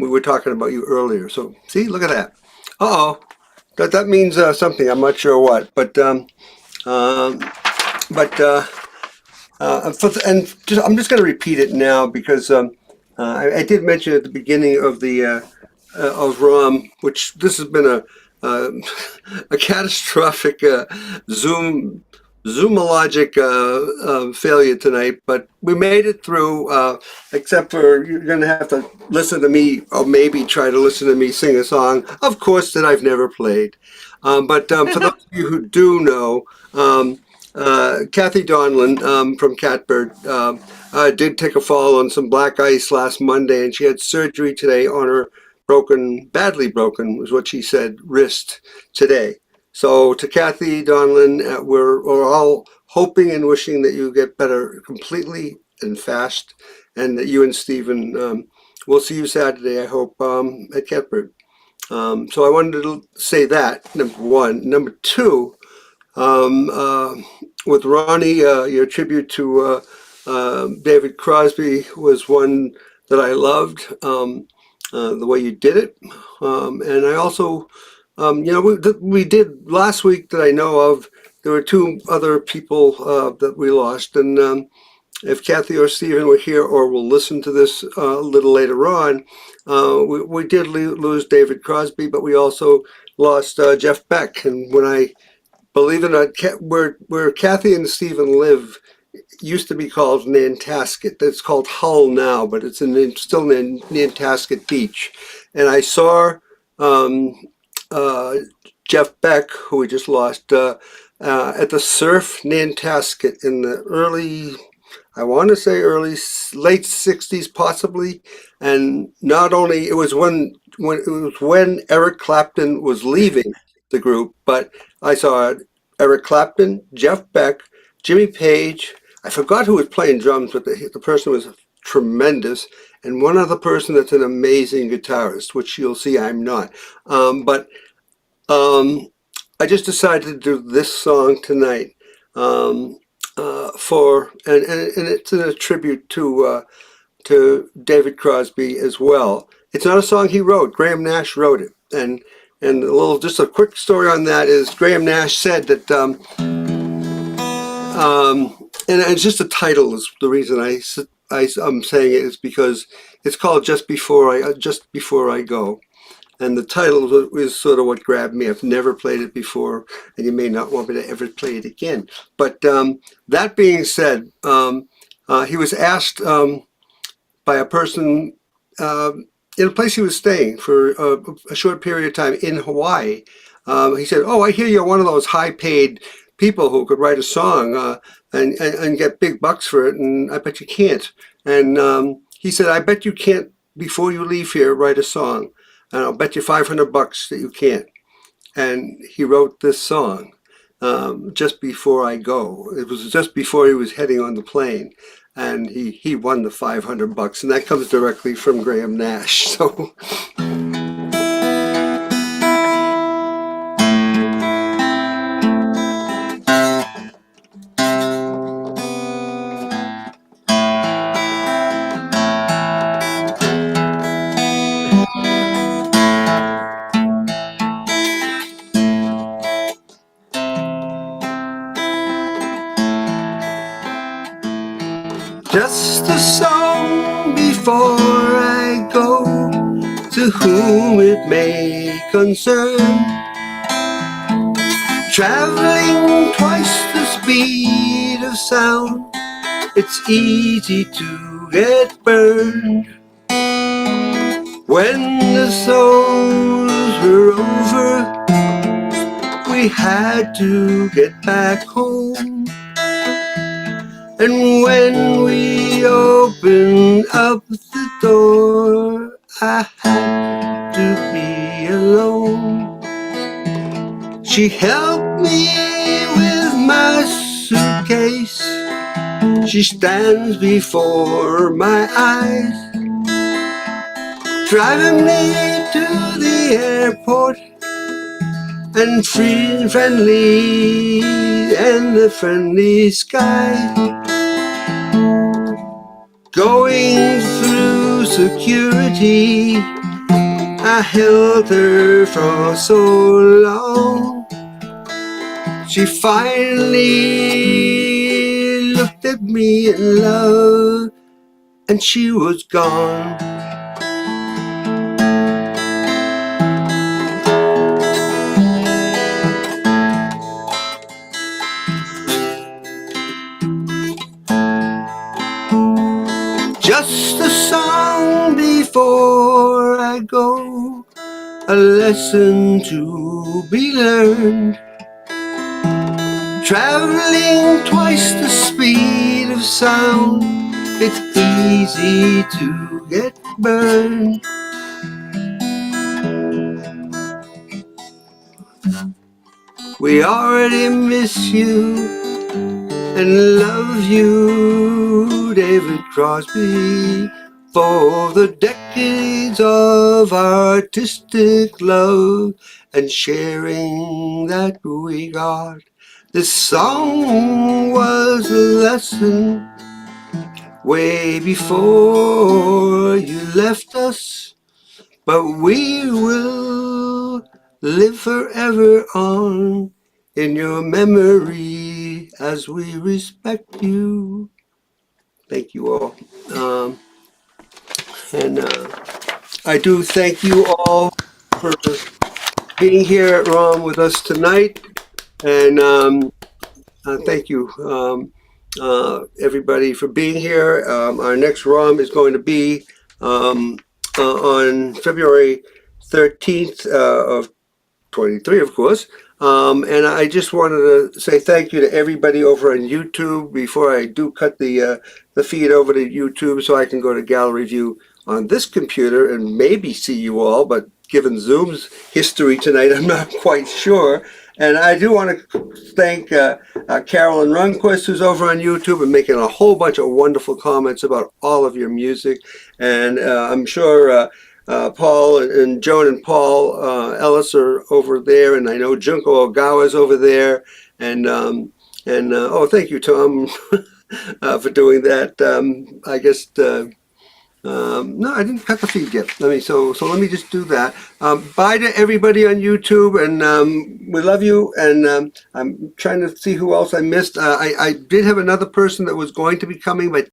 we were talking about you earlier. So see, look at that. Uh-oh. That means something. I'm not sure what, but I'm just going to repeat it now because I did mention at the beginning of the of ROM, which this has been a catastrophic Zoomologic failure tonight, but we made it through. Except for you're going to have to listen to me, or maybe try to listen to me sing a song, of course, that I've never played. But for those of you who do know, Kathy Donlin from Catbird did take a fall on some black ice last Monday, and she had surgery today on her badly broken, was what she said, wrist today. So to Kathy Donlin, we're all hoping and wishing that you get better completely and fast, and that you and Stephen will see you Saturday, I hope, at Catbird. So I wanted to say that, number one. Number two, with Ronnie, your tribute to David Crosby was one that I loved, the way you did it. And I also, we did last week that I know of, there were two other people that we lost. And if Kathy or Stephen were here or will listen to this a little later on, we did lose David Crosby, but we also lost Jeff Beck. And when believe it or not, where Kathy and Stephen live used to be called Nantasket. It's called Hull now, but it's still Nantasket Beach. And I saw Jeff Beck, who we just lost, at the Surf Nantasket in the late 60s possibly. And not only, it was when Eric Clapton was leaving the group, but I saw Eric Clapton, Jeff Beck, Jimmy Page. I forgot who was playing drums, but the person was tremendous. And one other person that's an amazing guitarist, which you'll see I'm not. But I just decided to do this song tonight and it's a tribute to David Crosby as well. It's not a song he wrote. Graham Nash wrote it. And just a quick story on that is Graham Nash said that, and it's just the title is the reason I'm saying it is because it's called Just Before I Go. And the title is sort of what grabbed me. I've never played it before, and you may not want me to ever play it again. But that being said, he was asked by a person in a place he was staying for a short period of time in Hawaii. He said, "Oh, I hear you're one of those high-paid people who could write a song and get big bucks for it, and I bet you can't." And he said, "I bet you can't, before you leave here, write a song. And I'll bet you $500 that you can't." And he wrote this song just before I go. It was just before he was heading on the plane. And he won the $500. And that comes directly from Graham Nash. So just a song before I go, to whom it may concern, traveling twice the speed of sound, it's easy to get burned. When the songs were over, we had to get back home. And when we opened up the door, I had to be alone. She helped me with my suitcase. She stands before my eyes, driving me to the airport, and free and friendly, and the friendly sky. Go going through security. I held her for so long. She finally looked at me in love, and she was gone. Just a song before I go, a lesson to be learned. Traveling twice the speed of sound, it's easy to get burned. We already miss you and love you, David Crosby, for the decades of artistic love and sharing that we got. This song was a lesson way before you left us, but we will live forever on in your memory as we respect you. Thank you all. And I do thank you all for being here at ROM with us tonight. And thank you, everybody, for being here. Our next ROM is going to be on February 13th of 23, of course. And I just wanted to say thank you to everybody over on YouTube before I do cut the feed over to YouTube, so I can go to gallery view on this computer and maybe see you all, but given Zoom's history tonight, I'm not quite sure. And I do want to thank Carolyn Runquist, who's over on YouTube and making a whole bunch of wonderful comments about all of your music. And I'm sure Paul and Joan and Paul Ellis are over there, and I know Junko Ogawa is over there. And oh, thank you, Tom, for doing that. I guess no, I didn't cut the feed yet. So let me just do that. Bye to everybody on YouTube, and we love you. And I'm trying to see who else I missed. I did have another person that was going to be coming, but